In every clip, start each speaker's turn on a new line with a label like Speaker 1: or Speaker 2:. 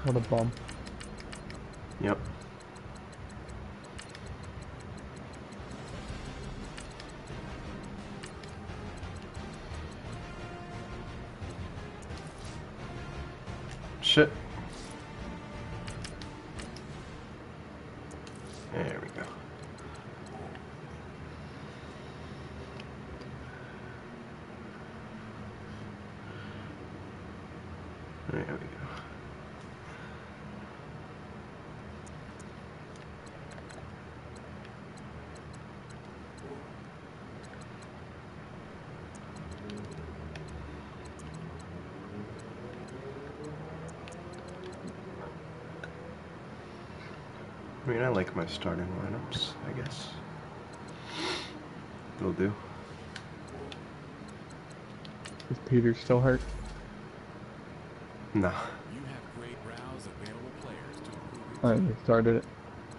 Speaker 1: What a bum.
Speaker 2: Yep. Shit. There we go. There we go. I mean, I like my starting lineups, I guess. They'll do.
Speaker 1: Is Peter still hurt?
Speaker 2: Nah.
Speaker 3: You have great browse available players to improve your
Speaker 1: Alright,
Speaker 3: team.
Speaker 1: you started it.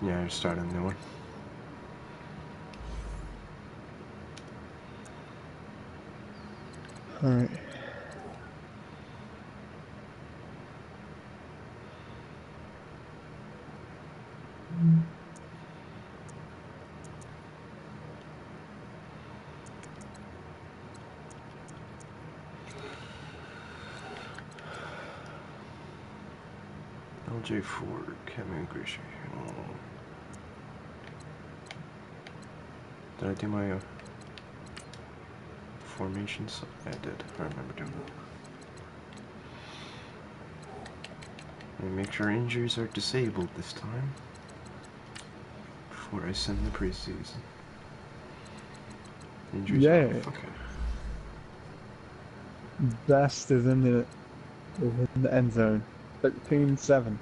Speaker 2: Yeah, I started a new one.
Speaker 1: Alright.
Speaker 2: LJ Ford, Kevin Grisham. Oh. Did I do my formations? I did. I remember doing that. And make sure injuries are disabled this time before I send the preseason. Injuries
Speaker 1: Yeah.
Speaker 2: off. Okay.
Speaker 1: Best is in the end zone. 13-7.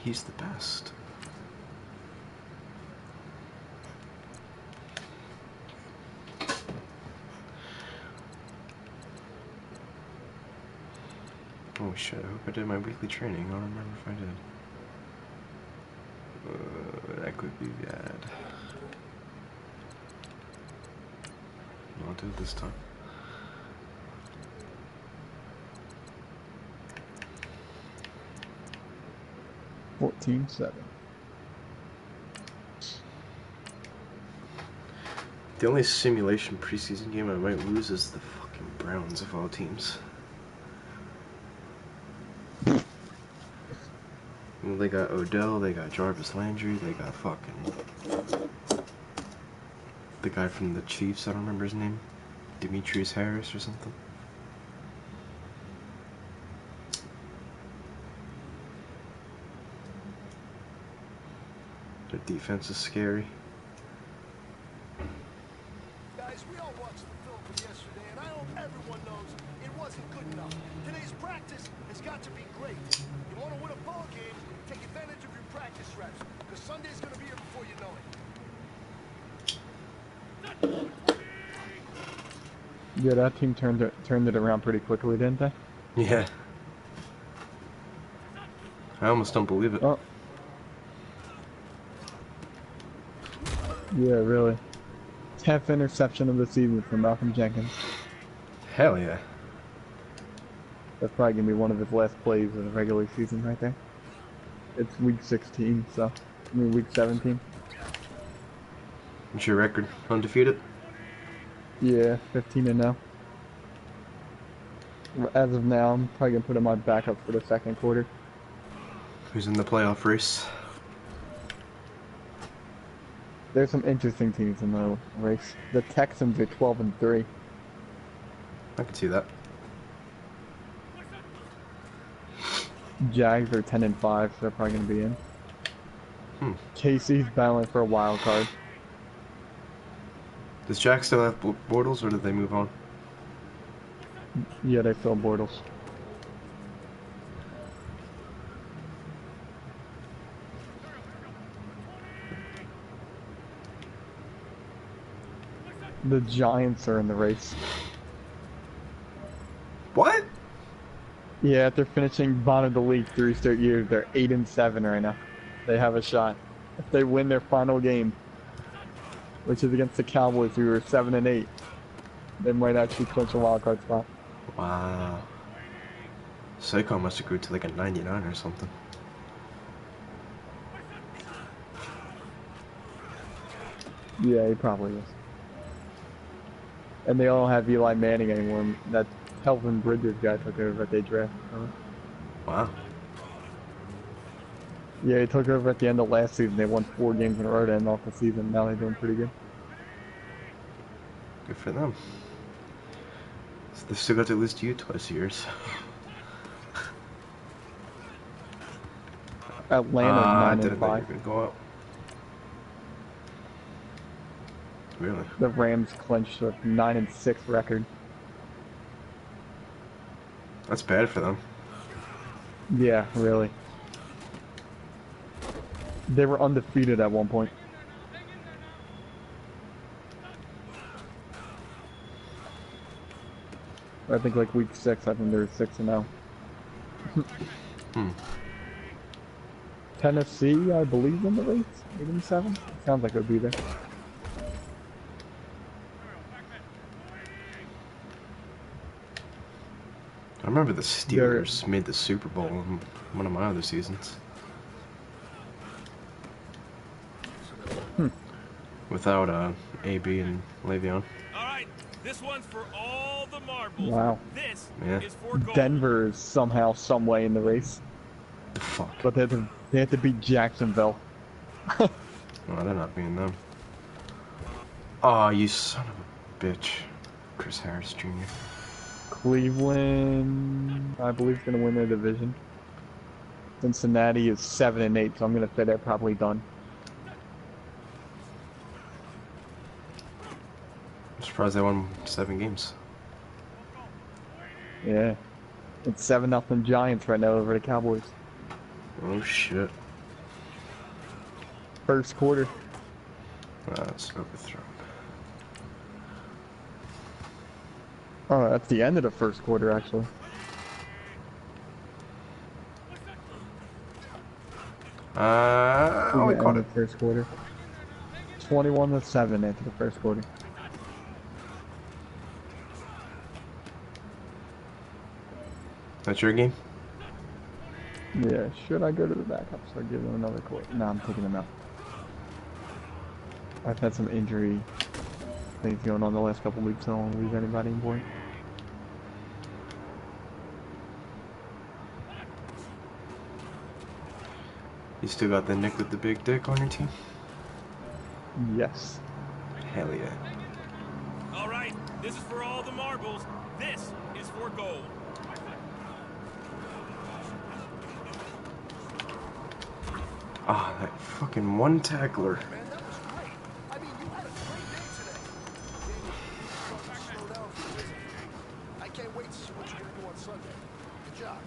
Speaker 2: He's the best. Oh shit, I hope I did my weekly training. I don't remember if I did. That could be bad. I'll do it this time.
Speaker 1: $14-7.
Speaker 2: The only simulation preseason game I might lose is the fucking Browns of all teams. Well, they got Odell, they got Jarvis Landry, they got fucking the guy from the Chiefs, I don't remember his name. Demetrius Harris or something. Their defense is scary.
Speaker 4: Guys, we all watched the film from yesterday, and I hope everyone knows it wasn't good enough. Today's practice has got to be great. You want to win a ball game, take advantage of your practice reps, because Sunday's going to be here before you know it.
Speaker 1: Yeah, that team turned it around pretty quickly, didn't they?
Speaker 2: Yeah. I almost don't believe it.
Speaker 1: Oh. Yeah, really. 10th interception of the season for Malcolm Jenkins.
Speaker 2: Hell yeah.
Speaker 1: That's probably going to be one of his last plays of the regular season right there. It's week 16, so... I mean, week 17.
Speaker 2: What's your record? Undefeated?
Speaker 1: Yeah, 15-0. As of now, I'm probably going to put him on backup for the second quarter.
Speaker 2: Who's in the playoff race?
Speaker 1: There's some interesting teams in the race. The Texans are 12-3.
Speaker 2: I can see that.
Speaker 1: Jags are 10-5, so they're probably going to be in. KC's battling for a wild card.
Speaker 2: Does Jack still have Bortles, or did they move on?
Speaker 1: Yeah, they fill Bortles. The Giants are in the race.
Speaker 2: What?
Speaker 1: Yeah, after finishing bottom of the league 3 straight years, they're 8-7 right now. They have a shot. If they win their final game, which is against the Cowboys, who are 7-8, they might actually clinch a wild card spot.
Speaker 2: Wow. Saquon must have grew to like a 99 or something.
Speaker 1: Yeah, he probably is. And they don't have Eli Manning anymore. That Kelvin Bridges guy took over at they draft.
Speaker 2: Wow.
Speaker 1: Yeah, he took over at the end of last season. They won 4 games in a row to end off the season. Now they're doing pretty good.
Speaker 2: Good for them. So they still got to lose to you twice a year. So.
Speaker 1: Atlanta
Speaker 2: I
Speaker 1: 9
Speaker 2: didn't
Speaker 1: and
Speaker 2: think you were
Speaker 1: 5.
Speaker 2: gonna go up. Really?
Speaker 1: The Rams clinched a 9 and 6 record.
Speaker 2: That's bad for them.
Speaker 1: Yeah, really. They were undefeated at one point. I think like week 6, I think they were 6-0. Tennessee, I believe, in the race. 8-7. Sounds like it would be there.
Speaker 2: I remember the Steelers made the Super Bowl in one of my other seasons. Without AB and Le'Veon.
Speaker 3: All right, this one's for all the marbles.
Speaker 1: Wow.
Speaker 3: This
Speaker 2: Yeah.
Speaker 3: is for gold.
Speaker 1: Denver is somehow, some way in the race,
Speaker 2: The fuck?
Speaker 1: but they had to beat Jacksonville.
Speaker 2: Oh, they're not being them. Oh, you son of a bitch. Chris Harris Jr.
Speaker 1: Cleveland, I believe, is going to win their division. Cincinnati is 7-8, so I'm going to say they're probably done.
Speaker 2: I'm surprised they won 7 games.
Speaker 1: Yeah. It's 7-0 Giants right now over the Cowboys.
Speaker 2: Oh shit.
Speaker 1: First quarter.
Speaker 2: That's overthrown.
Speaker 1: Oh, that's the end of the first quarter, actually.
Speaker 2: Oh, we caught
Speaker 1: End
Speaker 2: it.
Speaker 1: of the first quarter. 21-7 after the first quarter.
Speaker 2: That's your game?
Speaker 1: Yeah, should I go to the backups or give them another quarter? No, I'm taking them out. I've had some injury things going on the last couple weeks, so I don't want to lose anybody important.
Speaker 2: You still got the Nick with the big dick on your team?
Speaker 1: Yes.
Speaker 2: Hell yeah.
Speaker 3: All right, this is for all the marbles. This is for gold.
Speaker 2: Ah, that fucking one tackler.
Speaker 4: Man, that was great. I mean, you had a great day today. Daniel, you slow down for a visit. I can't wait to see what you're going to do on Sunday. Good job.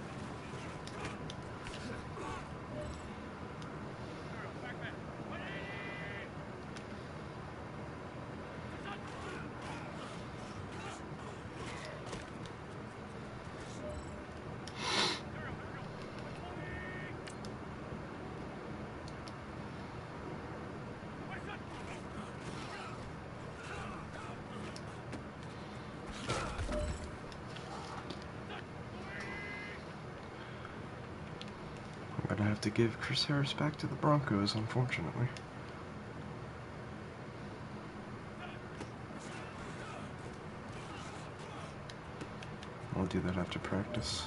Speaker 2: I'm gonna have to give Chris Harris back to the Broncos, unfortunately. I'll do that after practice.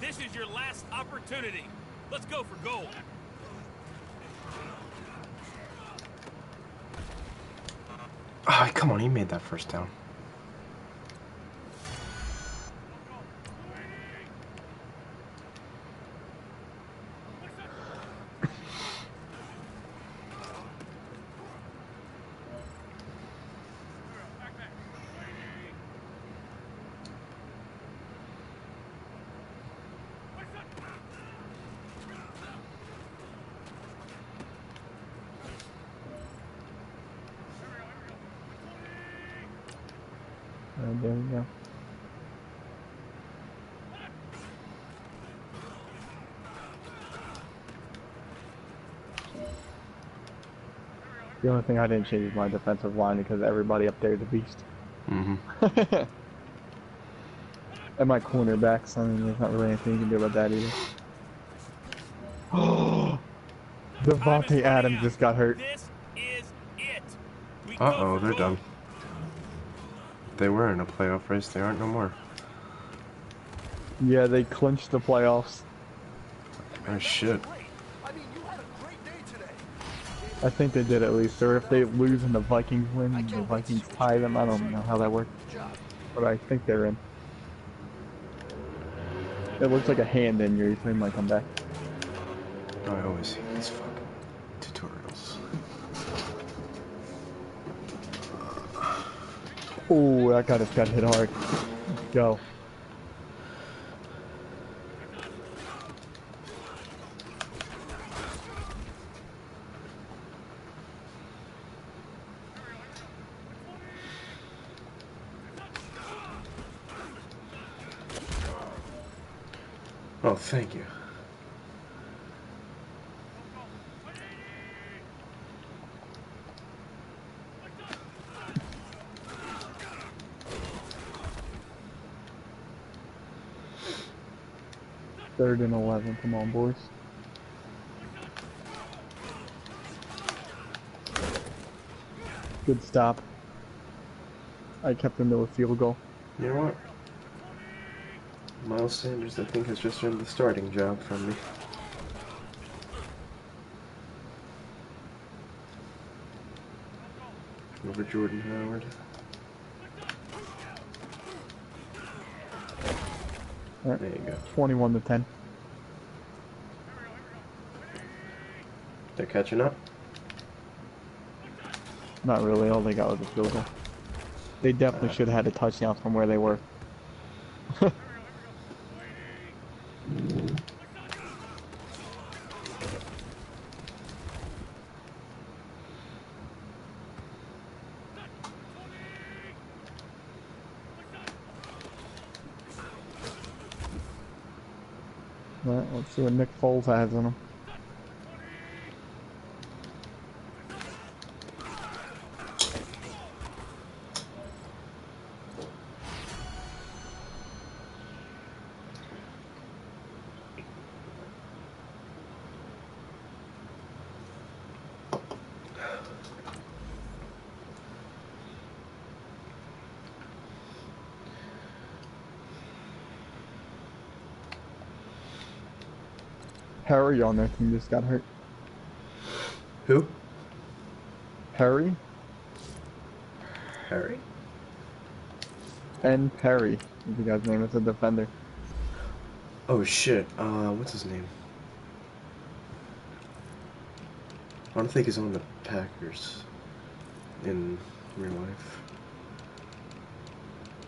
Speaker 3: This is your last opportunity. Let's go for gold.
Speaker 2: Ah, come on, he made that first down.
Speaker 1: There we go. The only thing I didn't change is my defensive line because everybody up there is a beast.
Speaker 2: Mm-hmm.
Speaker 1: And my cornerback, so I mean, there's not really anything you can do about that either. Oh,
Speaker 3: Time is
Speaker 1: Devontae
Speaker 3: running
Speaker 1: Adams
Speaker 3: out.
Speaker 1: just got hurt.
Speaker 3: This is it. We go
Speaker 2: Uh-oh,
Speaker 3: for
Speaker 2: they're
Speaker 3: gold.
Speaker 2: done. They were in a playoff race. They aren't no more.
Speaker 1: Yeah, they clinched the playoffs.
Speaker 2: Oh, shit.
Speaker 4: Great. I mean, you had a great day today.
Speaker 1: I think they did at least. Or if they lose and the Vikings win, the Vikings tie them. I don't know how that works.
Speaker 4: Good job.
Speaker 1: But I think they're in. It looks like a hand injury, so he might come back.
Speaker 2: Oh, I always hate these fucking tutorials.
Speaker 1: Oh, that guy just got hit hard. Let's go.
Speaker 2: Oh, thank you.
Speaker 1: Third and 11. Come on, boys. Good stop. I kept him to a field goal.
Speaker 2: You know what? Miles Sanders, I think, has just earned the starting job from me. Over Jordan Howard.
Speaker 1: All right.
Speaker 2: There you go.
Speaker 1: 21 to 10.
Speaker 2: They're catching up.
Speaker 1: Not really. All they got was a field goal. They definitely should have had a touchdown from where they were. Alright, let's see what Nick Foles has in him. Harry on their team just got hurt.
Speaker 2: Who?
Speaker 1: Harry
Speaker 2: Harry?
Speaker 1: and Perry is the guy's name. It's a defender.
Speaker 2: Oh shit. What's his name? I don't think he's on the Packers in real life.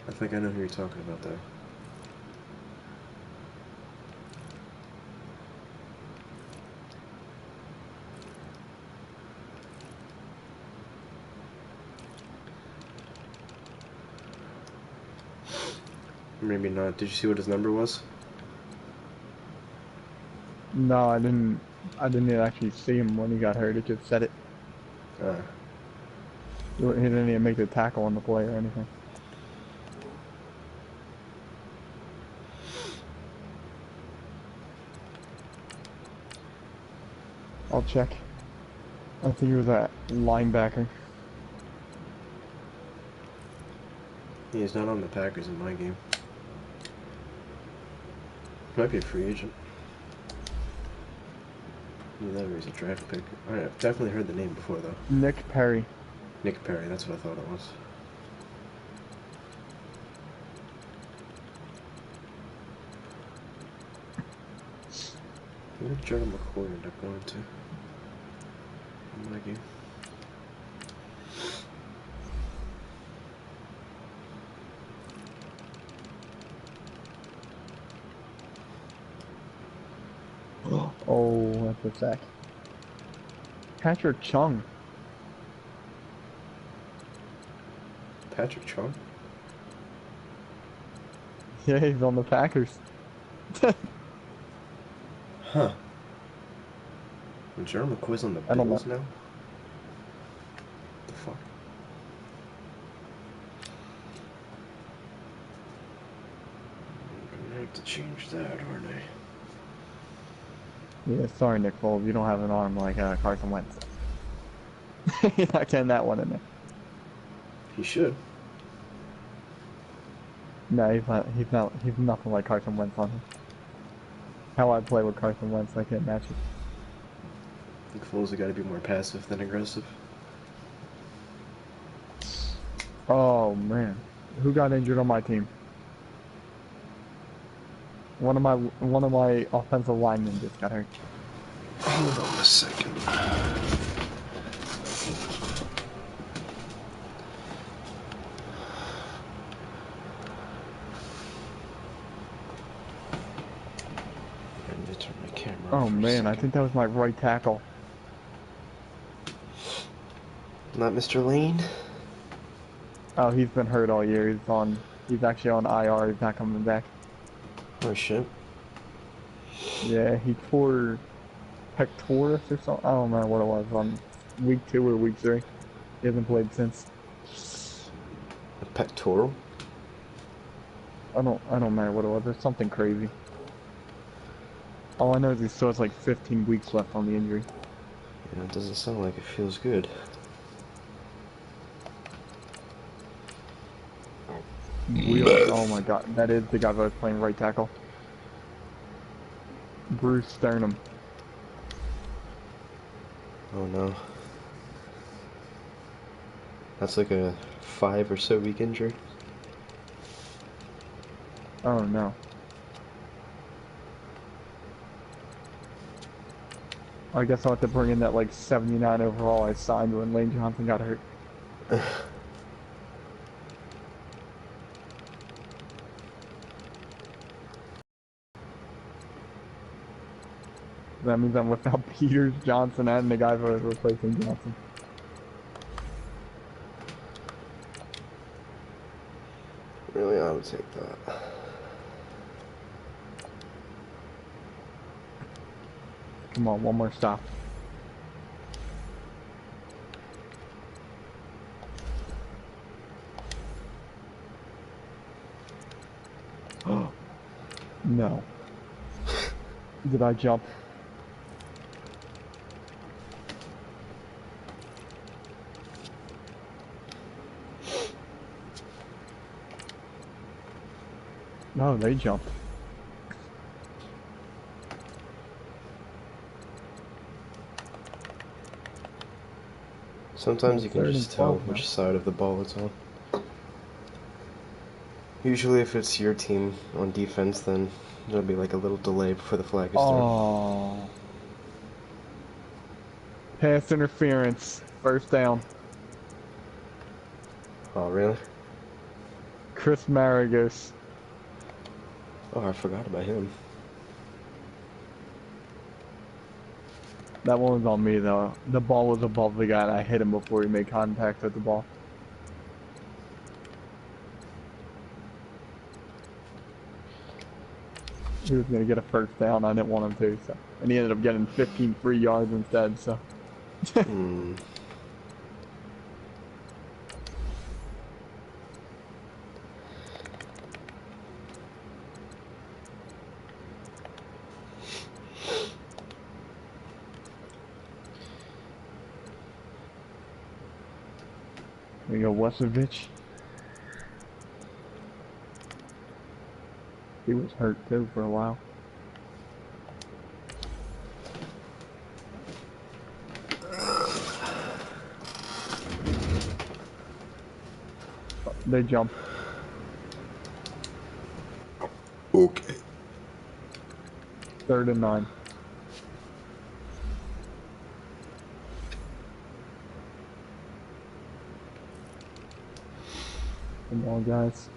Speaker 2: I think I know who you're talking about though. Maybe not. Did you see what his number was?
Speaker 1: No, I didn't. I didn't actually see him when he got hurt. It just said it. He didn't even make the tackle on the play or anything. I'll check. I think he was a linebacker.
Speaker 2: He's not on the Packers in my game. Might be a free agent. Either that or he's a draft pick. I've definitely heard the name before though.
Speaker 1: Nick Perry.
Speaker 2: Nick Perry, that's what I thought it was. Where did Jordan McCoy end up going to? In my game.
Speaker 1: Oh, that's a sack. Patrick Chung.
Speaker 2: Patrick Chung?
Speaker 1: Yeah, he's on the Packers.
Speaker 2: Huh. And Jordan McCoy's on the
Speaker 1: I don't
Speaker 2: Bills
Speaker 1: know.
Speaker 2: now? The fuck? have to change that, aren't I?
Speaker 1: Yeah, sorry, Nick Foles. You don't have an arm like Carson Wentz. You're not getting that one in there.
Speaker 2: He should.
Speaker 1: No, he's not. He's not. He's nothing like Carson Wentz on him. How I play with Carson Wentz, I can't match it.
Speaker 2: I think Foles have got to be more passive than aggressive.
Speaker 1: Oh man, who got injured on my team? One of my offensive linemen just got hurt.
Speaker 2: Hold on a second. I need to turn my camera
Speaker 1: Oh
Speaker 2: off for a
Speaker 1: man, I
Speaker 2: second.
Speaker 1: think that was my right tackle.
Speaker 2: Not Mr. Lane?
Speaker 1: Oh, he's been hurt all year. He's actually on IR. He's not coming back.
Speaker 2: Oh shit.
Speaker 1: Yeah, he tore pectoris or something. I don't know what it was on week 2 or week 3. He hasn't played since.
Speaker 2: A pectoral?
Speaker 1: I don't remember what it was. There's something crazy. All I know is he still has like 15 weeks left on the injury.
Speaker 2: Yeah, it doesn't sound like it feels good.
Speaker 1: Oh my god, that is the guy that was playing right tackle. Bruce Sternum.
Speaker 2: Oh no. That's like a 5 or so week injury.
Speaker 1: Oh no. I guess I'll have to bring in that like 79 overall I signed when Lane Johnson got hurt. That means I'm without Peters, Johnson, and the guy who was replacing Johnson.
Speaker 2: Really ought to take that.
Speaker 1: Come on, one more stop. No. Did I jump? No, they jumped.
Speaker 2: Sometimes you can
Speaker 1: Third and
Speaker 2: just tell
Speaker 1: 12 now.
Speaker 2: which side of the ball it's on. Usually if it's your team on defense, then there'll be like a little delay before the flag is thrown.
Speaker 1: Oh. Pass interference. First down.
Speaker 2: Oh, really?
Speaker 1: Chris Maragos.
Speaker 2: Oh, I forgot about him.
Speaker 1: That one was on me though. The ball was above the guy and I hit him before he made contact with the ball. He was gonna get a first down. I didn't want him to, so. And he ended up getting 15 free yards instead, so.
Speaker 2: Hmm.
Speaker 1: There you go, Wesovich. He was hurt too for a while. They jump.
Speaker 2: Okay.
Speaker 1: 3rd and 9. Come on, guys.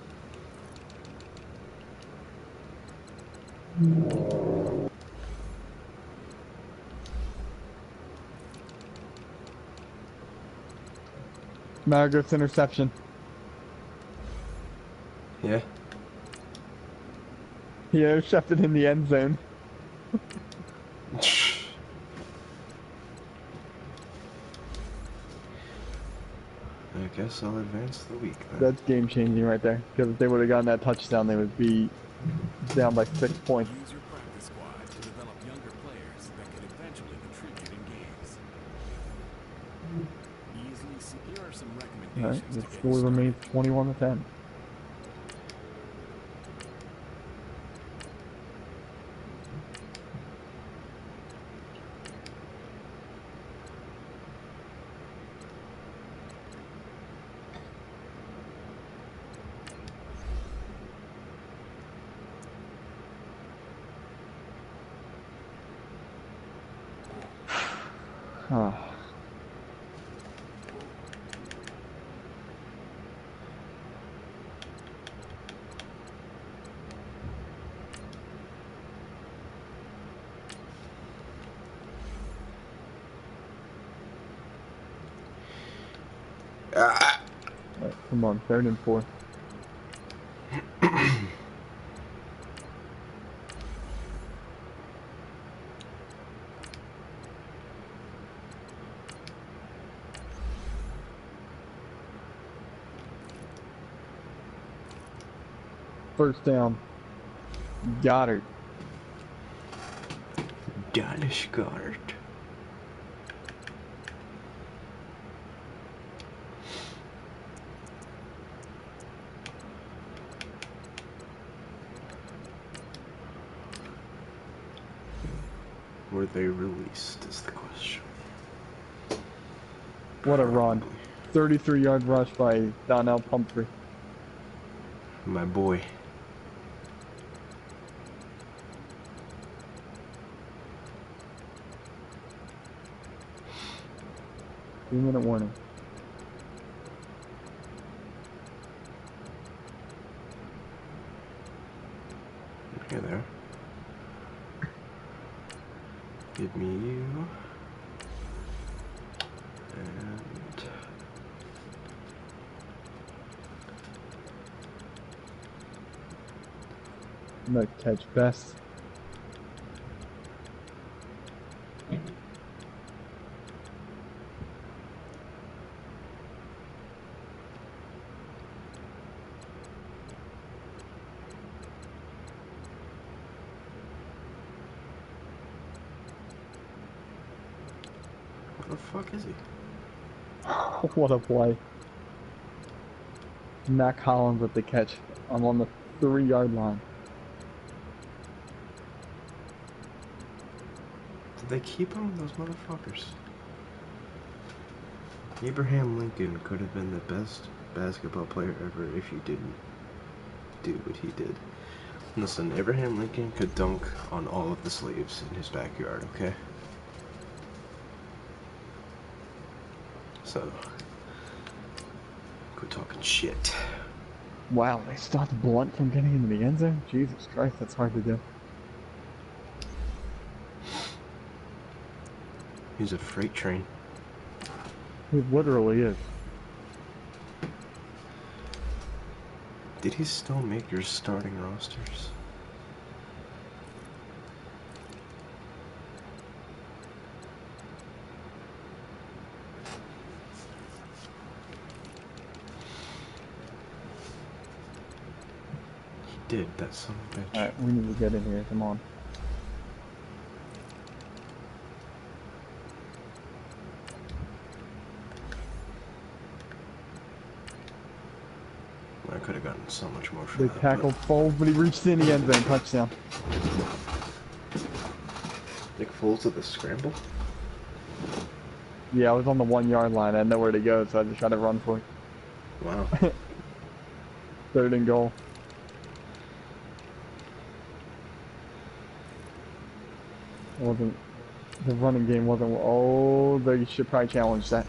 Speaker 1: Maragos interception.
Speaker 2: Yeah?
Speaker 1: He intercepted in the end zone.
Speaker 2: I guess I'll advance the week then.
Speaker 1: That's game changing right there. Because if they would have gotten that touchdown, they would be Down by 6 points.
Speaker 3: Use your practice squad to develop younger players that can eventually contribute in games. Easily see. Here are some
Speaker 1: All right,
Speaker 3: recommendations
Speaker 1: the
Speaker 3: to get
Speaker 1: score
Speaker 3: you started.
Speaker 1: remains 21-10. Huh.
Speaker 2: Ah.
Speaker 1: All right, come on, 3rd and 4. First down. Goddard.
Speaker 2: Danish Goddard. Were they released is the question.
Speaker 1: What a run.
Speaker 2: Probably.
Speaker 1: 33-yard rush by Donnell Pumphrey.
Speaker 2: My boy.
Speaker 1: Two-minute warning.
Speaker 2: Here there. Give me you. And
Speaker 1: No catch best.
Speaker 2: what the fuck is he?
Speaker 1: What a play. Matt Collins with the catch. I'm on the 3-yard line.
Speaker 2: Did they keep him? Those motherfuckers. Abraham Lincoln could have been the best basketball player ever if he didn't do what he did. Listen, Abraham Lincoln could dunk on all of the slaves in his backyard, okay? So, quit talking shit.
Speaker 1: Wow, they stopped Blunt from getting into the end zone? Jesus Christ, that's hard to do.
Speaker 2: He's a freight train.
Speaker 1: He literally is.
Speaker 2: Did he still make your starting rosters? He did, that son of a bitch.
Speaker 1: Alright, we need to get in here, come on.
Speaker 2: I could have gotten so much more for
Speaker 1: They
Speaker 2: that.
Speaker 1: tackled Foles, but he reached in the end zone, touchdown.
Speaker 2: Nick Foles with a scramble?
Speaker 1: Yeah, I was on the 1-yard line, I had nowhere to go, so I just tried to run for it.
Speaker 2: Wow.
Speaker 1: 3rd and goal. The running game wasn't, oh, they should probably challenge that.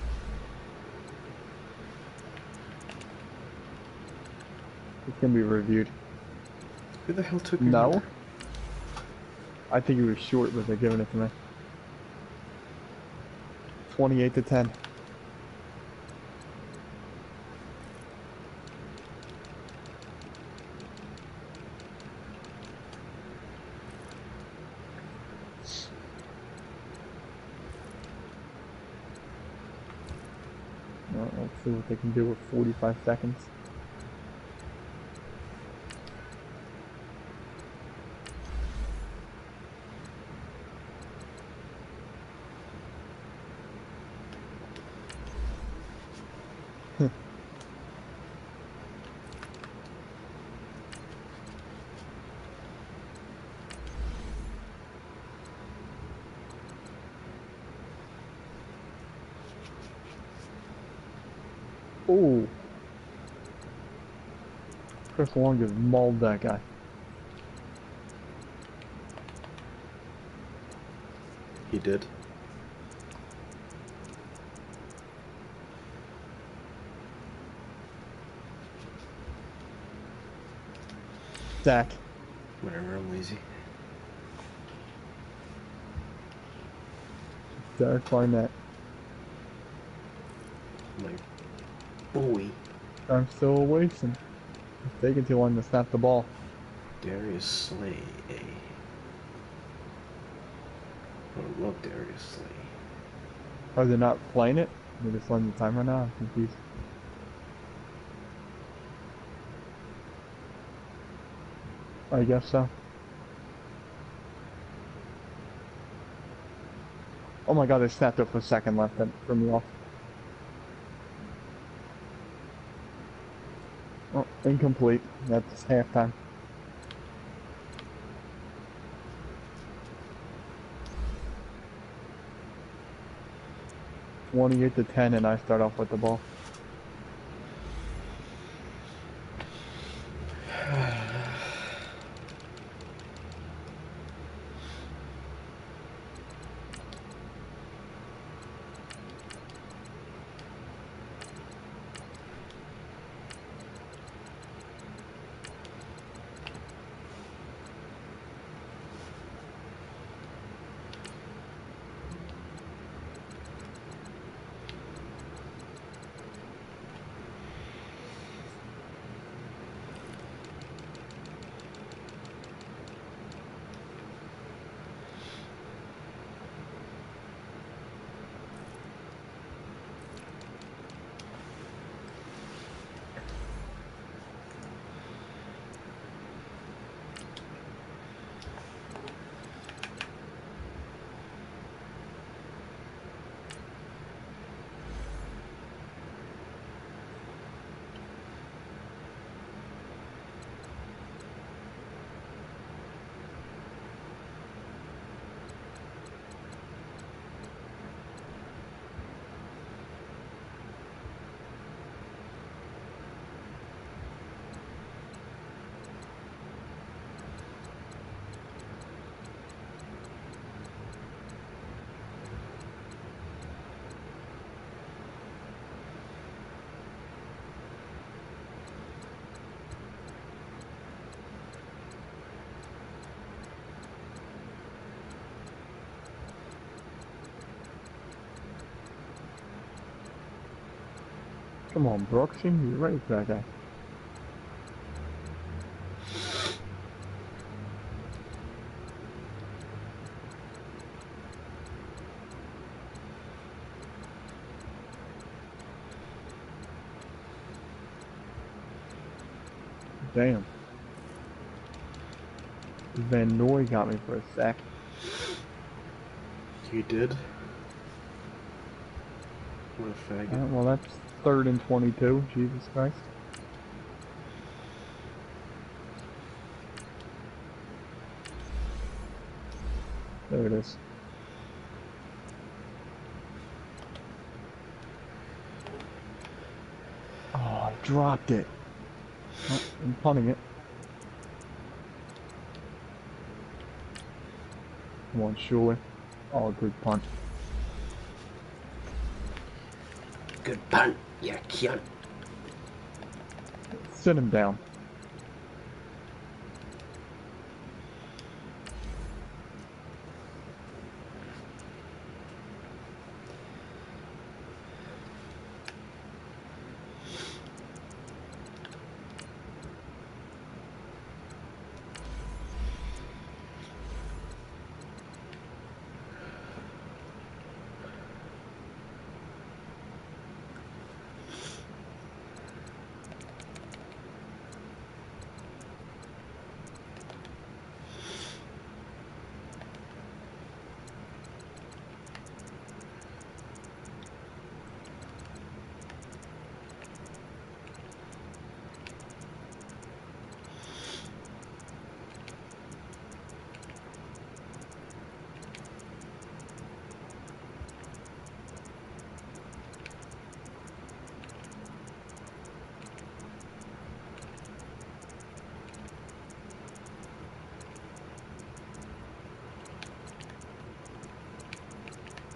Speaker 1: It's gonna be reviewed.
Speaker 2: Who the hell took your
Speaker 1: No.
Speaker 2: number?
Speaker 1: I think he was short, but they're giving it to me. 28-10. Well, let's see what they can do with 45 seconds. Ooh. Chris Long just mauled that guy.
Speaker 2: He did.
Speaker 1: Dak.
Speaker 2: Whatever, I'm lazy.
Speaker 1: Derek Barnett.
Speaker 2: I'm like, boy,
Speaker 1: I'm still wasting. It's taking too long to snap the ball.
Speaker 2: Darius Slay. I love Darius Slay.
Speaker 1: Are they not playing it? They're just letting the time run out. I'm confused. I guess so. Oh my god, they snapped it for a second left. That threw me off. Oh, incomplete. That's halftime. $28 to 10, and I start off with the ball. Come on, Brooks. You need to be ready for that guy. Damn. Van Noy got me for a sec.
Speaker 2: You did? What a faggot.
Speaker 1: Well, that's 3rd and 22. Jesus Christ. There it is. Oh, I dropped it. Oh, I'm punting it. Come on, Schuler. Oh, good punt.
Speaker 2: Good punt, you cunt.
Speaker 1: Sit him down.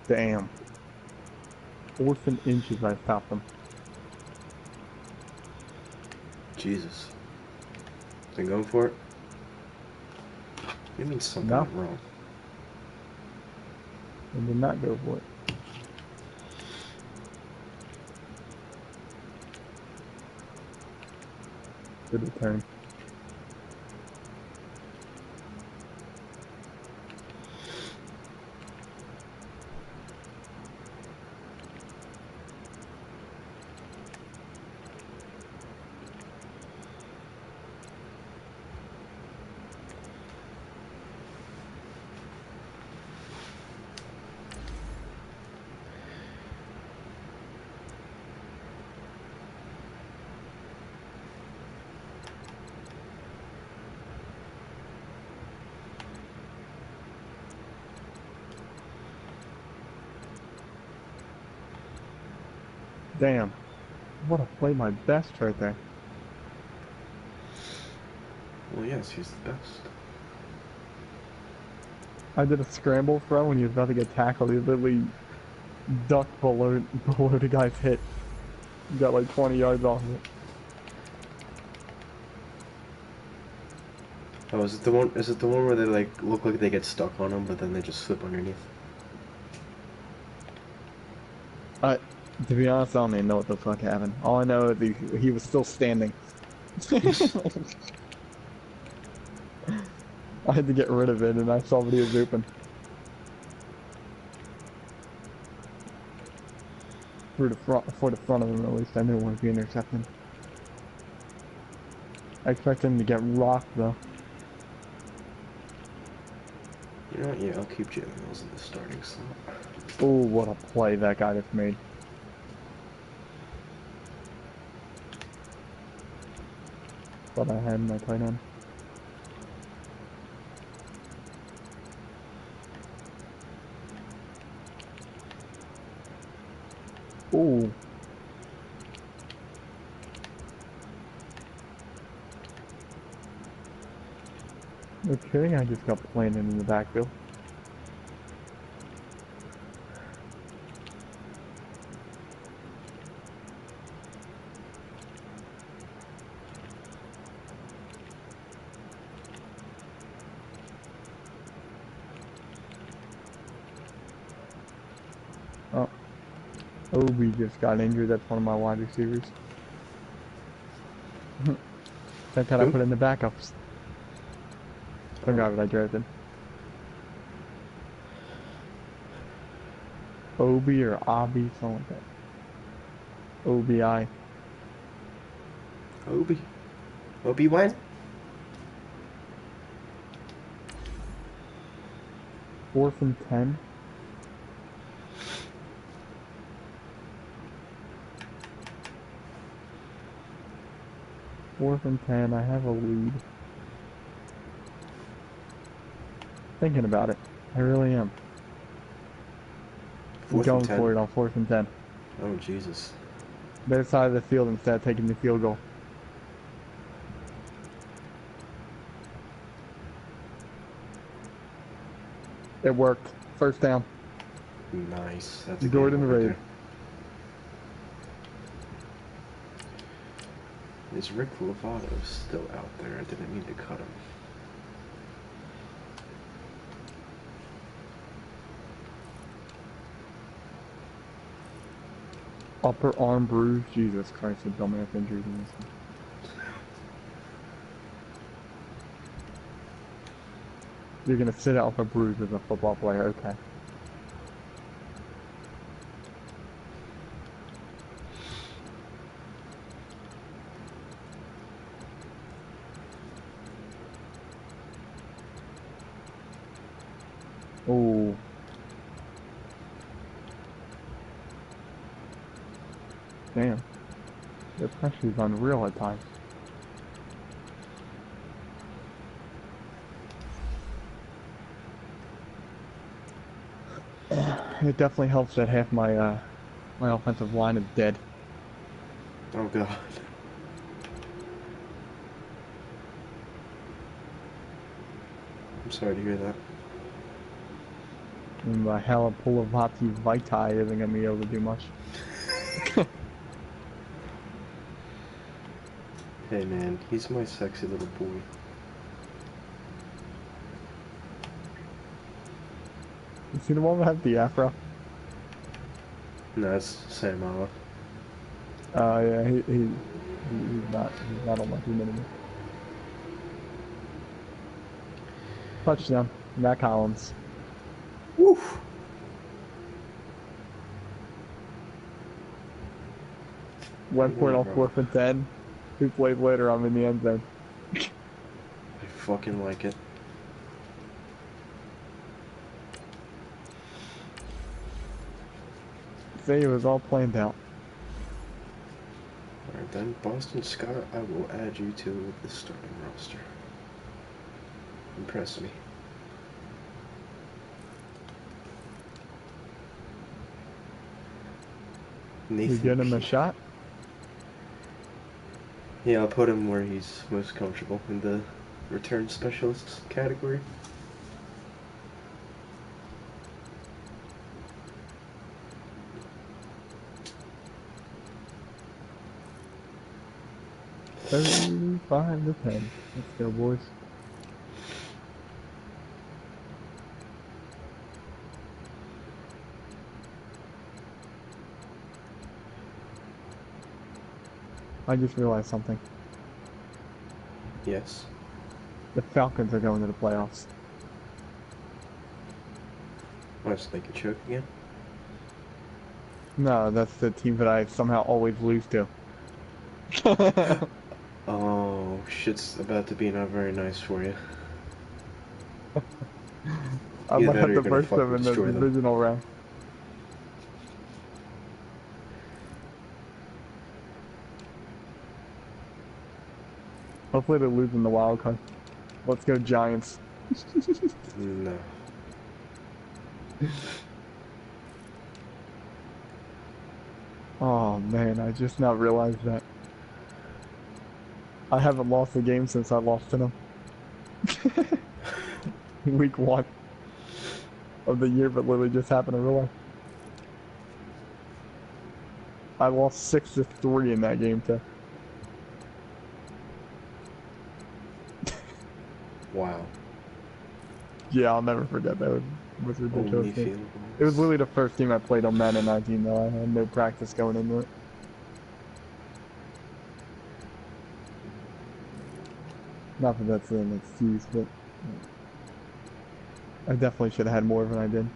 Speaker 1: Damn. 4th and inches I stopped them.
Speaker 2: Jesus. They going for it? You mean something
Speaker 1: No.
Speaker 2: went wrong?
Speaker 1: They did not go for it. Good return. Damn. What a play my best right there.
Speaker 2: Well, yes, he's the best.
Speaker 1: I did a scramble throw when he was about to get tackled. He literally ducked below the guy's hit. He got like 20 yards off of it.
Speaker 2: Oh, is it the one? Is it the one where they like look like they get stuck on him, but then they just slip underneath?
Speaker 1: To be honest, I don't even know what the fuck happened. All I know is he was still standing. I had to get rid of it, and I saw what he was open. For the front of him, at least. I knew it wouldn't be intercepted. I expect him to get rocked, though.
Speaker 2: You know what? Yeah, I'll keep Jalen Mills in the starting slot.
Speaker 1: Oh, what a play that guy just made. Thought I had my tight end. Ooh. Okay, I just got planted in the backfield. Oh. Obi just got injured. That's one of my wide receivers. That's how I
Speaker 2: Who?
Speaker 1: put in the backups. The guy that I drafted. Obi or Abi, something like that. OBI.
Speaker 2: Obi. Obi-Wan?
Speaker 1: 4th and 10. Fourth and 10. I have a lead. Thinking about it. I really am. I'm
Speaker 2: 4th
Speaker 1: going
Speaker 2: and 10?
Speaker 1: for it on 4th and 10.
Speaker 2: Oh, Jesus.
Speaker 1: Their side of the field instead of taking the field goal. It worked. First down.
Speaker 2: Nice. That's a
Speaker 1: Gordon
Speaker 2: game right
Speaker 1: Reed.
Speaker 2: there. Is Rick Lovato still out there? I didn't mean to cut him.
Speaker 1: Upper arm bruise. Jesus Christ, the dumbass injuries in this one. You're gonna sit out with a bruise as a football player, okay. Oh. Damn. The pressure is unreal at times. It definitely helps that half my my offensive line is dead.
Speaker 2: Oh, God. I'm sorry to hear that.
Speaker 1: And my Halapulavati Vitae isn't gonna be able to do much.
Speaker 2: Hey man, he's my sexy little boy.
Speaker 1: You see the one that has the afro?
Speaker 2: No, that's Sam Allen.
Speaker 1: Yeah, he's not on my team anymore. Touchdown, Matt Collins.
Speaker 2: Woof!
Speaker 1: Went for it on
Speaker 2: Bro.
Speaker 1: 4th and 10. 2 plays later, I'm in the end zone.
Speaker 2: I fucking like it.
Speaker 1: See, it was all planned out.
Speaker 2: Alright then, Boston Scott, I will add you to the starting roster. Impress me. Nathan
Speaker 1: You get him a
Speaker 2: Peterman.
Speaker 1: shot?
Speaker 2: Yeah, I'll put him where he's most comfortable, in the return specialist category.
Speaker 1: $35 to 10. Let's go, boys. I just realized something.
Speaker 2: Yes.
Speaker 1: The Falcons are going to the playoffs.
Speaker 2: What, so they can choke again?
Speaker 1: No, that's the team that I somehow always lose to.
Speaker 2: Oh, shit's about to be not very nice for you.
Speaker 1: I
Speaker 2: Either
Speaker 1: might
Speaker 2: that
Speaker 1: have
Speaker 2: or
Speaker 1: to
Speaker 2: you're gonna
Speaker 1: burst them
Speaker 2: fucking
Speaker 1: in the
Speaker 2: destroy them.
Speaker 1: divisional round. Hopefully they're losing the wild card. Let's go Giants.
Speaker 2: No.
Speaker 1: Oh man, I just now realized that. I haven't lost a game since I lost to them. Week 1 of the year, but literally just happened in real life. I lost 6-3 in that game too.
Speaker 2: Wow.
Speaker 1: Yeah, I'll never forget that. It was
Speaker 2: Only
Speaker 1: ridiculous.
Speaker 2: field
Speaker 1: It was
Speaker 2: goals.
Speaker 1: literally the first team I played on Madden 19 though. I had no practice going into it. Not that that's an excuse, but I definitely should have had more than I did.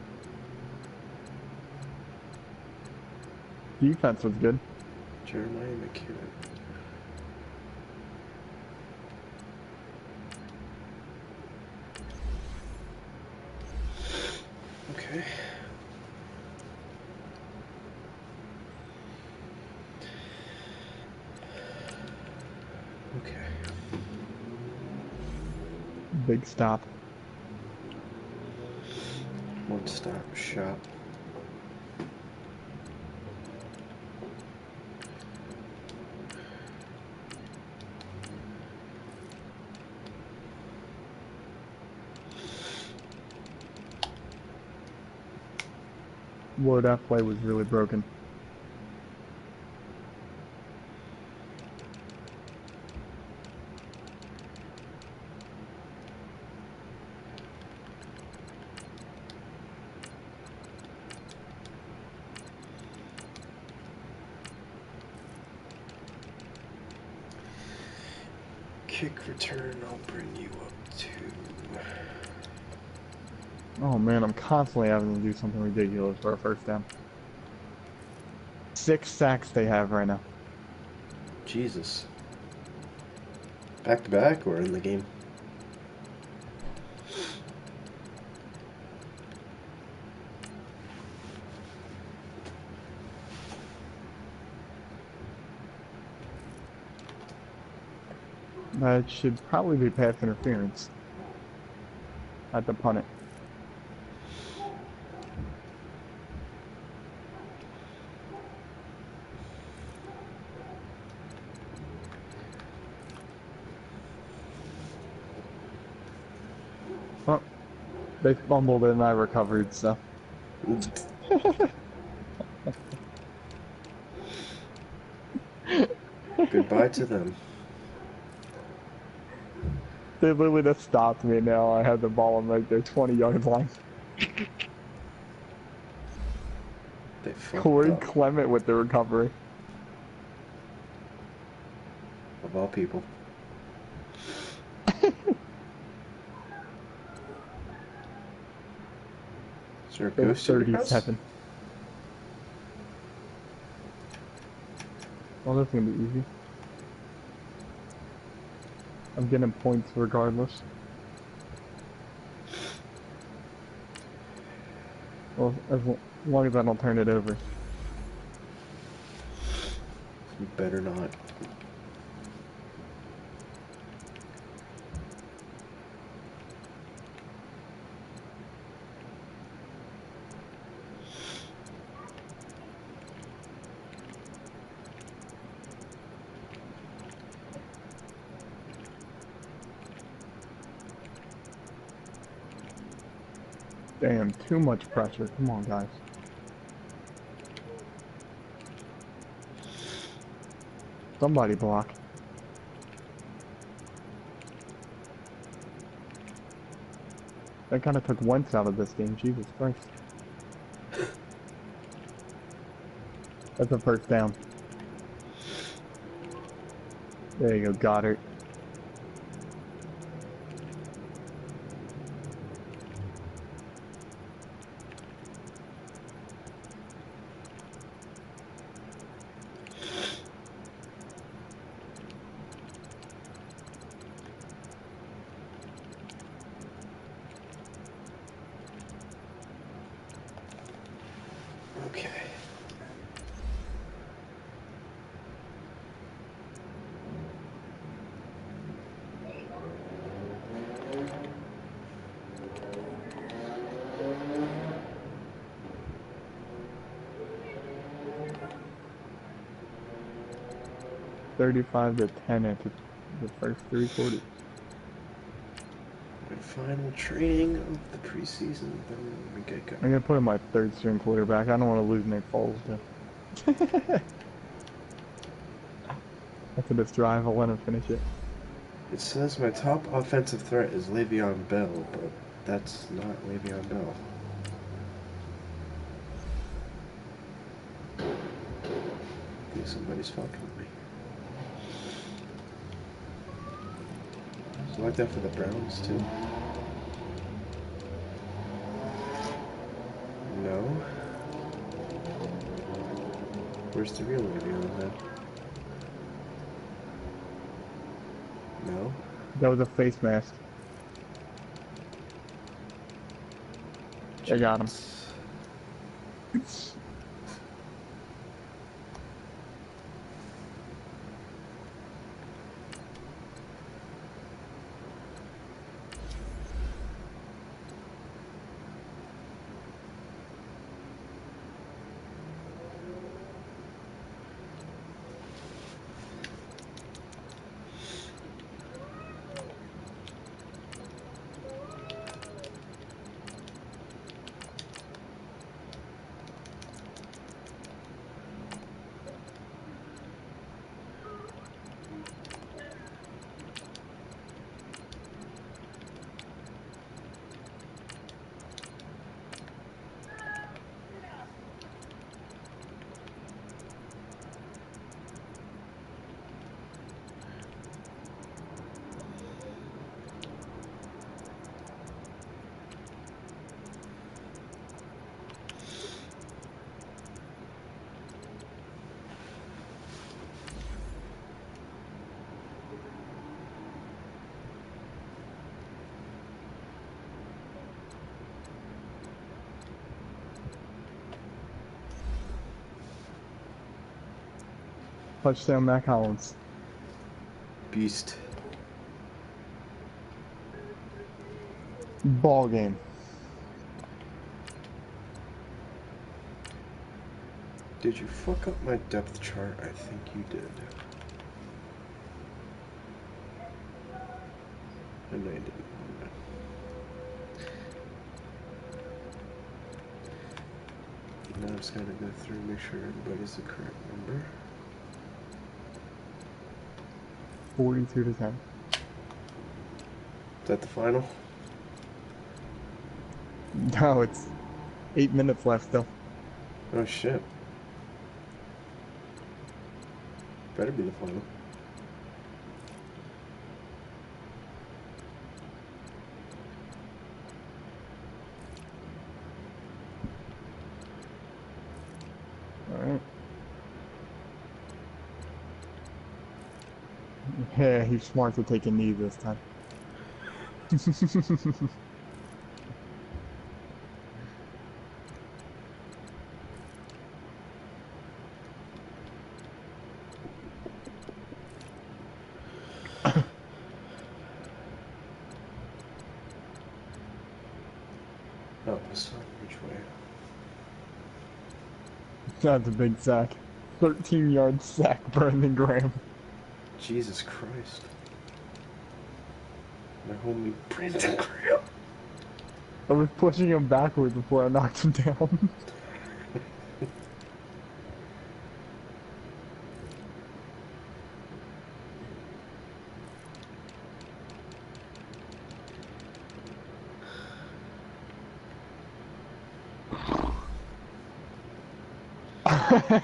Speaker 1: Defense was good.
Speaker 2: Jeremiah McKinnon. Okay. Okay.
Speaker 1: Big stop.
Speaker 2: One stop shop.
Speaker 1: Whoa, that play was really broken.
Speaker 2: Kick return, I'll bring you up to...
Speaker 1: Oh man, I'm constantly having to do something ridiculous for a first down. 6 sacks they have right now.
Speaker 2: Jesus. Back to back or in the game?
Speaker 1: That should probably be pass interference. I had to punt it. Well, they fumbled it and I recovered, so
Speaker 2: Goodbye to them.
Speaker 1: They literally just stopped me now. I had the ball on like their 20-yard line.
Speaker 2: They fucked
Speaker 1: Corey
Speaker 2: up.
Speaker 1: Clement with the recovery.
Speaker 2: Of all people. Is there a
Speaker 1: It was
Speaker 2: ghost in your house?
Speaker 1: 37. Well, that's gonna be easy. I'm getting points regardless. Well, as long as I don't turn it over.
Speaker 2: You better not.
Speaker 1: Damn, too much pressure. Come on, guys. Somebody block. That kind of took Wentz out of this game. Jesus Christ. That's a first down. There you go, Goddard.
Speaker 2: Okay.
Speaker 1: $35-10 after the first 3 quarters.
Speaker 2: My final training of the preseason, then we get
Speaker 1: I'm
Speaker 2: going.
Speaker 1: gonna put in my third string quarterback. I don't want to lose Nick Foles though. After this drive, I'll let him finish it.
Speaker 2: It says my top offensive threat is Le'Veon Bell, but that's not Le'Veon Bell. I think somebody's fucking with me. So like that for the Browns too. No. Where's the real Le'Veon then? No.
Speaker 1: That was a face mask. I got him. Touchdown, Mac Hollins.
Speaker 2: Beast.
Speaker 1: Ball game.
Speaker 2: Did you fuck up my depth chart? I think you did. I know you didn't. Now I just gotta go through and make sure everybody's the correct number.
Speaker 1: 42-10.
Speaker 2: Is that the final?
Speaker 1: No, it's 8 minutes left still.
Speaker 2: Oh shit. Better be the final.
Speaker 1: Alright. Yeah, he's smart to take a knee this time.
Speaker 2: Oh, this time which way?
Speaker 1: That's a big sack. 13-yard sack, Brandon Graham.
Speaker 2: Jesus Christ. My homie Brandon Graham.
Speaker 1: I was pushing him backwards before I knocked him down.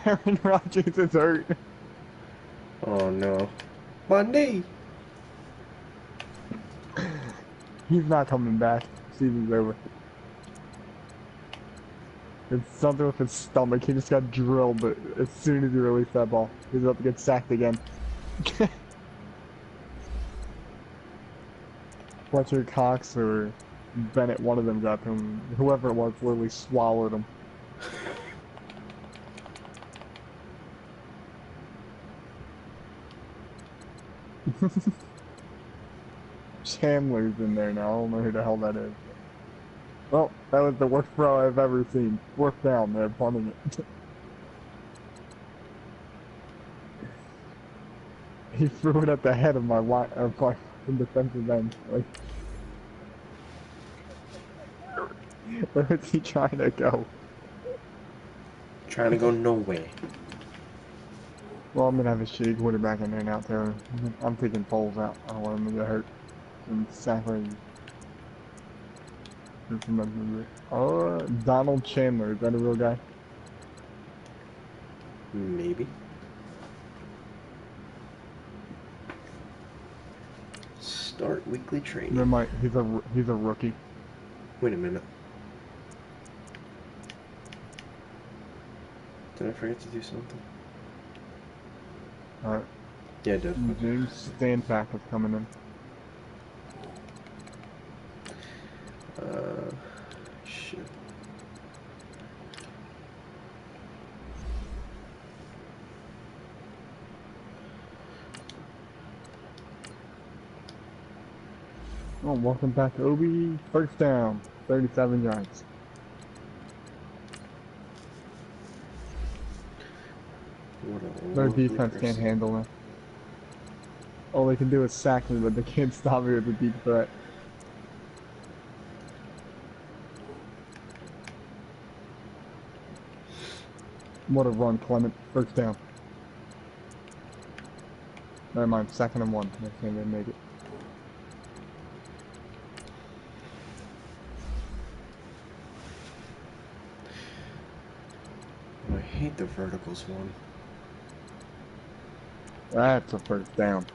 Speaker 1: Aaron Rodgers is hurt.
Speaker 2: Oh no. My knee!
Speaker 1: He's not coming back. Season's over. It's something with his stomach. He just got drilled, but as soon as he released that ball, he's about to get sacked again. Fletcher Cox or Bennett, one of them got him. Whoever it was literally swallowed him. Chandler's in there now. I don't know who the hell that is. Well, that was the worst throw I've ever seen. Fourth down, they're punting it. He threw it at the head of my defensive end. Like, where is he trying to go?
Speaker 2: Trying to go nowhere.
Speaker 1: Well, I'm gonna have a shitty quarterback in there now, Taylor. I'm taking Foles out. I don't want him to get hurt. And Sackley. Donald Chandler. Is that a real guy?
Speaker 2: Maybe. Start weekly training.
Speaker 1: Never mind. He's a rookie.
Speaker 2: Wait a minute. Did I forget to do something?
Speaker 1: Alright.
Speaker 2: Yeah, I did.
Speaker 1: James Stanback is coming in.
Speaker 2: Shit.
Speaker 1: Oh, welcome back, Obi. First down. 37 yards. Their defense can't handle it. All they can do is sack me, but they can't stop me with a deep threat. What a run, Clement. First down. Never mind, 2nd and 1. I think they make it.
Speaker 2: I hate the verticals one.
Speaker 1: That's a first down.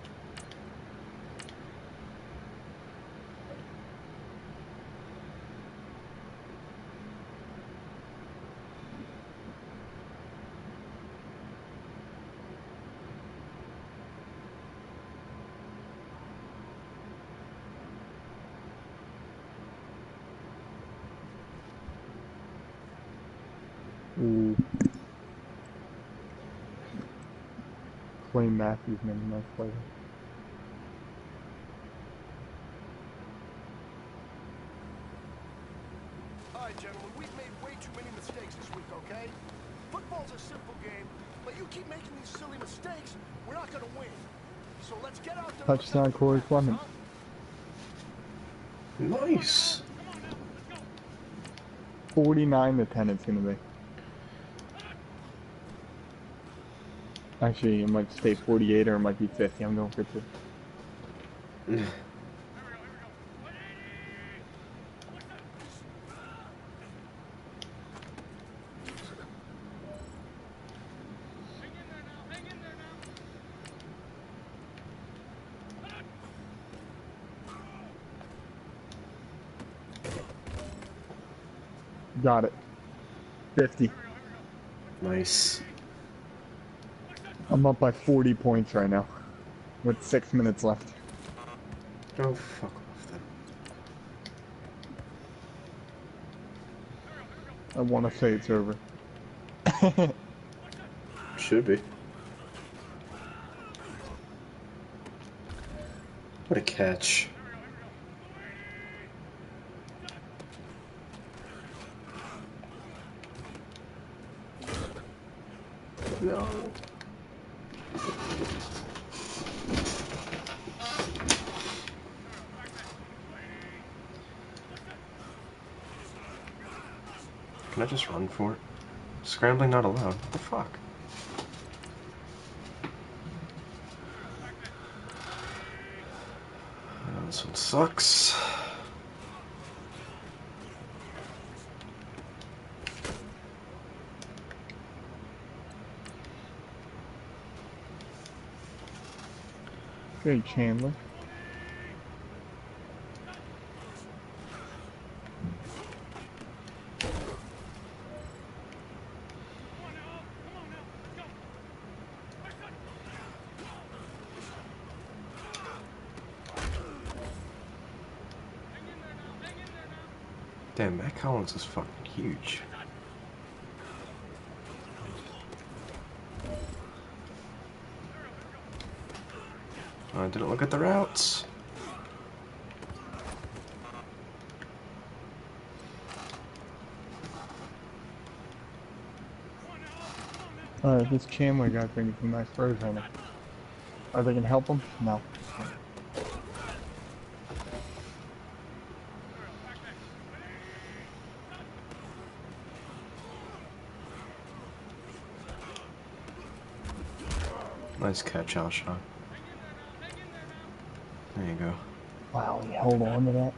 Speaker 1: Ooh. Clay Matthews, man, nice player.
Speaker 4: All right, gentlemen, we've made way too many mistakes this week, okay? Football's a simple game, but you keep making these silly mistakes, we're not gonna win. So let's get out there.
Speaker 1: Touchdown, Corey Clement.
Speaker 2: Nice.
Speaker 1: 49-10 it's gonna be. Actually, it might stay 48 or it might be 50. I'm going for 2. Got it. 50.
Speaker 2: Nice.
Speaker 1: I'm up by 40 points right now, with 6 minutes left.
Speaker 2: Oh, fuck off then.
Speaker 1: I want to say it's over.
Speaker 2: Should be. What a catch. No. Can I just run for it? Scrambling not allowed. What the fuck? Oh, this one sucks.
Speaker 1: Great, Chandler.
Speaker 2: Damn, Matt Collins is fucking huge. I didn't look at the routes.
Speaker 1: Alright, this Chandler guy's bringing some nice throws right now. Are they gonna help him? No.
Speaker 2: Nice catch, Alshon. There you go.
Speaker 1: Wow, he held on to that.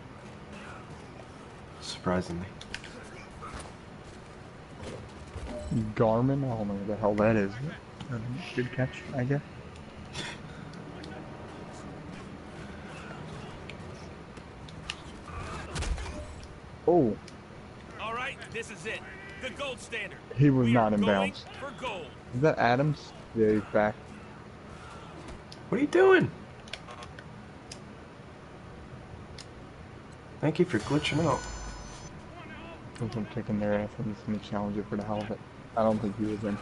Speaker 2: Surprisingly.
Speaker 1: Garmin? I don't know what the hell that is. Good catch, I guess. Oh,
Speaker 3: All right, this is it. The gold standard.
Speaker 1: he was
Speaker 3: We
Speaker 1: not
Speaker 3: are
Speaker 1: in
Speaker 3: going
Speaker 1: bounds.
Speaker 3: for gold.
Speaker 1: Is that Adams? Yeah, he's back.
Speaker 2: What are you doing? Thank you for glitching out.
Speaker 1: I'm kicking their ass. I'm just gonna challenge it for the hell of it. I don't think he was in.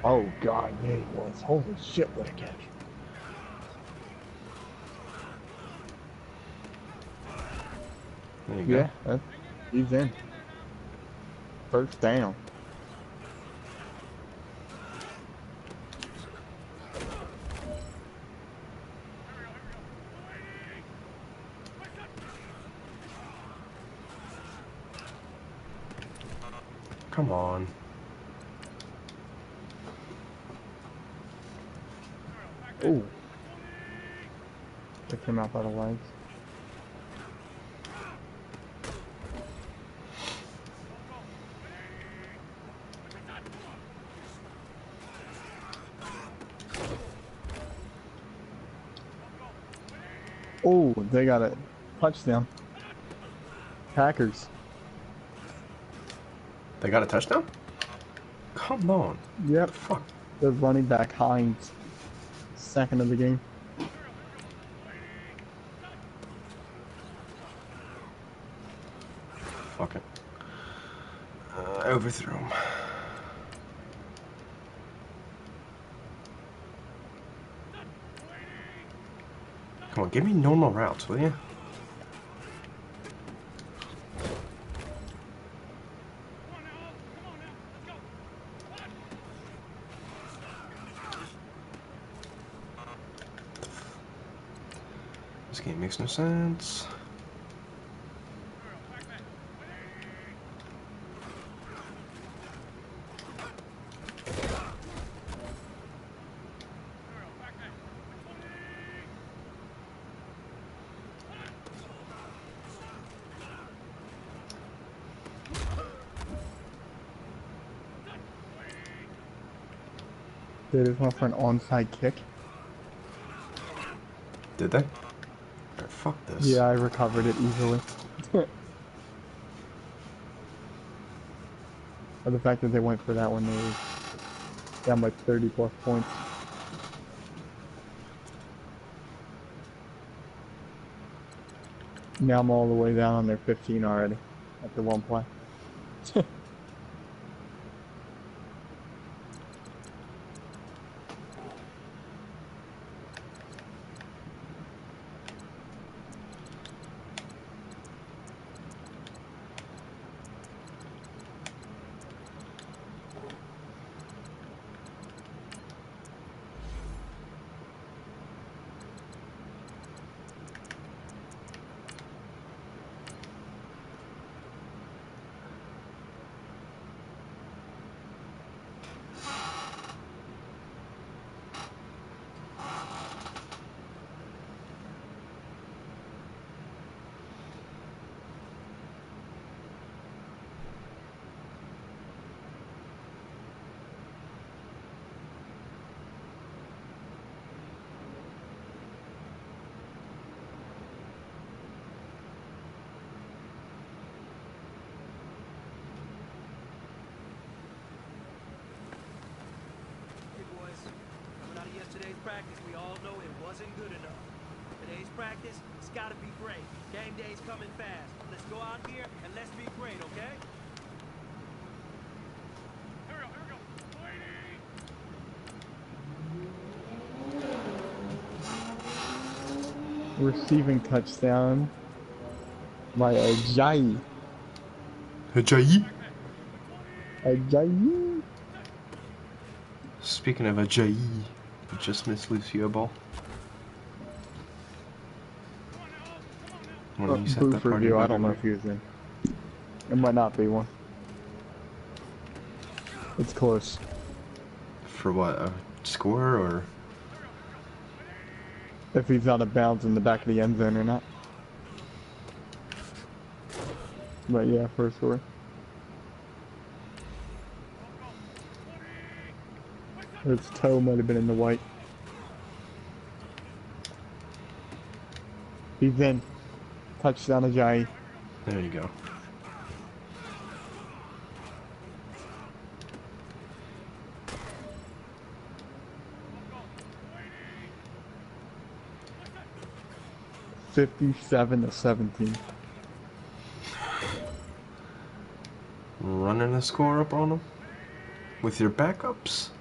Speaker 1: Oh god, yeah he was. Holy shit, what a catch.
Speaker 2: There you
Speaker 1: Yeah,
Speaker 2: go.
Speaker 1: he's in. First down.
Speaker 2: Come on.
Speaker 1: Oh. Picked him up out of legs. Oh, they got a touchdown. Packers.
Speaker 2: They got a touchdown? Come on.
Speaker 1: Yep.
Speaker 2: Fuck.
Speaker 1: The running back Hines. Second of the game.
Speaker 2: Fuck it. Overthrew him. Come on, give me normal routes, will you? This game makes no sense.
Speaker 1: They just went for an onside kick.
Speaker 2: Did they? Alright, fuck this.
Speaker 1: Yeah, I recovered it easily. But the fact that they went for that one, they were down by 30 plus points. Now I'm all the way down on their 15 already after one play.
Speaker 5: Hey boys, coming out of yesterday's practice, we all know it wasn't good enough. Today's practice, it's gotta be great. Game day's coming fast. Let's go out here and let's be great, okay?
Speaker 3: Here we go.
Speaker 1: Receiving touchdown by Ajayi.
Speaker 2: Ajayi?
Speaker 1: Ajayi.
Speaker 2: Speaking of Ajayi, you just missed Lucio Ball. When you set
Speaker 1: Booth
Speaker 2: that party
Speaker 1: review, I
Speaker 2: about
Speaker 1: don't know
Speaker 2: it.
Speaker 1: if he was in. It might not be one. It's close.
Speaker 2: For what? A score or?
Speaker 1: If he's out of bounds in the back of the end zone or not. But yeah, for a score. His toe might have been in the white. He's in. Touchdown Ajayi.
Speaker 2: There you go.
Speaker 1: $57-17.
Speaker 2: Running a score up on them? With your backups?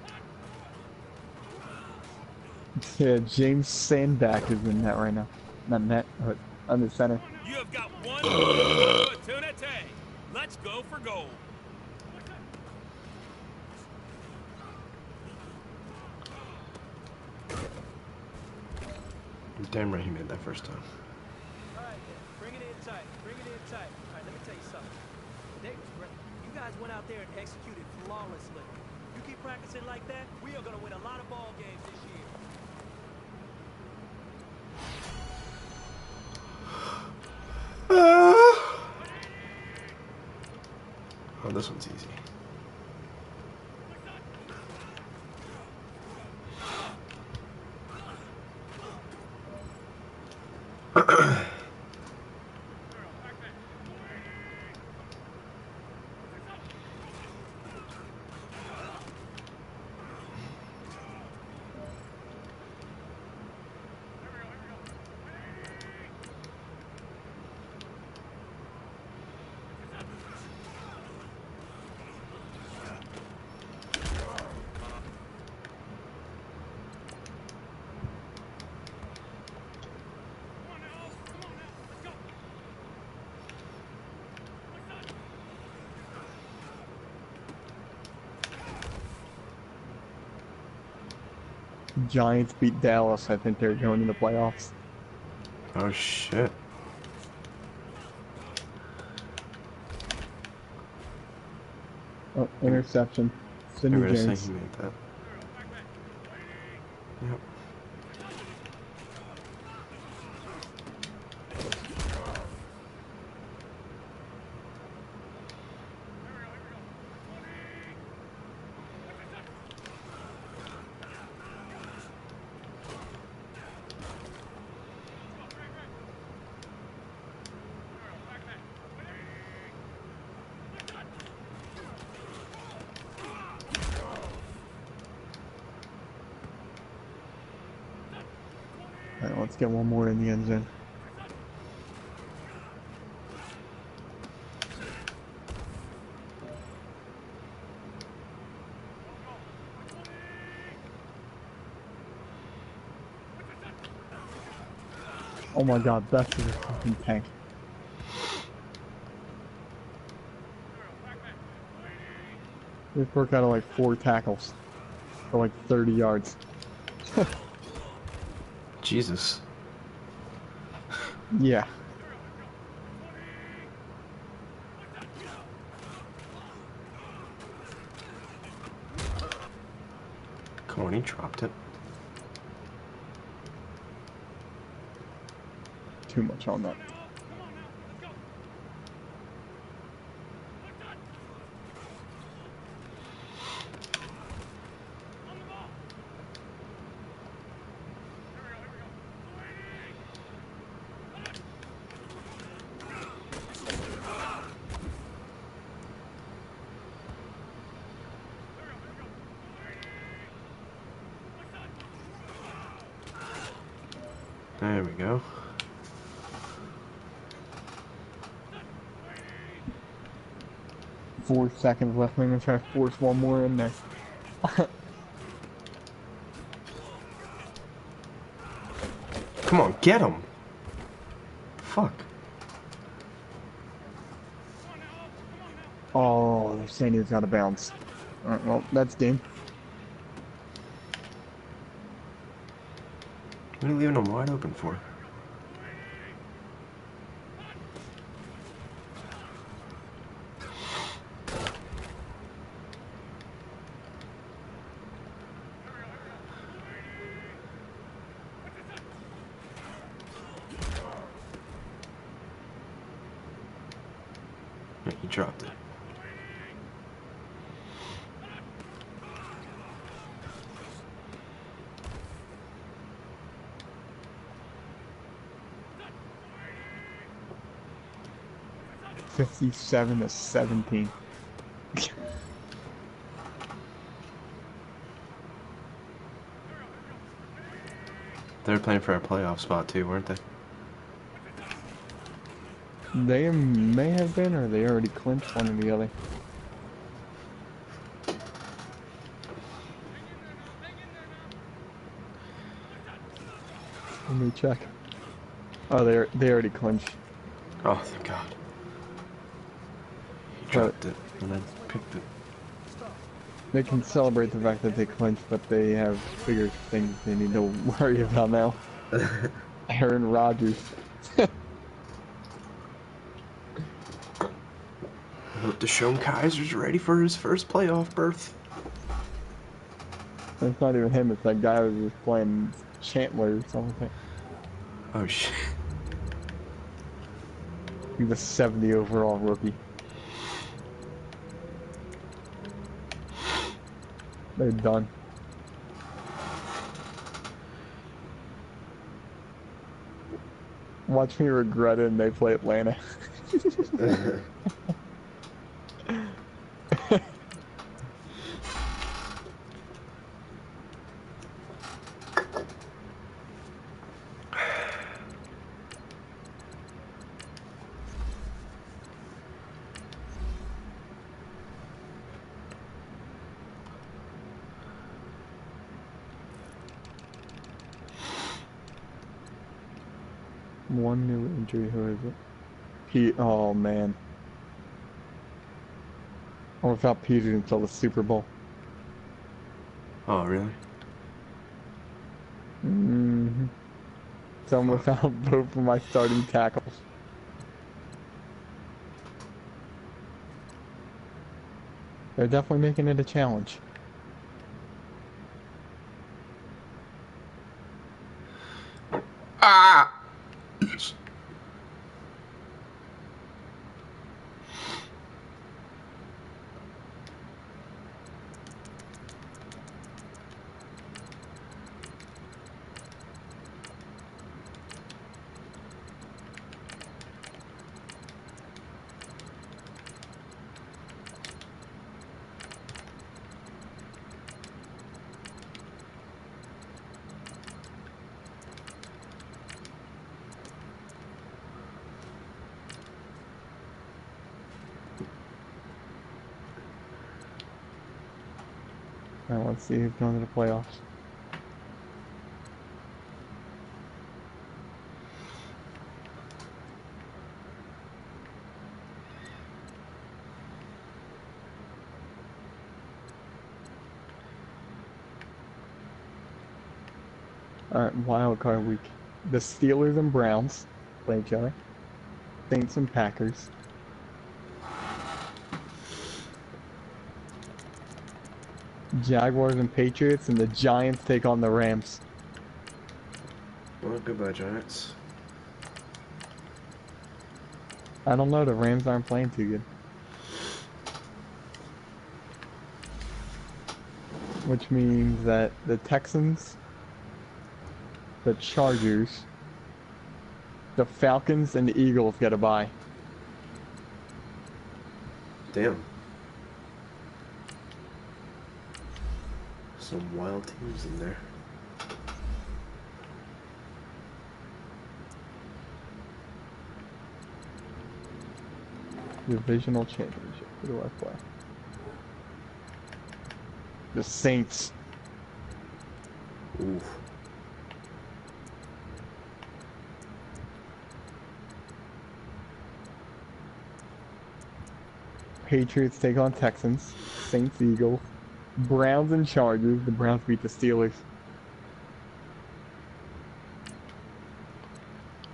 Speaker 1: Yeah, James Sandback is in net right now. Not net, but under center.
Speaker 3: You have got one opportunity. Let's go for goal.
Speaker 2: Damn right he made that first time.
Speaker 5: All right, then. Bring it in tight. Bring it in tight. All right, let me tell you something. Today was great. You guys went out there and executed flawlessly. You keep practicing like that, we are gonna win a lot of ball games this year.
Speaker 2: Oh, this one's easy.
Speaker 1: Giants beat Dallas. I think they're going to the playoffs.
Speaker 2: Oh shit.
Speaker 1: Oh, interception.
Speaker 2: I
Speaker 1: Sidney
Speaker 2: gotta say
Speaker 1: Jones.
Speaker 2: he made that. Yep.
Speaker 1: Alright, let's get one more in the end zone. Oh my god, Beth is a fucking tank. They broke out of like 4 tackles for like 30 yards.
Speaker 2: Jesus.
Speaker 1: Yeah.
Speaker 2: Come on, he dropped it.
Speaker 1: Too much on that.
Speaker 2: There we go.
Speaker 1: Four seconds left. I'm gonna try to force one more in there.
Speaker 2: Come on, get him! Fuck.
Speaker 1: Oh, they're saying he was out of bounds. Alright, well, that's game.
Speaker 2: What are you leaving him wide open for? Yeah, he dropped it.
Speaker 1: $57-17.
Speaker 2: They were playing for a playoff spot too, weren't they?
Speaker 1: They may have been, or they already clinched one or the other. Let me check. Oh, they already clinched.
Speaker 2: Oh, thank God. He dropped it and then picked it.
Speaker 1: They can celebrate the fact that they clinched, but they have bigger things they need to worry about now. Aaron Rodgers.
Speaker 2: I hope Deshaun Kaiser's ready for his first playoff berth.
Speaker 1: It's not even him, it's that guy who was playing Chandler or something.
Speaker 2: Oh shit.
Speaker 1: He was 70 overall rookie. They're done. Watch me regret it and they play Atlanta. One new injury, who is it? Oh man. I without Peter until the Super Bowl.
Speaker 2: Oh really?
Speaker 1: Mm-hmm. So I'm without both of my starting tackles. They're definitely making it a challenge.
Speaker 2: Ah!
Speaker 1: Alright, let's see who's going to the playoffs. Alright, wild card week. The Steelers and Browns play each other. Saints and Packers. Jaguars and Patriots, and the Giants take on the Rams.
Speaker 2: Well, goodbye, Giants.
Speaker 1: I don't know, the Rams aren't playing too good. Which means that the Texans, the Chargers, the Falcons, and the Eagles get a bye.
Speaker 2: Damn. Some wild teams in there.
Speaker 1: Divisional championship. Who do I play? The Saints.
Speaker 2: Oof.
Speaker 1: Patriots take on Texans. Saints, Eagles. Browns and Chargers. The Browns beat the Steelers.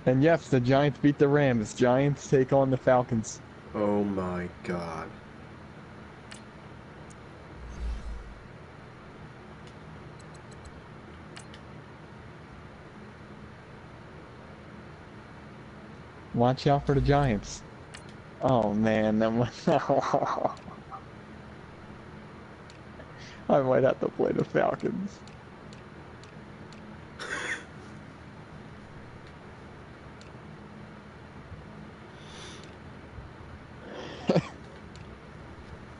Speaker 1: And yes, the Giants beat the Rams. Giants take on the Falcons.
Speaker 2: Oh my god.
Speaker 1: Watch out for the Giants. Oh man, that was... I might have to play the Falcons. I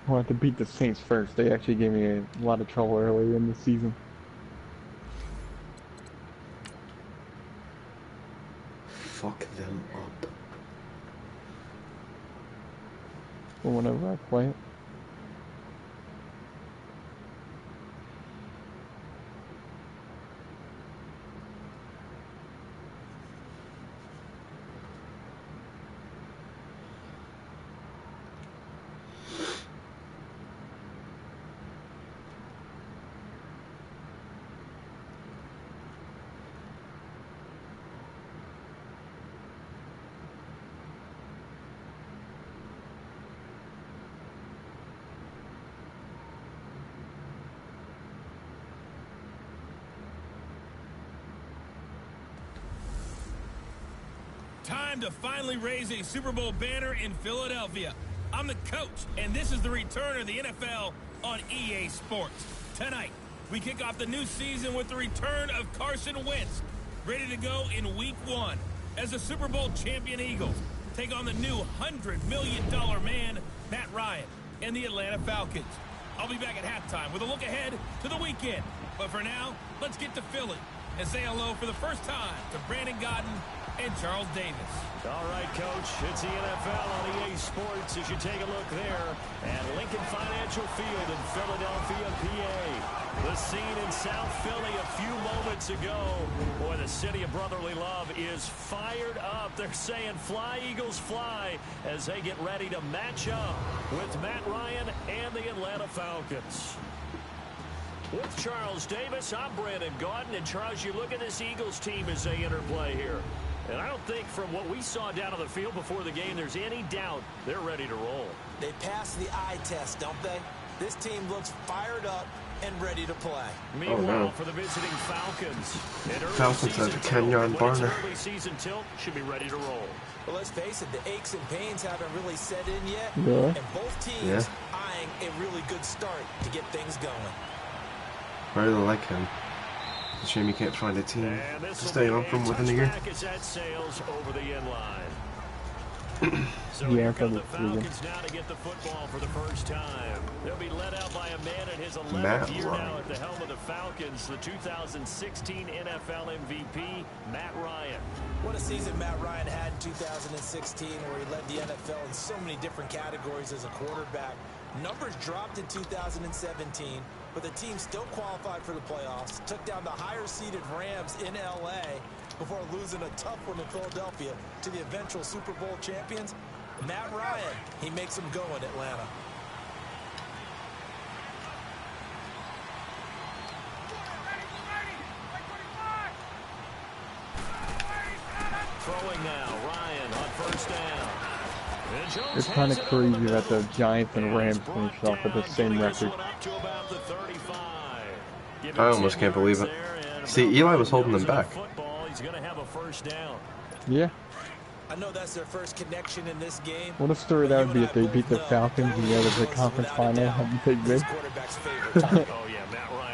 Speaker 1: wanted to beat the Saints first. They actually gave me a lot of trouble earlier in the season.
Speaker 2: Fuck them up.
Speaker 1: But whenever I play it.
Speaker 3: Time to finally raise a Super Bowl banner in Philadelphia. I'm the coach, and this is the return of the NFL on EA Sports. Tonight, we kick off the new season with the return of Carson Wentz, ready to go in Week 1 as the Super Bowl champion Eagles take on the new $100 million man, Matt Ryan, and the Atlanta Falcons. I'll be back at halftime with a look ahead to the weekend. But for now, let's get to Philly and say hello for the first time to Brandon Gaudin and Charles Davis.
Speaker 6: All right, Coach, it's the NFL on EA Sports as you take a look there at Lincoln Financial Field in Philadelphia, PA. The scene in South Philly a few moments ago. Boy, the city of brotherly love is fired up. They're saying fly, Eagles, fly as they get ready to match up with Matt Ryan and the Atlanta Falcons. With Charles Davis, I'm Brandon Gaudin. And, Charles, you look at this Eagles team as they interplay here. And I don't think from what we saw down on the field before the game, there's any doubt they're ready to roll.
Speaker 5: They passed the eye test, don't they? This team looks fired up and ready to play.
Speaker 6: Meanwhile, for the visiting Falcons,
Speaker 2: Falcons have a Kenyon Barner.
Speaker 6: Early season tilt should be ready to roll.
Speaker 5: Well, let's face it, the aches and pains haven't really set in yet.
Speaker 1: Yeah.
Speaker 5: And both teams eyeing a really good start to get things going.
Speaker 2: I really like him. It's a shame you can't find a team to stay on from within a year.
Speaker 6: Over the end line. So
Speaker 1: Yeah,
Speaker 6: here come
Speaker 1: probably
Speaker 6: the Falcons now to get the football for the first time. They'll be led out by a man in his 11th year now at the helm of the Falcons, the 2016 NFL MVP, Matt Ryan.
Speaker 5: What a season Matt Ryan had in 2016 where he led the NFL in so many different categories as a quarterback. Numbers dropped in 2017, but the team still qualified for the playoffs, took down the higher-seeded Rams in L.A. before losing a tough one in Philadelphia to the eventual Super Bowl champions. Matt Ryan, he makes them go in Atlanta.
Speaker 6: Throwing now, Ryan on first down.
Speaker 1: It's kind of crazy that the Giants and Rams finished off with the same record.
Speaker 2: I almost can't believe it. See, Eli was holding them back.
Speaker 1: Yeah.
Speaker 5: I know that's their first connection in this game.
Speaker 1: What a story that would be if they beat the Falcons and go to the conference final and they win.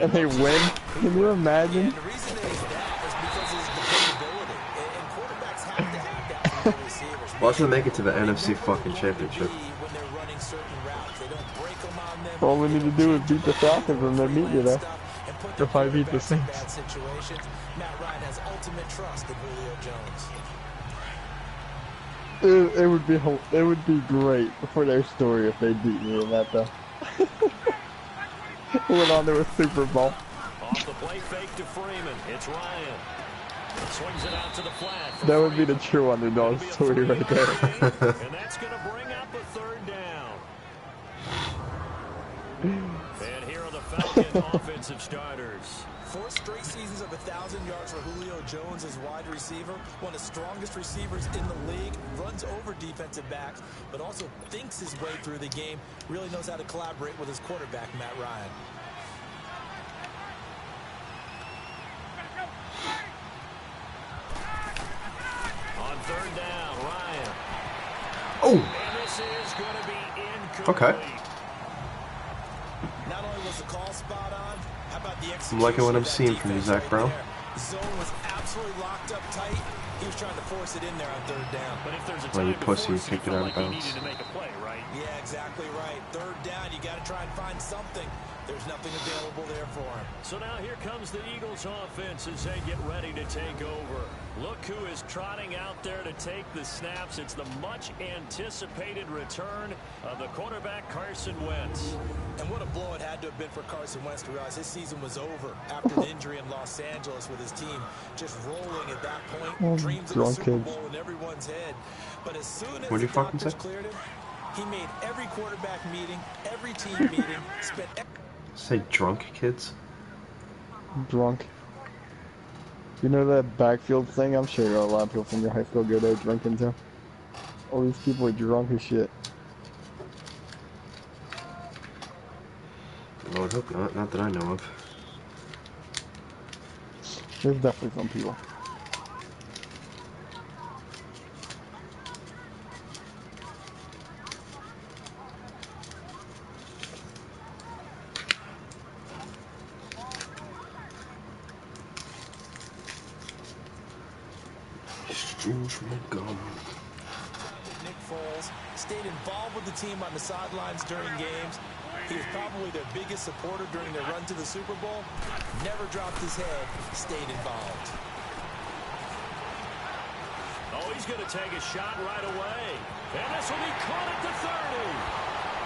Speaker 1: And they win? Can you imagine?
Speaker 5: The reason it is that is because of his dependability. And quarterbacks have to have that from their receivers.
Speaker 2: Watch them make it to the NFC fucking championship.
Speaker 5: When they're running certain routes, they don't break them on them.
Speaker 1: All we need to do is beat the Falcons and then meet you there. If I beat the Saints.
Speaker 5: Matt Ryan has ultimate trust in Julio Jones.
Speaker 1: It would be great for their story if they beat me in that though. Went on to a Super Bowl.
Speaker 6: Off the play fake to Freeman. It's Ryan. Swings it out to the flat.
Speaker 1: That would be the true underdog story right there.
Speaker 6: And that's going to bring up a third down. And here are the Falcon offensive starters.
Speaker 5: 4 straight seasons of 1,000 yards for Julio Jones as wide receiver. One of the strongest receivers in the league. Runs over defensive backs, but also thinks his way through the game. Really knows how to collaborate with his quarterback, Matt Ryan.
Speaker 6: On third down, Ryan.
Speaker 2: Oh!
Speaker 6: And this is going to be incomplete.
Speaker 2: Okay.
Speaker 5: Not only was the call spot on, how about the execution?
Speaker 2: I'm liking what I'm seeing from you, Zach Brown.
Speaker 5: The zone was absolutely locked up tight. He was trying to force it in there on third down.
Speaker 6: But if there's a
Speaker 2: Well, you
Speaker 6: time to
Speaker 2: pussy,
Speaker 6: force
Speaker 2: you kicked it out of
Speaker 6: like he
Speaker 2: bounds.
Speaker 6: needed to make a play, right?
Speaker 5: Yeah, exactly right. Third down, you got to try and find something. There's nothing available there for him.
Speaker 6: So now here comes the Eagles offense as they get ready to take over. Look who is trotting out there to take the snaps. It's the much anticipated return of the quarterback Carson Wentz.
Speaker 5: And what a blow it had to have been for Carson Wentz to realize his season was over after the injury in Los Angeles with his team just rolling at that point. Dreams of the Super Bowl in everyone's head. But as soon as the doctors cleared him, he made every quarterback meeting, every team meeting, spent...
Speaker 2: Say drunk kids?
Speaker 1: Drunk. You know that backfield thing? I'm sure a lot of people from your high school go there drinking too. All these people are drunk as shit.
Speaker 2: Lord, hope not. Not that I know of.
Speaker 1: There's definitely some people.
Speaker 5: Nick Foles stayed involved with the team on the sidelines during games. He was probably their biggest supporter during their run to the Super Bowl. Never dropped his head, stayed involved.
Speaker 6: Oh, he's going to take a shot right away. And this will be caught at the 30.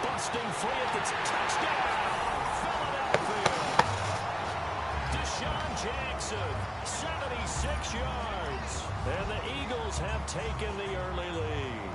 Speaker 6: Busting free at the touchdown. Philadelphia. Deshaun Jackson, 76 yards. And the Eagles have taken the early lead.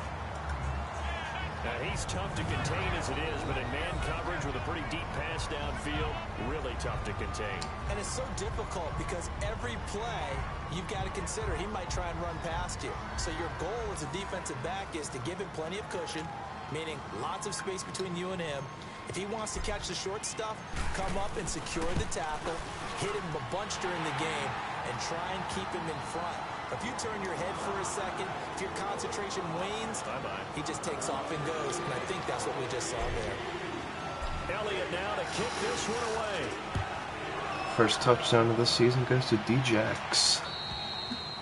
Speaker 6: Now, he's tough to contain as it is, but in man coverage with a pretty deep pass downfield, really tough to contain.
Speaker 5: And it's so difficult because every play you've got to consider he might try and run past you. So your goal as a defensive back is to give him plenty of cushion, meaning lots of space between you and him. If he wants to catch the short stuff, come up and secure the tackle, hit him a bunch during the game, and try and keep him in front. If you turn your head for a second, if your concentration wanes, he just takes off and goes. And I think that's what we just saw there.
Speaker 6: Elliott now to kick this one away.
Speaker 2: First touchdown of the season goes to D-Jax.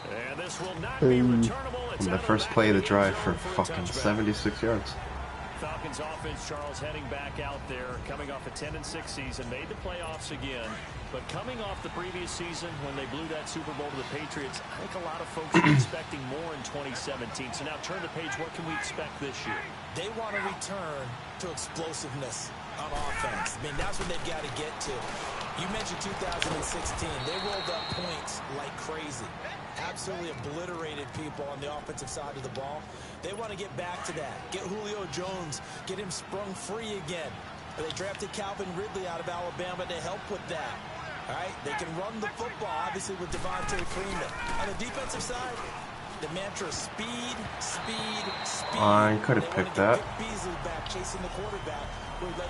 Speaker 6: And this will not be returnable. It's
Speaker 2: on the first play of the drive for fucking 76 yards.
Speaker 6: Falcons offense, Charles, heading back out there, coming off a 10-6 season, made the playoffs again, but coming off the previous season when they blew that Super Bowl to the Patriots, I think a lot of folks are expecting more in 2017. So now turn the page. What can we expect this year?
Speaker 7: They want to return to explosiveness on offense. I mean, that's what they've got to get to. You mentioned 2016. They rolled up points like crazy. Absolutely obliterated people on the offensive side of the ball. They want to get back to that. Get Julio Jones, get him sprung free again. They drafted Calvin Ridley out of Alabama to help with that. All right, they can run the football, obviously, with Devontae Freeman. On the defensive side, the mantra is speed, speed, speed.
Speaker 2: I could have picked that.
Speaker 7: Beasley back chasing the quarterback.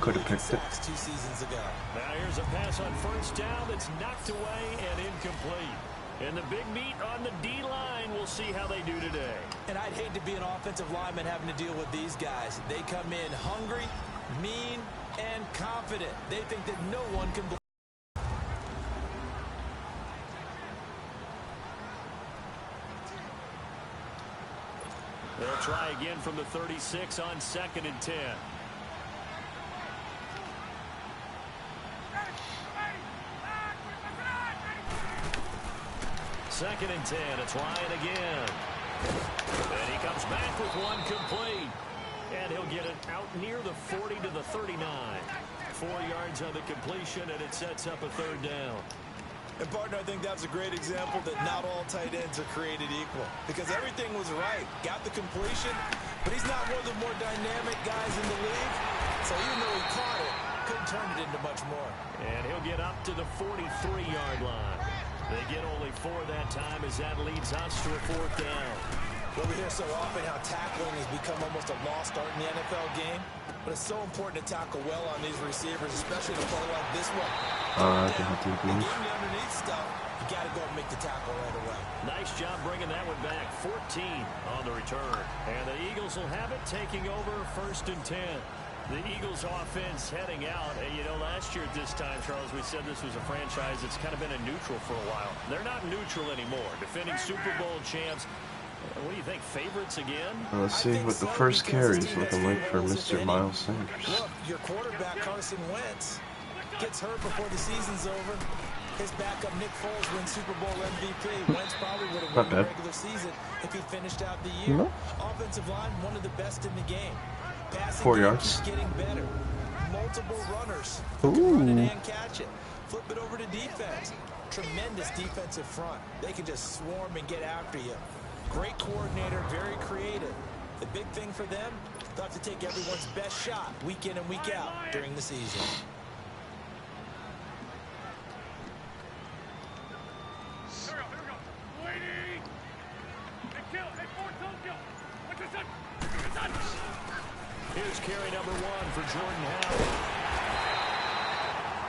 Speaker 2: Could have picked it.
Speaker 7: 2 seasons ago.
Speaker 6: Now here's a pass on first down that's knocked away and incomplete. And the big meat on the D-line, we'll see how they do today.
Speaker 7: And I'd hate to be an offensive lineman having to deal with these guys. They come in hungry, mean, and confident. They think that no one can.
Speaker 6: They'll try again from the 36 on 2nd and 10. Second and 10. It's Ryan again. And he comes back with one complete. And he'll get it out near the 40 to the 39. 4 yards on the completion, and it sets up a 3rd down.
Speaker 7: And, partner, I think that's a great example that not all tight ends are created equal. Because everything was right. Got the completion, but he's not one of the more dynamic guys in the league. So even though he caught it, couldn't turn it into much more.
Speaker 6: And he'll get up to the 43-yard line. They get only 4 that time as that leads us to a 4th down.
Speaker 7: Well, we hear so often how tackling has become almost a lost art in the NFL game. But it's so important to tackle well on these receivers, especially in a play like this one. Getting the underneath stuff, you got to go and make the tackle right away.
Speaker 6: Nice job bringing that one back. 14 on the return. And the Eagles will have it, taking over 1st and 10. The Eagles offense heading out. And, you know, last year at this time, Charles, we said this was a franchise that's kind of been a neutral for a while. They're not neutral anymore. Defending Super Bowl champs. What do you think? Favorites again?
Speaker 2: Well, let's see what the first carry is looking like for Mr. Miles Sanders.
Speaker 7: Look, your quarterback, Carson Wentz, gets hurt before the season's over. His backup, Nick Foles, wins Super Bowl MVP. Wentz probably would have won the regular season if he finished out the year. Offensive line, one of the best in the game. Passing
Speaker 2: 4 yards.
Speaker 7: Getting better. Multiple runners. Who can run it and catch it. Flip it over to defense. Tremendous defensive front. They can just swarm and get after you. Great coordinator, very creative. The big thing for them, they'll have to take everyone's best shot week in and week out during the season.
Speaker 6: Here's carry number 1 for Jordan Howard.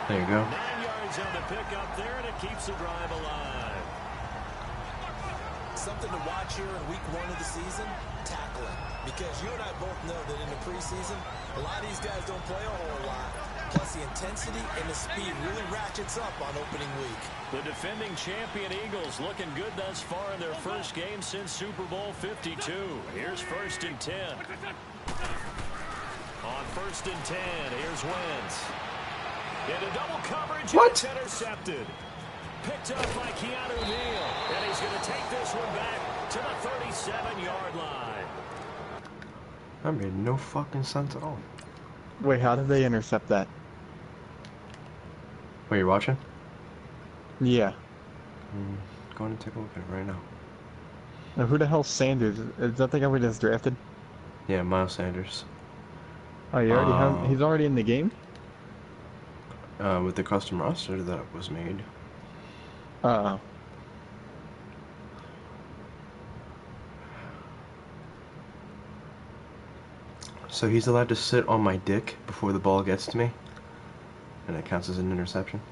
Speaker 2: There you go.
Speaker 6: 9 yards on the pickup there, and it keeps the drive alive.
Speaker 7: Something to watch here in week 1 of the season, tackling. Because you and I both know that in the preseason, a lot of these guys don't play a whole lot. Plus the intensity and the speed really ratchets up on opening week.
Speaker 6: The defending champion Eagles looking good thus far in their first game since Super Bowl 52. Here's 1st and 10. On 1st and 10, here's Wentz. Into double coverage, and it's intercepted. Picked up by Keanu Neal, and he's going to take this one back to the 37-yard line.
Speaker 2: That made no fucking sense at all.
Speaker 1: Wait, how did they intercept that?
Speaker 2: Wait, you're watching?
Speaker 1: Yeah.
Speaker 2: Going to take a look at it right now.
Speaker 1: Now, who the hell's Sanders? Is that the guy we just drafted?
Speaker 2: Yeah, Miles Sanders.
Speaker 1: Oh, you already have? He's already in the game?
Speaker 2: With the custom roster that was made.
Speaker 1: Uh-oh.
Speaker 2: So he's allowed to sit on my dick before the ball gets to me, and it counts as an interception.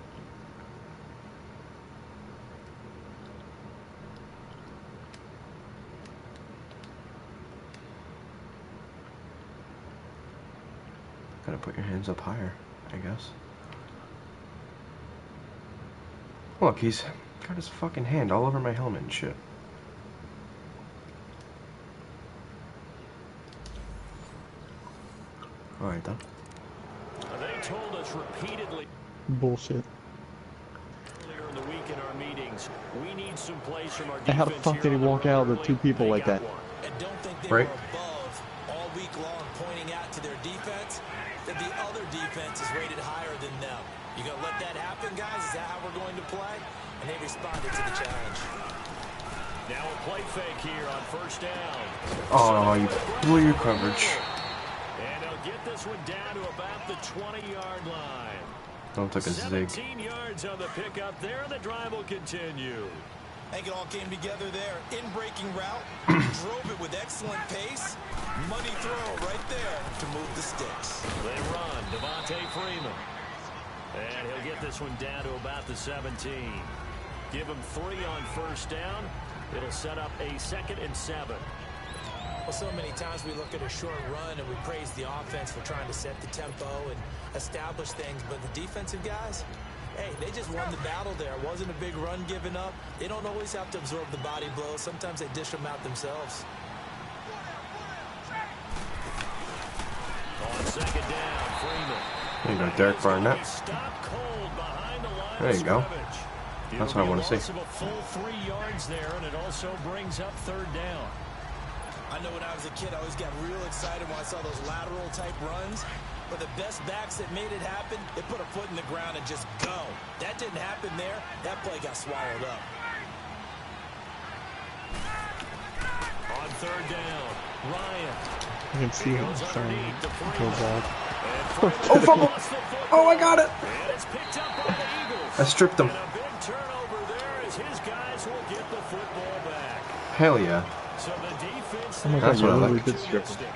Speaker 2: Gotta put your hands up higher, I guess. Look, he's got his fucking hand all over my helmet and shit. Alright, then.
Speaker 6: They told us repeatedly
Speaker 1: Bullshit.
Speaker 6: earlier in the week in our meetings, we need some plays from our
Speaker 1: And
Speaker 6: defense.
Speaker 1: how the fuck did he walk out of the two people like that?
Speaker 7: And don't think they
Speaker 2: Right.
Speaker 7: were above all week long point responded to the challenge.
Speaker 6: Now a play fake here on first down.
Speaker 2: Oh, you blew your coverage.
Speaker 6: And they'll get this one down to about the 20-yard line.
Speaker 2: Don't take a zig.
Speaker 6: 17 yards on the pickup there, and the drive will continue.
Speaker 7: I think it all came together there. In-breaking route, drove it with excellent pace. Money throw right there to move the sticks.
Speaker 6: They run, Devontae Freeman. And he'll get this one down to about the 17. Give him 3 on first down. It'll set up a 2nd and 7.
Speaker 7: Well, so many times we look at a short run and we praise the offense for trying to set the tempo and establish things, but the defensive guys, hey, they just won the battle there. It wasn't a big run given up. They don't always have to absorb the body blows. Sometimes they dish them out themselves.
Speaker 6: On 2nd down, Freeman.
Speaker 2: There you go, Derek Barnett. There you go. That's what I want to see.
Speaker 6: A full 3 yards there, and it also brings up 3rd down.
Speaker 7: I know when I was a kid, I always got real excited when I saw those lateral type runs. But the best backs that made it happen, they put a foot in the ground and just go. That didn't happen there. That play got swallowed up.
Speaker 6: On 3rd down, Ryan.
Speaker 1: You can see him starting to go back.
Speaker 2: Oh, fumble! Oh, I got it!
Speaker 6: And it's picked up by the Eagles.
Speaker 2: I stripped him.
Speaker 6: And a big turnover there as his guys will get the football back.
Speaker 2: Hell yeah.
Speaker 6: So the defense,
Speaker 1: Oh my
Speaker 2: That's
Speaker 1: God,
Speaker 2: what I
Speaker 1: you
Speaker 2: like.
Speaker 1: really did strip him.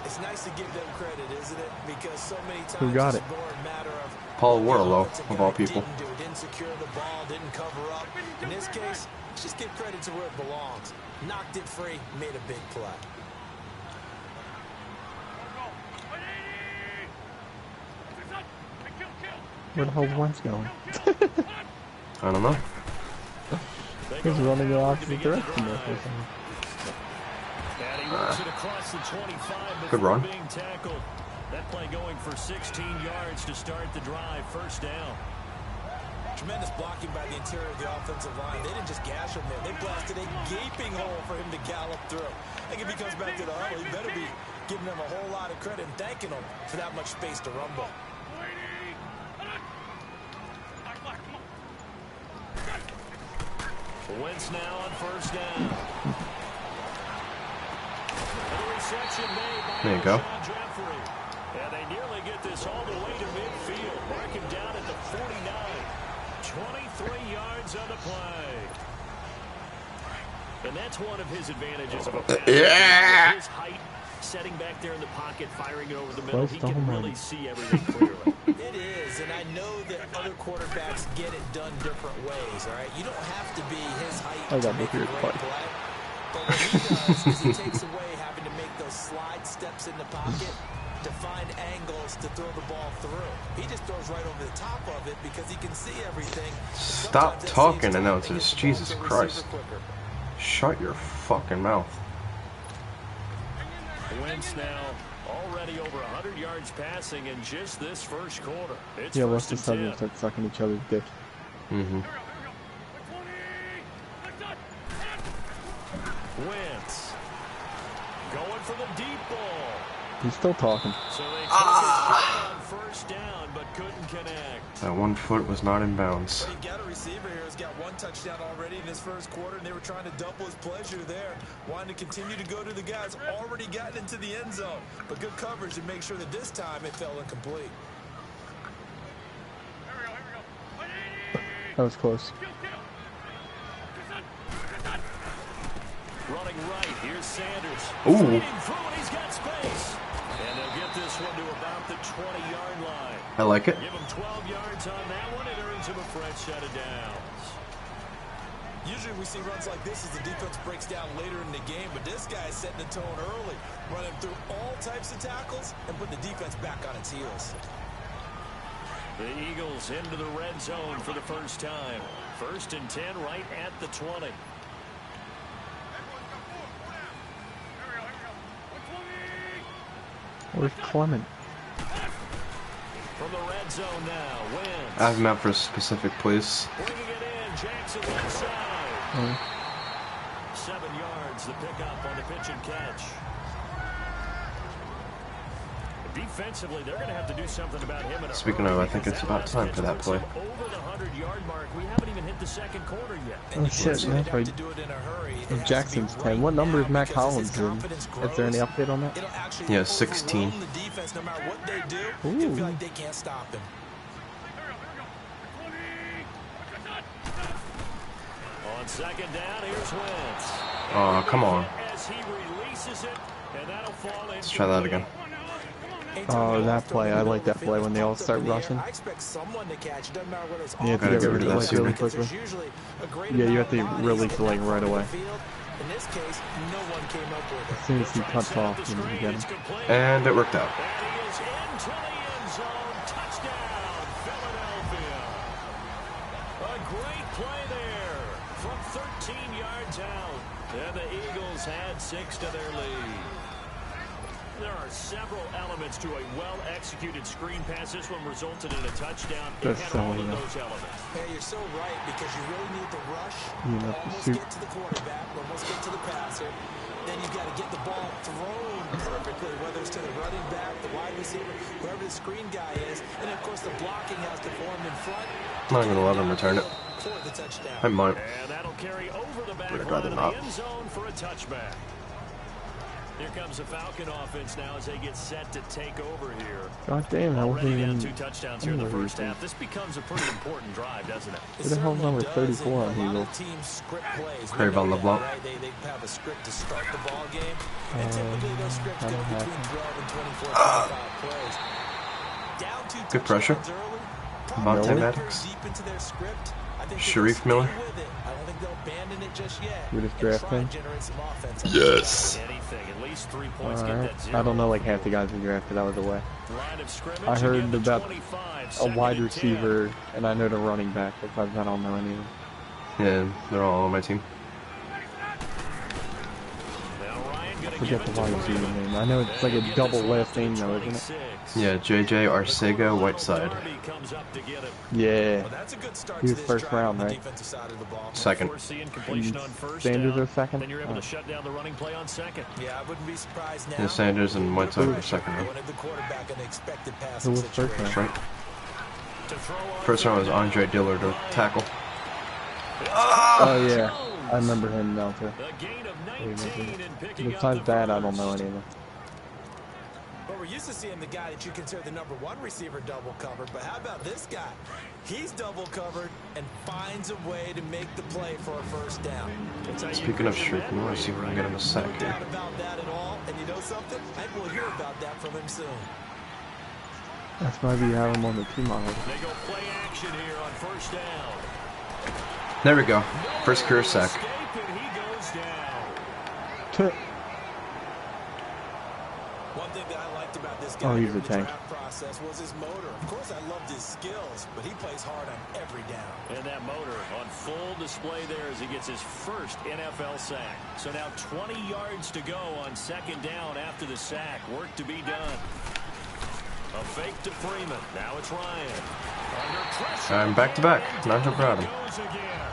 Speaker 7: It's nice to give them credit, isn't it? Because so many times
Speaker 1: Who got
Speaker 7: it's
Speaker 1: it?
Speaker 7: more a matter of
Speaker 2: Paul
Speaker 7: what the
Speaker 2: Warlow,
Speaker 7: offensive
Speaker 2: of all
Speaker 7: guy
Speaker 2: people.
Speaker 7: didn't secure the ball, didn't cover up. In this case, let's just give credit to where it belongs. Knocked it free, made a big play.
Speaker 1: Where the hell's Wentz going?
Speaker 2: I don't know.
Speaker 1: He's running the opposite direction there for a second.
Speaker 6: and he works it across the 25
Speaker 2: Good
Speaker 6: before
Speaker 2: run.
Speaker 6: being tackled. That play going for 16 yards to start the drive. 1st down.
Speaker 7: Tremendous blocking by the interior of the offensive line. They didn't just gash him there. They blasted a gaping hole for him to gallop through. I think if he comes back to the huddle, he better be giving them a whole lot of credit and thanking them for that much space to rumble.
Speaker 6: Wentz now on 1st down. And the reception made by
Speaker 2: There you go.
Speaker 6: Alshon Jeffrey. And they nearly get this all the way to midfield. Mark him down at the 49. 23 yards on the play. And that's one of his advantages of a pass.
Speaker 2: Yeah.
Speaker 6: His height, setting back there in the pocket, firing it over the middle.
Speaker 1: Close
Speaker 6: He
Speaker 1: to
Speaker 6: can
Speaker 1: home
Speaker 6: really
Speaker 1: run.
Speaker 6: see everything clearly.
Speaker 7: It is, and I know that other quarterbacks get it done different ways, all right? You don't have to be his height
Speaker 1: I
Speaker 7: to
Speaker 1: got
Speaker 7: make a
Speaker 1: weird
Speaker 7: great
Speaker 1: play.
Speaker 7: play. But what he does is he takes away having to make those slide steps in the pocket to find angles to throw the ball through. He just throws right over the top of it because he can see everything.
Speaker 2: Stop
Speaker 7: Sometimes that
Speaker 2: talking,
Speaker 7: saves time and
Speaker 2: announcers.
Speaker 7: gets the ball
Speaker 2: Jesus
Speaker 7: to the
Speaker 2: Christ.
Speaker 7: receiver quicker.
Speaker 2: Shut your fucking mouth.
Speaker 6: Wentz now already over 100 yards passing in just this 1st quarter. It's
Speaker 1: Yeah,
Speaker 6: 1st
Speaker 1: let's just have
Speaker 6: and
Speaker 1: them
Speaker 6: 10.
Speaker 1: start sucking each other's dick.
Speaker 2: Mm-hmm.
Speaker 6: Wentz going for the deep ball.
Speaker 1: He's still talking.
Speaker 6: So they took on 1st down, but couldn't connect.
Speaker 2: That 1 foot was not in bounds.
Speaker 7: But you got a receiver here who's got 1 touchdown already in his 1st quarter, and they were trying to double his pleasure there, wanting to continue to go to the guys already gotten into the end zone. But good coverage to make sure that this time it fell incomplete.
Speaker 1: That was close.
Speaker 6: Running right, here's Sanders.
Speaker 2: Ooh.
Speaker 6: Fading through, and he's got space. And they'll get this one to about the 20-yard line.
Speaker 2: I like it.
Speaker 6: Give him 12 yards on that one. It earns him a fresh set of downs.
Speaker 7: Usually we see runs like this as the defense breaks down later in the game, but this guy is setting the tone early, running through all types of tackles and putting the defense back on its heels.
Speaker 6: The Eagles into the red zone for the 1st time. 1st and 10 right at the 20.
Speaker 1: Where's Clement?
Speaker 6: From the red zone now, Wentz.
Speaker 2: I have him out for a specific place.
Speaker 6: Bringing it in, Jackson left side.
Speaker 1: Oh.
Speaker 6: 7 yards, the pickup on the pitch and catch. Defensively, they're going to have to do something about him.
Speaker 2: Speaking of, I think it's about time for that play.
Speaker 6: Over the 100-yard mark. We haven't even hit the second quarter yet.
Speaker 1: Oh shit, man. If Jackson's 10. What number is Mac Hollins in? Is there any update on that?
Speaker 2: Yeah, 16.
Speaker 1: Ooh.
Speaker 6: On second down, here's Wentz.
Speaker 2: Oh, come on.
Speaker 6: As he releases it, and that'll fall in.
Speaker 2: Let's try that again.
Speaker 1: Oh, that play. I like that play when they all start rushing.
Speaker 7: I expect someone to catch. It doesn't matter whether it's
Speaker 1: You have to
Speaker 2: Gotta
Speaker 1: get rid of
Speaker 2: that
Speaker 1: like really
Speaker 2: super.
Speaker 1: quickly.
Speaker 7: quickly.
Speaker 1: Yeah, you have to release it like right away.
Speaker 7: In this case, no one came up with
Speaker 1: As soon as he cuts off, you need to get him.
Speaker 2: And it worked out.
Speaker 6: And he is into the end zone. Touchdown, Philadelphia. A great play there from 13 yards out. And the Eagles had 6 to their lead. There are several elements to a well-executed screen pass. This one resulted in a touchdown. It
Speaker 1: That's
Speaker 6: had
Speaker 1: so
Speaker 6: all of
Speaker 1: enough.
Speaker 6: those elements.
Speaker 7: Hey, you're so right, because you really need the rush,
Speaker 1: You have to
Speaker 7: almost
Speaker 1: shoot.
Speaker 7: get to the quarterback, almost get to the passer. Then you've got to get the ball thrown perfectly, whether it's to the running back, the wide receiver, whoever the screen guy is. And, of course, the blocking has to form in front.
Speaker 2: I'm not going to let him return it.
Speaker 7: For the touchdown.
Speaker 2: I might.
Speaker 6: And that'll carry over the back
Speaker 2: Would
Speaker 6: line
Speaker 2: rather
Speaker 6: of
Speaker 2: not.
Speaker 6: the end zone for a touchback. Here comes the Falcon offense now as they get set to take over here.
Speaker 1: God damn, I wasn't
Speaker 6: Already down
Speaker 1: even...
Speaker 6: 2 touchdowns here in the first half. This becomes a pretty important drive, doesn't it?
Speaker 1: Who the hell's number 34 on Eagles?
Speaker 2: Crayvon LeBlanc.
Speaker 7: They have a script to start the ball game. And typically those scripts
Speaker 1: I
Speaker 7: go
Speaker 1: don't have
Speaker 7: between
Speaker 1: him.
Speaker 7: 12 and 24, 25 plays. Down 2
Speaker 2: Good pressure.
Speaker 7: touchdowns early.
Speaker 2: Vontae
Speaker 7: Probably
Speaker 2: Maddox.
Speaker 7: deep into their script. I think
Speaker 2: Sharif
Speaker 7: they'll
Speaker 2: Miller.
Speaker 7: stay with it. I don't think they'll abandon it just yet.
Speaker 1: You just
Speaker 7: And
Speaker 1: draft
Speaker 7: try and
Speaker 1: him?
Speaker 7: generate some offense.
Speaker 2: Yes.
Speaker 6: Anything, at least 3 points, get
Speaker 1: Alright.
Speaker 6: that 0.
Speaker 1: I don't know like half the guys we drafted out of the way.
Speaker 6: Line of scrimmage,
Speaker 1: I heard
Speaker 6: again, the
Speaker 1: about
Speaker 6: 25,
Speaker 1: A
Speaker 6: second
Speaker 1: wide
Speaker 6: and 10.
Speaker 1: receiver, and I know the running back. Besides, I don't know any of them.
Speaker 2: Yeah, they're all on my team.
Speaker 6: Now Ryan gonna
Speaker 1: Forget
Speaker 6: give
Speaker 1: the
Speaker 6: it to
Speaker 1: wide receiver
Speaker 6: Freeman.
Speaker 1: name. I know it's like a double last name though, isn't it?
Speaker 2: Yeah, JJ Arcega Whiteside.
Speaker 6: Darby comes up to get him.
Speaker 1: Yeah.
Speaker 7: Well, that's a good start
Speaker 1: He
Speaker 7: to
Speaker 1: was
Speaker 7: this
Speaker 1: first
Speaker 7: drive
Speaker 1: round,
Speaker 7: on the
Speaker 1: right?
Speaker 7: defensive side of the ball.
Speaker 2: Second.
Speaker 6: Foreseeing completion on first
Speaker 1: Sanders
Speaker 6: down,
Speaker 1: was second?
Speaker 6: then you're able
Speaker 1: Oh.
Speaker 6: to shut down the running play on second.
Speaker 7: Yeah, I wouldn't be surprised now.
Speaker 2: Yeah, Sanders and Whiteside were second round.
Speaker 7: Wanted the quarterback an expected
Speaker 1: Who
Speaker 7: passing
Speaker 1: was first
Speaker 7: situation.
Speaker 2: That's
Speaker 1: round?
Speaker 2: right.
Speaker 6: To throw on
Speaker 2: First round was
Speaker 6: third
Speaker 2: Andre
Speaker 6: down.
Speaker 2: Dillard to tackle.
Speaker 1: Oh yeah, I remember him now too.
Speaker 6: The gain of 19 and picking up
Speaker 1: Besides
Speaker 6: the
Speaker 1: that, I don't
Speaker 6: first.
Speaker 1: know any of them.
Speaker 7: But we're used to seeing the guy that you consider the number 1 receiver double covered. But how about this guy? He's double covered and finds a way to make the play for a first down.
Speaker 6: That's how you
Speaker 2: Speaking of
Speaker 6: create
Speaker 2: Sharif Miller, see if we can get him a sack
Speaker 7: No
Speaker 2: here.
Speaker 7: doubt about that at all. And you know something? I think we'll hear about that from him soon.
Speaker 1: That's why we have him on the team already.
Speaker 6: They go play action here on first down.
Speaker 2: There we go. First career sack.
Speaker 6: Escape, and he goes down.
Speaker 7: One thing that I liked about this
Speaker 1: Oh,
Speaker 7: guy
Speaker 1: he's
Speaker 7: during
Speaker 1: a
Speaker 7: the
Speaker 1: tank.
Speaker 7: draft process was his motor. Of course, I loved his skills, but he plays hard on every down.
Speaker 6: And that motor on full display there as he gets his first NFL sack. So now 20 yards to go on second down after the sack. Work to be done. A fake to Freeman. Now it's Ryan. Under pressure.
Speaker 2: I'm back to back. Nigel Bradham.
Speaker 6: Goes again.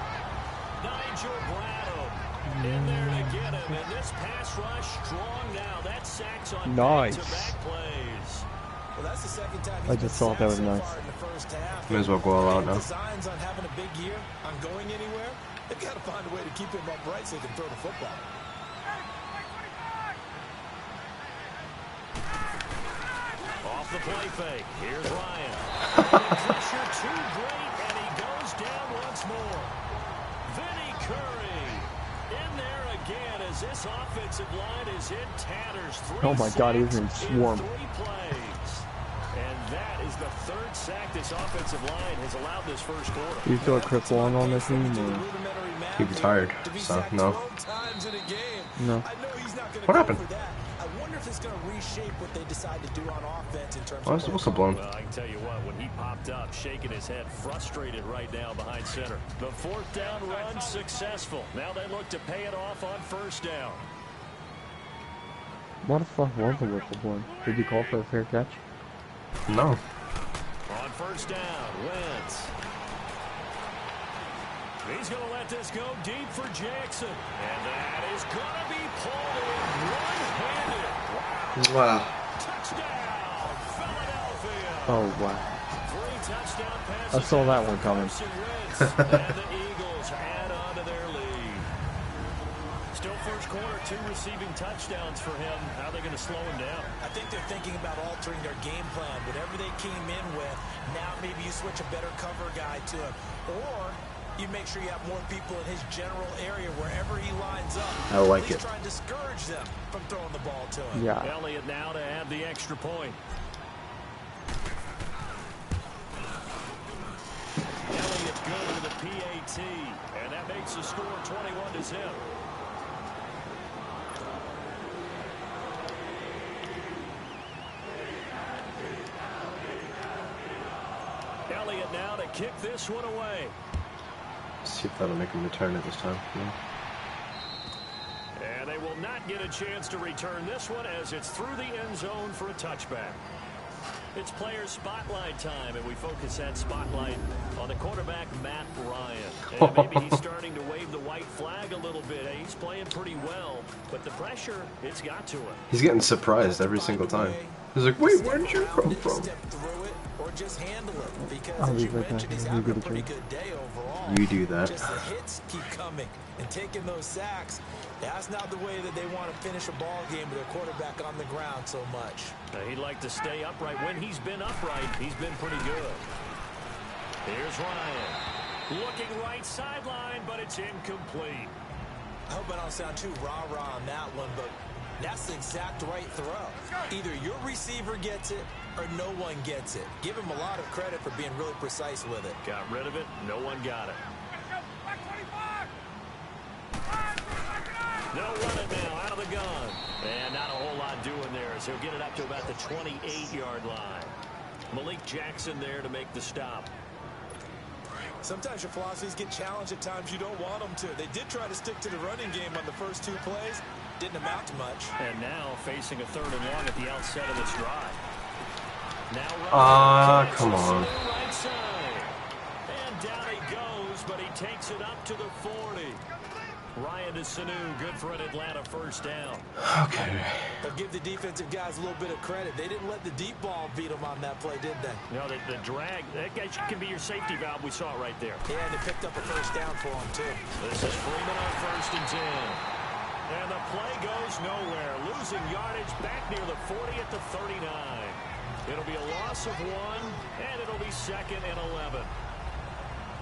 Speaker 6: Nigel Bradham in there to get him. And this pass rush strong now. That sack's on
Speaker 1: Nice.
Speaker 6: back-to-back plays.
Speaker 7: Well, that's the second time
Speaker 1: I just thought that was nice.
Speaker 7: in the first half.
Speaker 2: May as well go all out now.
Speaker 7: Designs on having a big year, on going anywhere. They've got to find a way to keep him upright so he can throw the football.
Speaker 6: Off the play fake. Here's Ryan. Pressure too great, and he goes down once more. Vinny Curry in there again as this offensive line is in tatters.
Speaker 1: Oh my God, he's in
Speaker 6: sacks
Speaker 1: swarm.
Speaker 6: 3 plays. And that is the 3rd sack this offensive line has allowed this first quarter.
Speaker 1: Do you still have Chris Long on this team? Or?
Speaker 2: He retired, so no.
Speaker 1: No.
Speaker 2: What happened?
Speaker 7: I wonder if it's going to reshape what they decide to do on offense in terms
Speaker 2: Why was the whistle blown?
Speaker 6: Well, I can tell you what, when he popped up, shaking his head, frustrated right now behind center. The 4th down run successful. Now they look to pay it off on first down.
Speaker 1: What the fuck was the whistle blown? Did you call for a fair catch?
Speaker 2: No.
Speaker 6: On first down, Wentz. He's going to let this go deep for Jackson. And that is going to be pulled in one-handed.
Speaker 2: Wow.
Speaker 6: Touchdown,
Speaker 1: Oh, wow.
Speaker 6: 3 touchdown passes.
Speaker 1: I saw that one coming.
Speaker 6: And the Eagles add on to their lead. Still first quarter, 2 receiving touchdowns for him. How are they going to slow him down?
Speaker 7: I think they're thinking about altering their game plan. Whatever they came in with, now maybe you switch a better cover guy to him. Or you make sure you have more people in his general area wherever he lines up.
Speaker 2: I like
Speaker 7: At least
Speaker 2: it.
Speaker 7: try and discourage them from throwing the ball to him.
Speaker 1: Yeah.
Speaker 6: Elliott now to add the extra point. Elliott good with a PAT, and that makes the score 21-0. Elliott now to kick this one away.
Speaker 2: See if that'll make him return it this time. Yeah.
Speaker 6: And they will not get a chance to return this one as it's through the end zone for a touchback. It's player spotlight time, and we focus that spotlight on the quarterback, Matt Ryan. And maybe he's starting to wave the white flag a little bit. He's playing pretty well, but the pressure, it's got to him.
Speaker 2: He's getting surprised every single time. He's like, wait, where did you come from?
Speaker 7: Step through it or just handle it, because
Speaker 1: I'll
Speaker 7: as you
Speaker 1: leave it
Speaker 7: mentioned,
Speaker 1: there.
Speaker 7: he's
Speaker 1: You
Speaker 7: having a
Speaker 1: get it,
Speaker 7: pretty
Speaker 1: Jay.
Speaker 7: good day overall.
Speaker 2: You do that.
Speaker 7: Just the hits keep coming and taking those sacks. That's not the way that they want to finish a ball game with their quarterback on the ground so much.
Speaker 6: He'd like to stay upright. When he's been upright, he's been pretty good. Here's Ryan. Looking right sideline, but it's incomplete.
Speaker 7: I hope I don't sound too rah-rah on that one, but that's the exact right throw. Either your receiver gets it or no one gets it. Give him a lot of credit for being really precise with it.
Speaker 6: Got rid of it. No one got it. No running now out of the gun. And not a whole lot doing there as he'll get it up to about the 28-yard line. Malik Jackson there to make the stop.
Speaker 7: Sometimes your philosophies get challenged at times you don't want them to. They did try to stick to the running game on the first 2 plays. Didn't amount to much.
Speaker 6: And now facing a 3rd and long at the outset of this drive. Now
Speaker 2: Come on.
Speaker 6: Right side. And down he goes, but he takes it up to the 40. Ryan to Sanu, good for an Atlanta first down.
Speaker 2: Okay.
Speaker 7: But give the defensive guys a little bit of credit. They didn't let the deep ball beat them on that play, did they?
Speaker 6: No, the drag, that guy can be your safety valve. We saw it right there.
Speaker 7: Yeah, and they picked up a first down for him, too.
Speaker 6: This is Freeman on 1st and 10. And the play goes nowhere. Losing yardage back near the 40 at the 39. It'll be a loss of 1, and it'll be 2nd and 11.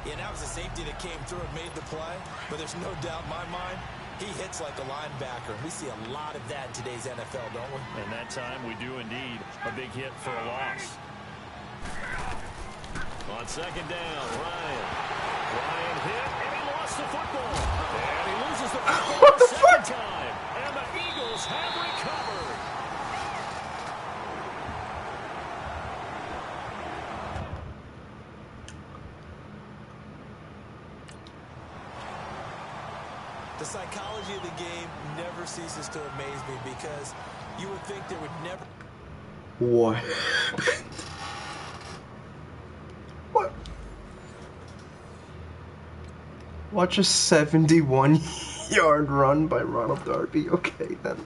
Speaker 7: Yeah, that was a safety that came through and made the play. But there's no doubt in my mind, he hits like a linebacker. We see a lot of that in today's NFL, don't we?
Speaker 6: And that time we do indeed. A big hit for a loss. On 2nd down, Ryan. Ryan hit, and he lost the football. And he loses the football
Speaker 2: What the
Speaker 6: a
Speaker 2: fuck?
Speaker 6: second time. And the Eagles have recovered.
Speaker 7: The psychology of the game never ceases to amaze me, because you would think there would never...
Speaker 2: What? What? Watch a 71-yard run by Ronald Darby. Okay, then.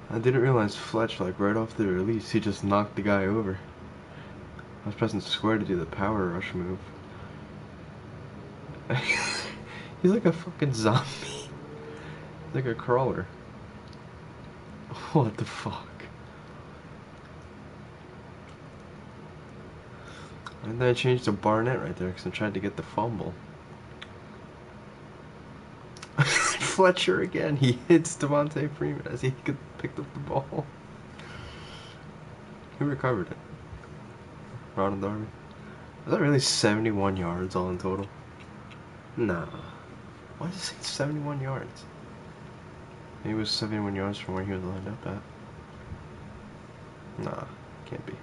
Speaker 2: I didn't realize Fletch, like, right off the release, he just knocked the guy over. I was pressing square to do the power rush move. He's like a fucking zombie. He's like a crawler. What the fuck? And then I changed to Barnett right there because I tried to get the fumble. Fletcher again. He hits Devontae Freeman as he picked up the ball. He recovered it. Ronald Darby. Was that really 71 yards all in total? Nah. Why does it say 71 yards? Maybe it was 71 yards from where he was lined up at. Nah, can't be.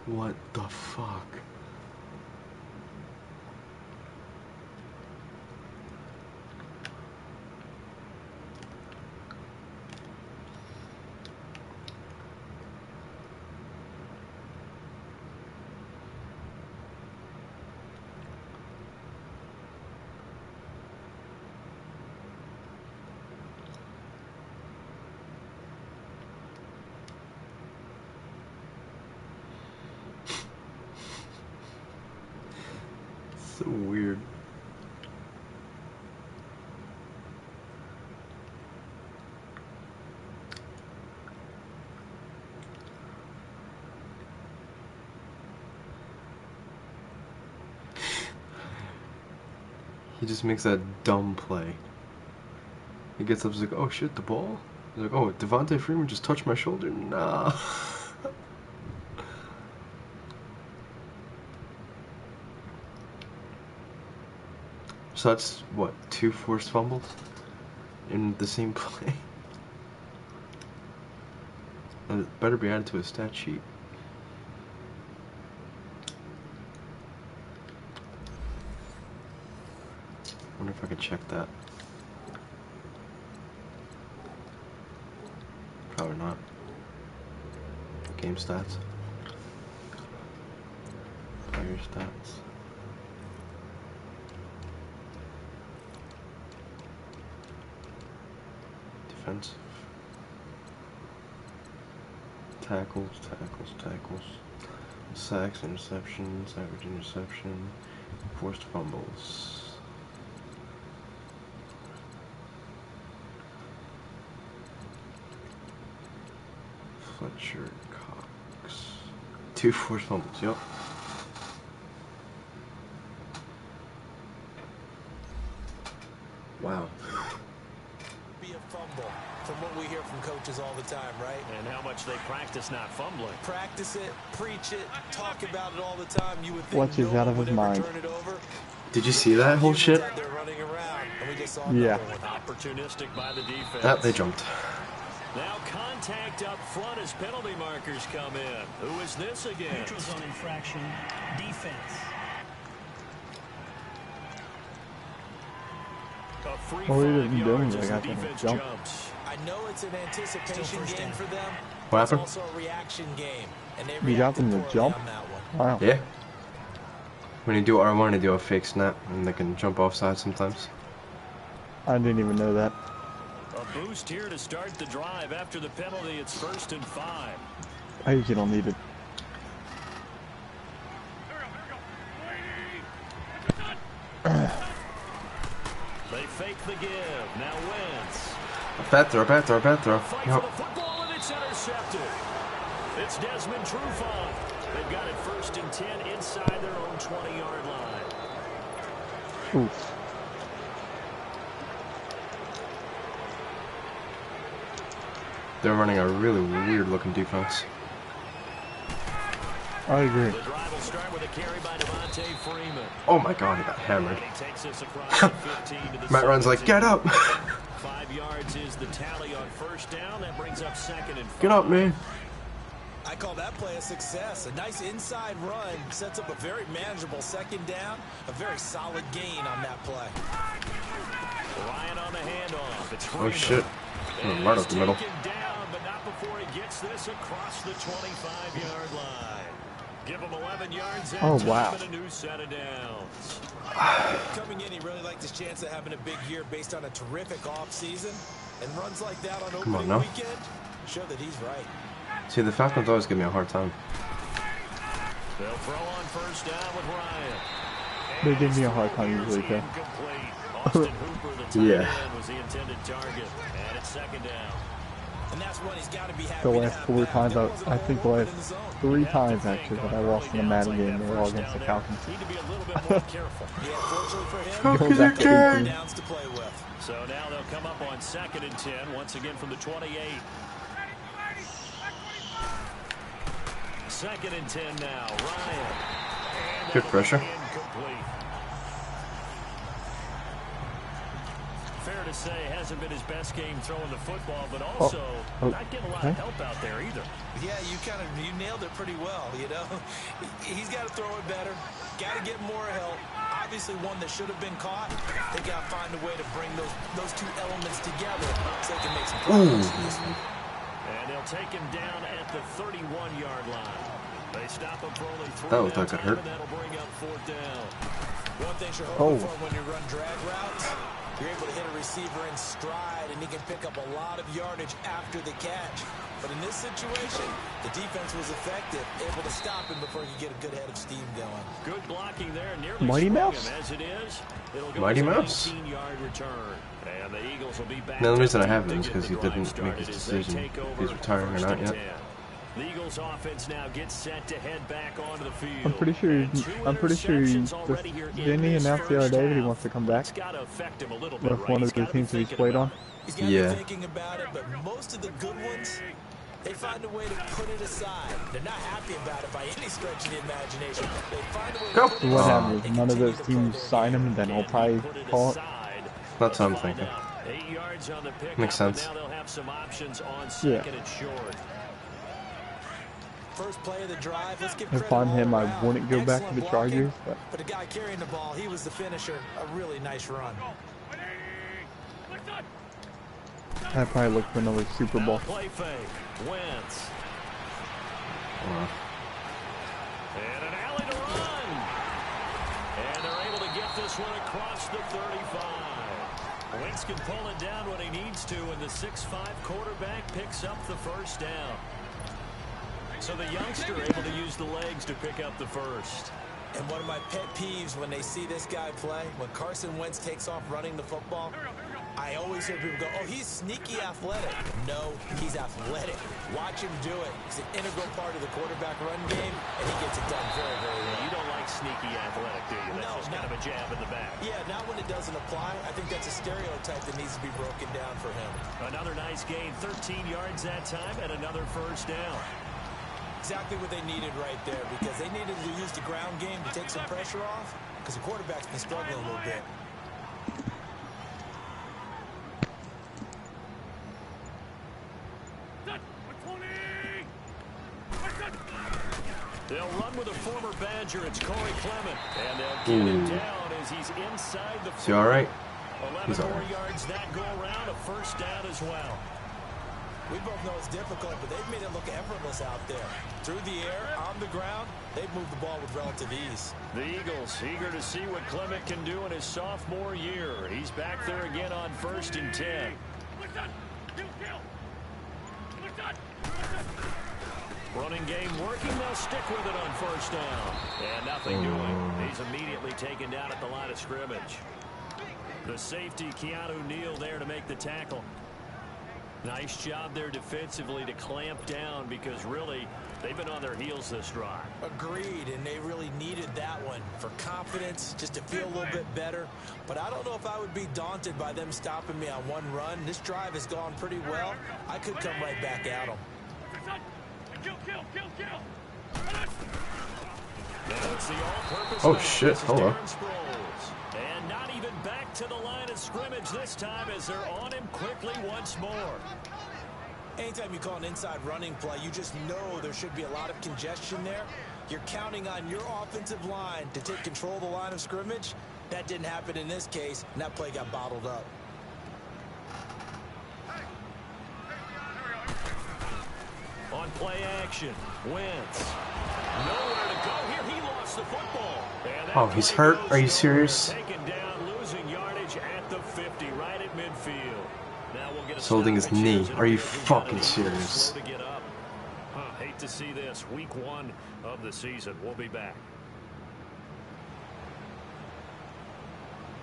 Speaker 2: What the fuck? So weird. He just makes that dumb play. He gets up, he's like, oh shit, the ball? He's like, oh, Devontae Freeman just touched my shoulder? Nah. So that's, what, 2 forced fumbles in the same play? That better be added to his stat sheet. Wonder if I could check that. Probably not. Game stats. Player stats. Defensive. Tackles. Sacks, interceptions, average interception, forced fumbles. Fletcher Cox. 2 forced fumbles, yep. Wow.
Speaker 7: Be a fumble from what we hear from coaches all the time, right?
Speaker 6: And how much they practice not fumbling.
Speaker 7: Practice it, preach it, talk about it all the time. You would think
Speaker 1: Fletcher's out of his mind.
Speaker 7: turn it over.
Speaker 2: Did you see that whole shit?
Speaker 7: They're running around, and we just saw
Speaker 1: Yeah.
Speaker 6: Opportunistic by the defense.
Speaker 2: Ah, they jumped.
Speaker 6: Now contact up front as penalty markers come in. Who is this again?
Speaker 5: Neutral zone infraction, defense.
Speaker 6: A free
Speaker 1: Well, he
Speaker 6: 5
Speaker 1: didn't do
Speaker 6: yards
Speaker 1: anything.
Speaker 6: as the
Speaker 1: I think
Speaker 6: defense
Speaker 1: jump.
Speaker 6: jumps.
Speaker 7: I know it's an anticipation game for them.
Speaker 2: What
Speaker 7: It's
Speaker 2: happened?
Speaker 7: also a reaction game, and they
Speaker 1: You got
Speaker 7: reacted
Speaker 1: them to
Speaker 7: poorly
Speaker 1: jump?
Speaker 7: on that one.
Speaker 1: Wow.
Speaker 2: Yeah. When you do R1, they do a fake snap, and they can jump offside sometimes.
Speaker 1: I didn't even know that.
Speaker 6: A boost here to start the drive. After the penalty, it's 1st and 5.
Speaker 1: I usually don't need it.
Speaker 6: They fake the give. Now Wentz.
Speaker 2: A bad throw.
Speaker 6: Fight for
Speaker 2: Yep.
Speaker 6: the football, and it's intercepted. It's Desmond Trufant. They've got it 1st and 10 inside their own 20-yard line.
Speaker 1: Oof.
Speaker 2: They're running a really weird-looking defense.
Speaker 1: I agree.
Speaker 6: The drive will start with a carry by Devontae Freeman.
Speaker 2: Oh my god, he got hammered.
Speaker 6: And he takes us across the 15 to the
Speaker 2: Matt runs like,
Speaker 6: 17.
Speaker 2: get up!
Speaker 6: 5 yards is the tally on 1st down. That brings up 2nd and 5.
Speaker 2: Get up, man.
Speaker 7: I call that play a success. A nice inside run sets up a very manageable 2nd down. A very solid gain on that play.
Speaker 6: Ryan on the handoff. It's
Speaker 2: Oh
Speaker 6: Freeman.
Speaker 2: shit.
Speaker 6: And
Speaker 2: Right
Speaker 6: he's
Speaker 2: up the middle.
Speaker 6: taken down, but not before he gets this across the 25-yard line. Give him 11 yards that
Speaker 1: Oh,
Speaker 6: time
Speaker 1: wow.
Speaker 6: and a new set of downs.
Speaker 7: Coming in, he really liked his chance of having a big year based on a terrific offseason. And runs like that on
Speaker 2: Come on
Speaker 7: opening
Speaker 2: now.
Speaker 7: weekend show that he's right.
Speaker 2: See, the Falcons always give me a hard time.
Speaker 6: They'll throw on 1st down with Ryan.
Speaker 1: They give me a
Speaker 6: And
Speaker 1: hard time
Speaker 6: here's
Speaker 1: usually,
Speaker 6: the
Speaker 1: too.
Speaker 6: incomplete. Austin Hooper, the tight
Speaker 2: Yeah.
Speaker 6: end, was the intended target. And it's 2nd down.
Speaker 7: And that's one he's got to be happy
Speaker 1: The
Speaker 7: to
Speaker 1: last
Speaker 7: have
Speaker 1: 4
Speaker 7: back.
Speaker 1: times,
Speaker 7: There wasn't a
Speaker 1: I
Speaker 7: whole
Speaker 1: think the
Speaker 7: lot
Speaker 1: last
Speaker 7: in the zone.
Speaker 1: 3
Speaker 6: You have to
Speaker 1: times
Speaker 6: think
Speaker 1: actually
Speaker 6: on
Speaker 1: that I lost in a
Speaker 6: early
Speaker 1: Madden
Speaker 6: downs
Speaker 1: game,
Speaker 6: like
Speaker 1: they
Speaker 6: that
Speaker 1: were all
Speaker 6: first
Speaker 1: against the
Speaker 6: down,
Speaker 1: Falcons.
Speaker 6: Need to be a little bit more careful.
Speaker 7: Yeah, fortunately for him,
Speaker 2: How
Speaker 1: Going
Speaker 2: could
Speaker 1: back
Speaker 2: it
Speaker 1: to
Speaker 2: care?
Speaker 1: 18.
Speaker 7: downs to play with.
Speaker 6: So now they'll come up on 2nd and 10, once again from the 28. 2nd and 10 now. Ryan. And
Speaker 2: Good pressure.
Speaker 6: incomplete. Fair to say, hasn't been his best game throwing the football, but also not getting a lot of help out there either.
Speaker 7: Yeah, you nailed it pretty well, you know. He's got to throw it better. Got to get more help. Obviously one that should have been caught. They got to find a way to bring those 2 elements together so they can make some progress in this one.
Speaker 6: And they'll take him down at the 31-yard line. They stop him for only 3
Speaker 2: That looked like it hurt.
Speaker 6: and that'll bring up 4th down.
Speaker 7: One thing you're
Speaker 1: Oh.
Speaker 7: hoping for when you run drag routes, You're able to hit a receiver in stride, and he can pick up a lot of yardage after the catch. But in this situation, the defense was effective, able to stop him before he could get a good head of steam going.
Speaker 6: Good blocking there. Nearly
Speaker 1: Mighty
Speaker 6: swung
Speaker 1: Mouse.
Speaker 6: him as it is. It'll go
Speaker 2: Mighty
Speaker 6: as a
Speaker 2: Mouse.
Speaker 6: 19-yard return. And the Eagles will be back.
Speaker 2: The only reason I
Speaker 6: to
Speaker 2: have him is
Speaker 6: get
Speaker 2: because
Speaker 6: the
Speaker 2: he
Speaker 6: drive
Speaker 2: didn't make
Speaker 6: started
Speaker 2: his
Speaker 6: as they
Speaker 2: decision
Speaker 6: take
Speaker 2: if
Speaker 6: over
Speaker 2: he's retiring or
Speaker 6: first
Speaker 2: not
Speaker 6: and
Speaker 2: yet.
Speaker 6: 10. The Eagles offense now gets set to head back onto the field.
Speaker 1: I'm pretty sure.
Speaker 6: And two interceptions already here in
Speaker 1: Didn't he
Speaker 6: this
Speaker 1: announce the other
Speaker 6: first
Speaker 1: day that he
Speaker 6: half.
Speaker 1: wants to come back
Speaker 6: It's got to affect him a little bit,
Speaker 1: with
Speaker 6: right?
Speaker 1: one of
Speaker 6: He's
Speaker 1: the
Speaker 6: gotta be
Speaker 1: teams that he's
Speaker 6: thinking
Speaker 1: played
Speaker 6: about
Speaker 1: on?
Speaker 7: He's got to
Speaker 2: Yeah.
Speaker 7: be thinking about it, but most of the good ones, they find a way to put it aside. They're not happy about it by any stretch of the imagination. They find a way
Speaker 2: Go.
Speaker 7: to put
Speaker 1: So
Speaker 7: it
Speaker 1: what
Speaker 7: aside
Speaker 1: happens?
Speaker 7: and
Speaker 1: None of
Speaker 7: continue
Speaker 1: those
Speaker 7: to play
Speaker 1: teams
Speaker 7: their
Speaker 1: sign
Speaker 7: game.
Speaker 1: him, and then he'll
Speaker 6: Can he
Speaker 1: probably
Speaker 6: put it
Speaker 1: call it.
Speaker 6: aside?
Speaker 2: That's what I'm
Speaker 6: Let's find
Speaker 2: thinking.
Speaker 6: out. 8 yards on the pickup,
Speaker 2: Makes sense.
Speaker 6: and now they'll have some options on
Speaker 1: Yeah.
Speaker 6: second and short.
Speaker 7: First play of the drive, let's give
Speaker 1: If
Speaker 7: credit
Speaker 1: I'm
Speaker 7: all
Speaker 1: him, I
Speaker 7: around.
Speaker 1: wouldn't go back to
Speaker 7: Excellent
Speaker 1: the
Speaker 7: blocking,
Speaker 1: Chargers, but
Speaker 7: but the guy carrying the ball, he was the finisher. A really nice run.
Speaker 1: I'd probably look for another Super
Speaker 6: Now
Speaker 1: Bowl.
Speaker 6: play fake. Wentz. And an alley to run. And they're able to get this one across the 35. Wentz can pull it down when he needs to, and the 6'5" quarterback picks up the first down. So the youngster able to use the legs to pick up the first.
Speaker 7: And one of my pet peeves when they see this guy play, when Carson Wentz takes off running the football, I always hear people go, oh, he's sneaky athletic. No, he's athletic. Watch him do it. He's an integral part of the quarterback run game, and he gets it done very, very well.
Speaker 6: You don't like sneaky athletic, do you? That's
Speaker 7: No,
Speaker 6: just kind of a jab in the back.
Speaker 7: Yeah, not when it doesn't apply. I think that's a stereotype that needs to be broken down for him.
Speaker 6: Another nice gain, 13 yards that time, and another first down.
Speaker 7: Exactly what they needed right there, because they needed to use the ground game to take some pressure off, because the quarterback's been struggling a little bit.
Speaker 6: They'll run with a former Badger. It's Corey Clement. And they'll get him down as he's inside the 40.
Speaker 2: Is he all right?
Speaker 6: 11
Speaker 2: He's all
Speaker 6: more
Speaker 2: right.
Speaker 6: yards that go around. A first down as well.
Speaker 7: We both know it's difficult, but they've made it look effortless out there. Through the air, on the ground, they've moved the ball with relative ease.
Speaker 6: The Eagles eager to see what Clement can do in his sophomore year. He's back there again on 1st and 10. Running game working. They'll stick with it on first down. And nothing doing. He's immediately taken down at the line of scrimmage. The safety, Keanu Neal, there to make the tackle. Nice job there defensively to clamp down, because really they've been on their heels this drive.
Speaker 7: Agreed, and they really needed that one for confidence, just to feel a little bit better. But I don't know if I would be daunted by them stopping me on one run. This drive has gone pretty well. I could come right back at them.
Speaker 6: Now it's the all-purpose
Speaker 2: Oh,
Speaker 6: number.
Speaker 2: shit.
Speaker 6: This is
Speaker 2: Hello.
Speaker 6: Darren Sproles. And not even back to the line of scrimmage this time, as they're on him quickly once more.
Speaker 7: Anytime you call an inside running play, you just know there should be a lot of congestion there. You're counting on your offensive line to take control of the line of scrimmage. That didn't happen in this case, and that play got bottled up.
Speaker 6: On play action, Wentz. Nowhere to go here. He lost the football. And that
Speaker 2: Oh, he's
Speaker 6: play
Speaker 2: hurt?
Speaker 6: goes
Speaker 2: Are you
Speaker 6: through.
Speaker 2: serious?
Speaker 6: Taken down, losing yardage at the 50, right at midfield. Now we'll get a
Speaker 2: He's holding his
Speaker 6: stoppage
Speaker 2: knee.
Speaker 6: here as
Speaker 2: Are you
Speaker 6: it appears we've got
Speaker 2: fucking
Speaker 6: an Eagles
Speaker 2: serious?
Speaker 6: slow to get up. Hate to see this. Week 1 of the season. We'll be back.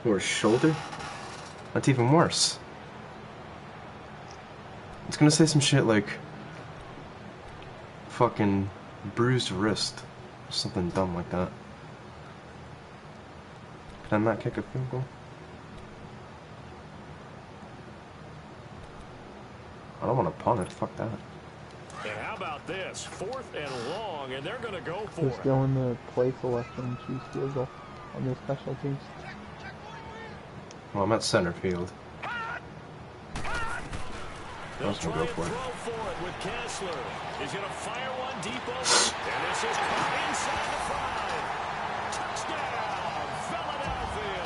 Speaker 2: Or his shoulder? That's even worse. It's gonna say some shit like fucking bruised wrist. Something dumb like that. Can I not kick a field goal? I don't want to punt it. Fuck that.
Speaker 6: And how about this? 4th and long, and they're going to go for
Speaker 1: Just
Speaker 6: it.
Speaker 1: go in the play selection and choose field goal on the special teams.
Speaker 2: Well, I'm at center field.
Speaker 6: They'll
Speaker 2: Let's
Speaker 6: try
Speaker 2: go
Speaker 6: and
Speaker 2: for it.
Speaker 6: throw for it with Kessler. He's going to fire one deep over. And this is caught inside the 5. Touchdown, Philadelphia.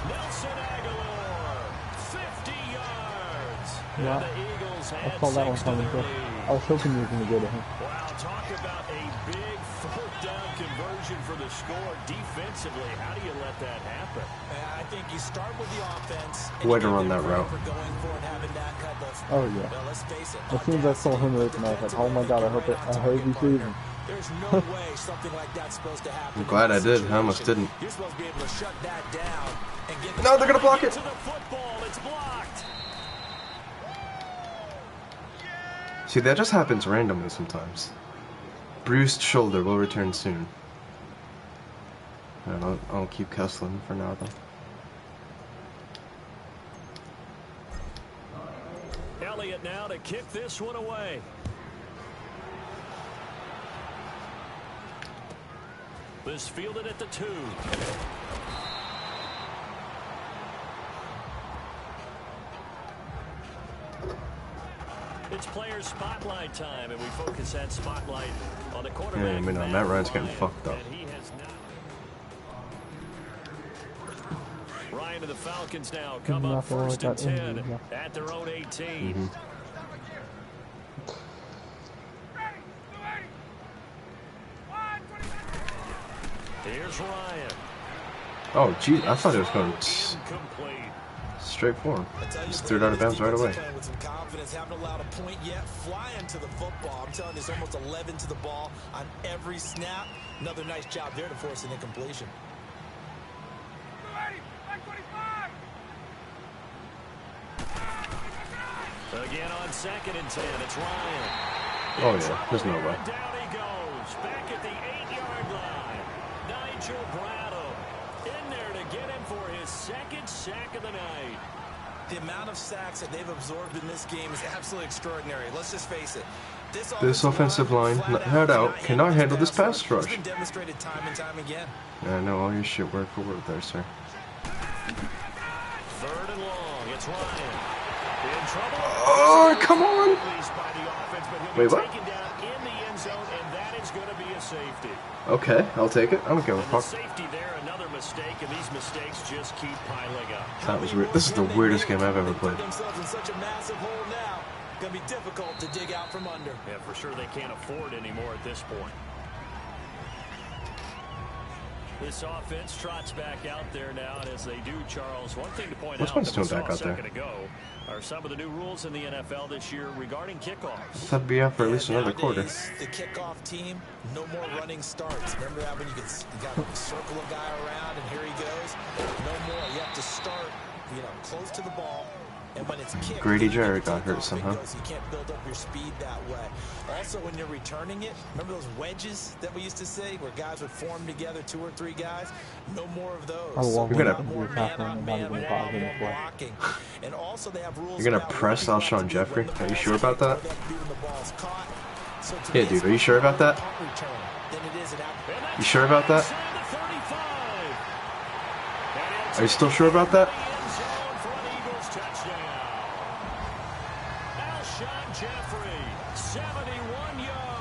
Speaker 6: Nelson Aguilar, 50 yards. And
Speaker 1: Yeah,
Speaker 6: the Eagles
Speaker 1: I
Speaker 6: had
Speaker 1: saw that one
Speaker 6: 6 to
Speaker 1: coming
Speaker 6: their
Speaker 1: too.
Speaker 6: lead.
Speaker 1: I was hoping you were going to go to him.
Speaker 6: Wow, talk about a big 4th down conversion. conversion for the score. Defensively, how do you let that happen?
Speaker 7: I think you start with the offense.
Speaker 2: Way to run that route.
Speaker 1: Oh yeah.
Speaker 7: Well, let's face it,
Speaker 1: As soon as I saw him open, I was like, oh my god, I hope he sees him.
Speaker 7: There's no way something like that's supposed to happen.
Speaker 2: I'm glad I did. I almost didn't.
Speaker 7: You're supposed to be able to shut that down and get the
Speaker 2: No, they're gonna block it.
Speaker 6: To the football, it's blocked.
Speaker 2: See, that just happens randomly sometimes. Bruised shoulder will return soon. I'll keep Kessler for now, though.
Speaker 6: Elliott now to kick this one away. This fielded at the 2. It's player spotlight time, and we focus that spotlight on the quarterback.
Speaker 2: Yeah, I mean, Matt Ryan's getting fucked up.
Speaker 6: Ryan and the Falcons now come up 1st and 10 at their own 18. Here's Ryan.
Speaker 2: Oh, gee, I thought it was going straight for him. Just threw it out of bounds right away.
Speaker 7: With some confidence, haven't allowed a point yet. Flying to the football. I'm telling you, it's almost 11 to the ball on every snap. Another nice job there to force an incompletion.
Speaker 6: Again on 2nd and 10, it's Ryan.
Speaker 2: Oh yeah, there's no way.
Speaker 6: Down he goes, back at the 8-yard line. Nigel Bradham in there to get him for his 2nd sack of the night.
Speaker 7: The amount of sacks that they've absorbed in this game is absolutely extraordinary. Let's just face it.
Speaker 2: This offensive line, head out, cannot handle this pass rush.
Speaker 7: It's been demonstrated time and time again.
Speaker 2: Yeah, I know all your shit word for word there, sir.
Speaker 6: 3rd and long, it's Ryan. In trouble.
Speaker 2: Oh, come on! Wait, what?
Speaker 6: Taken down in the end zone, and that is going to be a safety.
Speaker 2: Okay, I'll take it. I don't give a fuck.
Speaker 6: Safety there, another mistake, and these mistakes just keep piling up.
Speaker 2: That was weird. This is the weirdest game I've ever played.
Speaker 7: Themselves in such a massive hole now. Gonna be difficult to dig out from under.
Speaker 6: Yeah, for sure they can't afford anymore at this point. This offense trots back out there now, and as they do, Charles, one thing to point out that we saw a second ago are some of the new rules in the NFL this year regarding kickoffs.
Speaker 2: That'd be out for at least another quarter.
Speaker 7: The kickoff team, no more running starts. Remember that when you got to circle a guy around and here he goes? No more. You have to start, close to the ball. And when it's kicked,
Speaker 2: Grady Jarrett got hurt somehow.
Speaker 7: You can't build up your speed that way. Also, when you're returning it, remember those wedges that we used to say where guys would form together, 2 or 3 guys? No more of those.
Speaker 2: You're gonna press Alshon Jeffrey? Are you sure about that? Yeah, dude, are you sure about that? You sure about that? Are you still sure about that?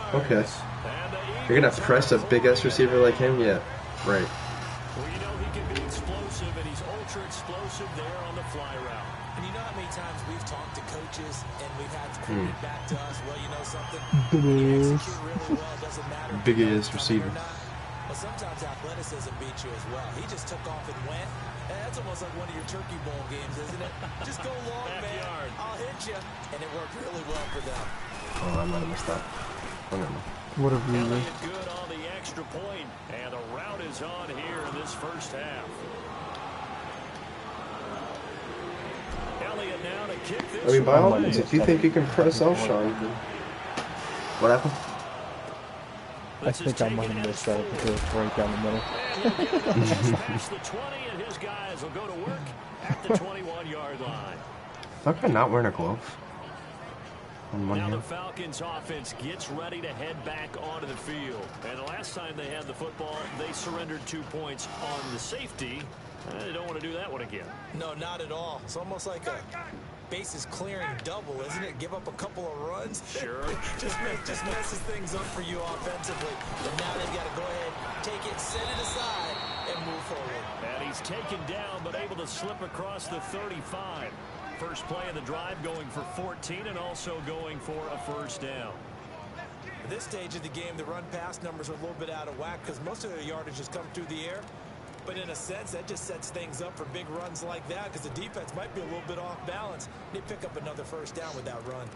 Speaker 2: Okay. You're gonna press a big ass receiver like him? Yeah. Right.
Speaker 6: Well, you know he can be explosive, and he's ultra explosive there on the fly route.
Speaker 7: And you know how many times we've talked to coaches and we've had to bring it back to us, well, you know something? You execute really well, doesn't matter.
Speaker 2: Big ass receiver.
Speaker 7: But sometimes athleticism beats you as well. He just took off and went. And that's almost like one of your Turkey Bowl games, isn't it? Just go long, man. I'll hit you. And it worked really well for them.
Speaker 2: Oh, I might have missed that.
Speaker 1: What a really
Speaker 6: good on the extra point, and the route is on here in this first half. Elliott now to kick this.
Speaker 2: I mean, by all means, if you think you can press Alshon, what happened?
Speaker 1: I think I'm running this set up to right down the middle.
Speaker 6: Past the 20, and his guys will go to work at the 21-yard line.
Speaker 2: Is that guy not wearing a glove?
Speaker 6: Now the Falcons offense gets ready to head back onto the field. And the last time they had the football, they surrendered 2 points on the safety. They don't want to do that one again.
Speaker 7: No, not at all. It's almost like a bases clearing double, isn't it? Give up a couple of runs.
Speaker 6: Sure.
Speaker 7: just messes things up for you offensively. But now they've got to go ahead, take it, set it aside, and move forward.
Speaker 6: And he's taken down, but able to slip across the 35. First play of the drive going for 14 and also going for a first down.
Speaker 7: At this stage of the game, the run-pass numbers are a little bit out of whack because most of their yardage has come through the air. But in a sense, that just sets things up for big runs like that because the defense might be a little bit off balance. They pick up another first down with that run.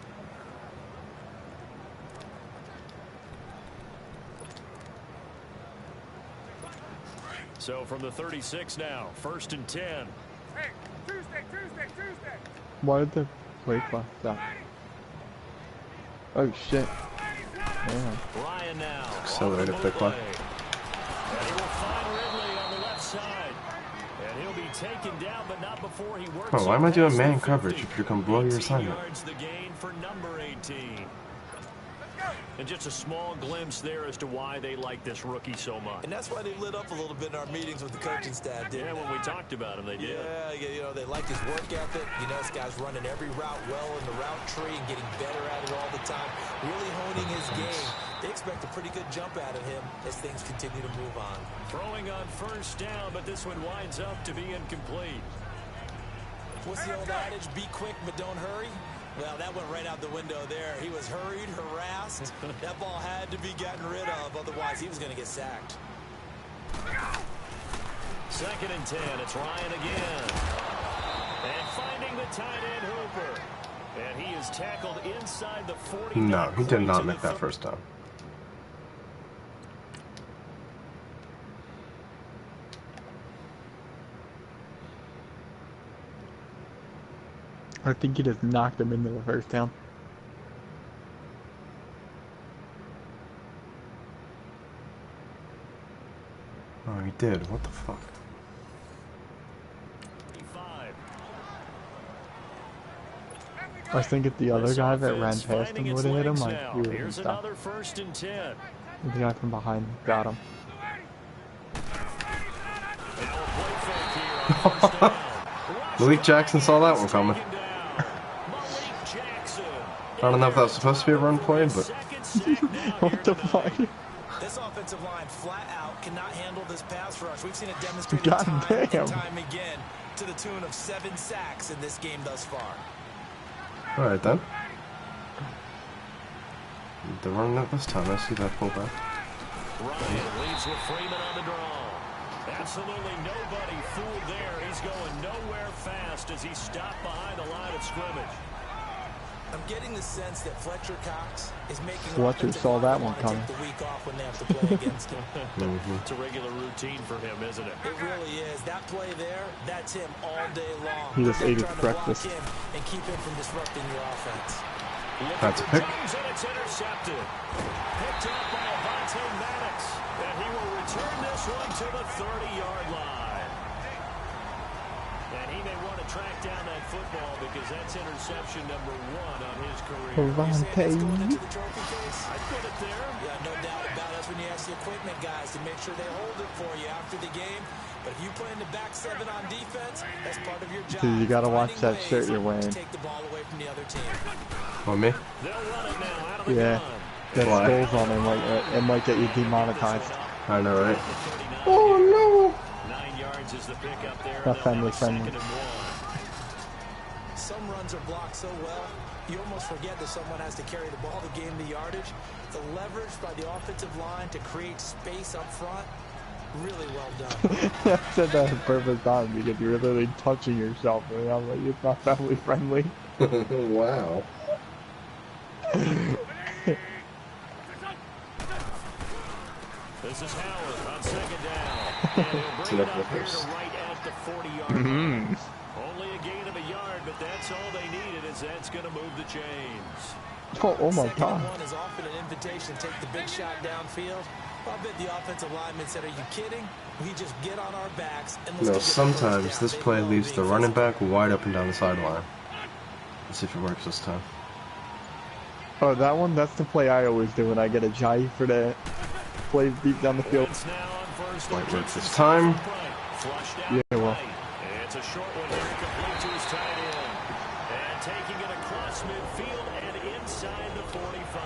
Speaker 6: So from the 36 now, 1st and 10.
Speaker 8: Hey, Tuesday.
Speaker 1: Why did the play clock stop? Oh shit. Yeah.
Speaker 6: Ryan now.
Speaker 2: Accelerated play clock.
Speaker 6: And he will find Ridley on the left side. And he'll be taken down, but not before he works.
Speaker 2: Oh, why am I doing man coverage if you're going to blow your assignment?
Speaker 6: Yards the gain for number 18. And just a small glimpse there as to why they like this rookie so much.
Speaker 7: And that's why they lit up a little bit in our meetings with the coaching staff, didn't
Speaker 6: Yeah, when we talked about him, they did.
Speaker 7: Yeah, you know, they like his work ethic. You know, this guy's running every route well in the route tree and getting better at it all the time. Really honing his game. They expect a pretty good jump out of him as things continue to move on.
Speaker 6: Throwing on first down, but this one winds up to be incomplete.
Speaker 7: What's the old adage? Be quick, but don't hurry. Well, that went right out the window there. He was hurried, harassed. That ball had to be gotten rid of, otherwise he was going to get sacked.
Speaker 6: 2nd and 10. It's Ryan again. And finding the tight end Hooper. And he is tackled inside the 40.
Speaker 2: No, he did not make that first down.
Speaker 1: I think he just knocked him into the first down.
Speaker 2: Oh, he did. What the fuck?
Speaker 6: 5.
Speaker 1: I think if the other guy that ran past him would have hit him, like, he would have
Speaker 6: Here's
Speaker 1: stopped.
Speaker 6: another 1st and 10.
Speaker 1: The guy from behind got him.
Speaker 2: Malik Jackson saw that one coming. I don't know if that was supposed to be a run play, but
Speaker 1: What the fuck?
Speaker 7: This offensive line flat out cannot handle this pass rush. We've seen it demonstrated
Speaker 1: God
Speaker 7: time
Speaker 1: damn.
Speaker 7: and time again to the tune of 7 sacks in this game thus far.
Speaker 2: all right then. They're running it this time. I see that pullback.
Speaker 6: Ryan leads with Freeman on the draw. Absolutely nobody fooled there. He's going nowhere fast as he stopped behind the line of scrimmage.
Speaker 7: I'm getting the sense that Fletcher Cox is making
Speaker 1: Fletcher saw that one coming.
Speaker 7: take the week off when they have to play against him.
Speaker 6: It's a regular routine for him, isn't it?
Speaker 7: It really is. That play there, that's him all day long.
Speaker 1: He just
Speaker 7: They're
Speaker 1: ate his
Speaker 7: trying to block
Speaker 1: breakfast.
Speaker 7: him and keep him from disrupting your offense.
Speaker 2: That's a pick.
Speaker 6: And it's intercepted. Picked up by Avonte Maddox. And he will return this one to the 30-yard line. And he may want to track down that football because that's interception number 1 on his career.
Speaker 1: Avonte.
Speaker 6: I'd put it there.
Speaker 7: Yeah, no doubt about it. That's when you ask the equipment guys to make sure they hold it for you after the game. But if you play in the back 7 on defense, that's part of your job.
Speaker 1: Dude, you gotta watch
Speaker 7: Finding
Speaker 1: that shirt
Speaker 7: ways
Speaker 1: you're wearing.
Speaker 7: to take the ball away from the other team.
Speaker 2: On me?
Speaker 6: They'll run it now out of the
Speaker 1: Yeah.
Speaker 6: gun.
Speaker 1: That
Speaker 2: Why?
Speaker 1: skulls on him, like, it might get you demonetized.
Speaker 2: I know, right?
Speaker 6: Oh,
Speaker 2: no!
Speaker 6: 9 yards is the pickup there.
Speaker 1: Not family friendly.
Speaker 6: 2nd and 1.
Speaker 7: Some runs are blocked so well, you almost forget that someone has to carry the ball to gain the yardage. The leverage by the offensive line to create space up front, really well done.
Speaker 1: I said that on purpose time because you're literally touching yourself. And I'm like, it's not family friendly.
Speaker 2: Wow.
Speaker 6: This is Howard on 2nd down. And he'll bring it up here to right at the 40-yard line. Only a gain of a yard, but that's all they needed, as that's going to move the chains.
Speaker 1: Oh my
Speaker 7: 2nd and
Speaker 1: god.
Speaker 7: 1 is often an invitation to take the big shot downfield. I bet the offensive lineman said, are you kidding? We just get on our backs and let's
Speaker 2: No,
Speaker 7: go get the first
Speaker 2: sometimes
Speaker 7: down.
Speaker 2: this
Speaker 7: They
Speaker 2: play
Speaker 7: love
Speaker 2: leaves the
Speaker 7: being
Speaker 2: running
Speaker 7: physical.
Speaker 2: back wide up and down the sideline. Let's see if it works this time.
Speaker 1: Oh, that one, that's the play I always do when I get a jive for the play deep down the field.
Speaker 6: It's now on 1st
Speaker 2: Might
Speaker 6: and
Speaker 2: work
Speaker 6: 10.
Speaker 2: this time.
Speaker 6: Flushed out
Speaker 1: Yeah, well.
Speaker 6: right. It's a short one here, complete to his tight end. And taking it across midfield and inside the 45.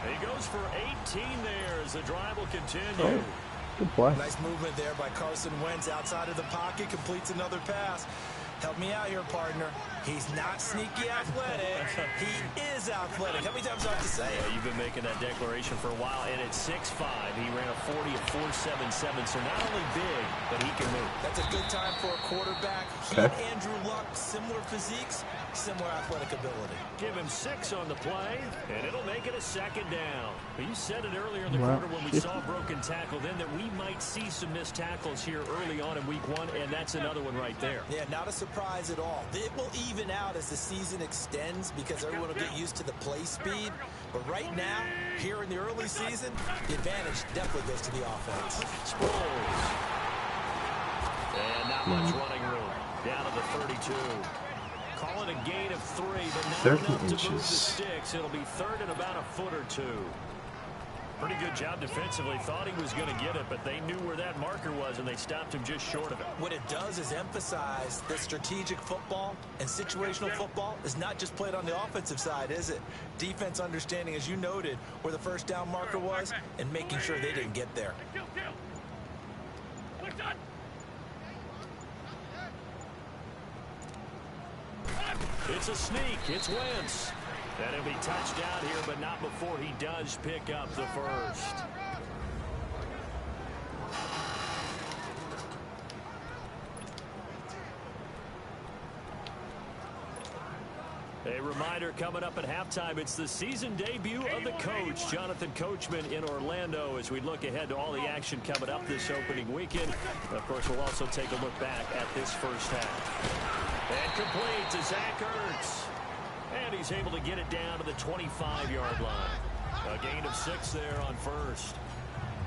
Speaker 6: He goes for 18 there as the drive will continue.
Speaker 1: Oh, good play.
Speaker 7: Nice movement there by Carson Wentz outside of the pocket, completes another pass. Help me out here, partner. He's not sneaky athletic. He is athletic. How many times do I have to say it?
Speaker 6: Yeah, you've been making that declaration for a while, and at 6'5", he ran a 40 at 4.77, so not only big, but he can move.
Speaker 7: That's a good time for a quarterback. He and Andrew Luck, similar physiques, similar athletic ability.
Speaker 6: Give him 6 on the play, and it'll make it a 2nd down. But you said it earlier in the quarter when we saw a broken tackle then that we might see some missed tackles here early on in week 1, and that's another one right there.
Speaker 7: Yeah, not a surprise at all. It will even out as the season extends because everyone will get used to the play speed. But right now, here in the early season, the advantage definitely goes to the offense.
Speaker 6: Sproles. And not much running room. Down to the 32. Call it a gain of 3, but not enough to move the sticks. It'll be 3rd and about a foot or 2. Pretty good job defensively. Thought he was going to get it, but they knew where that marker was, and they stopped him just short of it.
Speaker 7: What it does is emphasize that strategic football and situational football is not just played on the offensive side, is it? Defense understanding, as you noted, where the first down marker was and making sure they didn't get there.
Speaker 6: It's a sneak. It's Wentz. And he'll be touched out here, but not before he does pick up the first. A reminder coming up at halftime. It's the season debut of the coach, Jonathan Coachman, in Orlando, as we look ahead to all the action coming up this opening weekend. Of course, we'll also take a look back at this first half. And complete to Zach Ertz. And he's able to get it down to the 25-yard line. A gain of 6 there on first.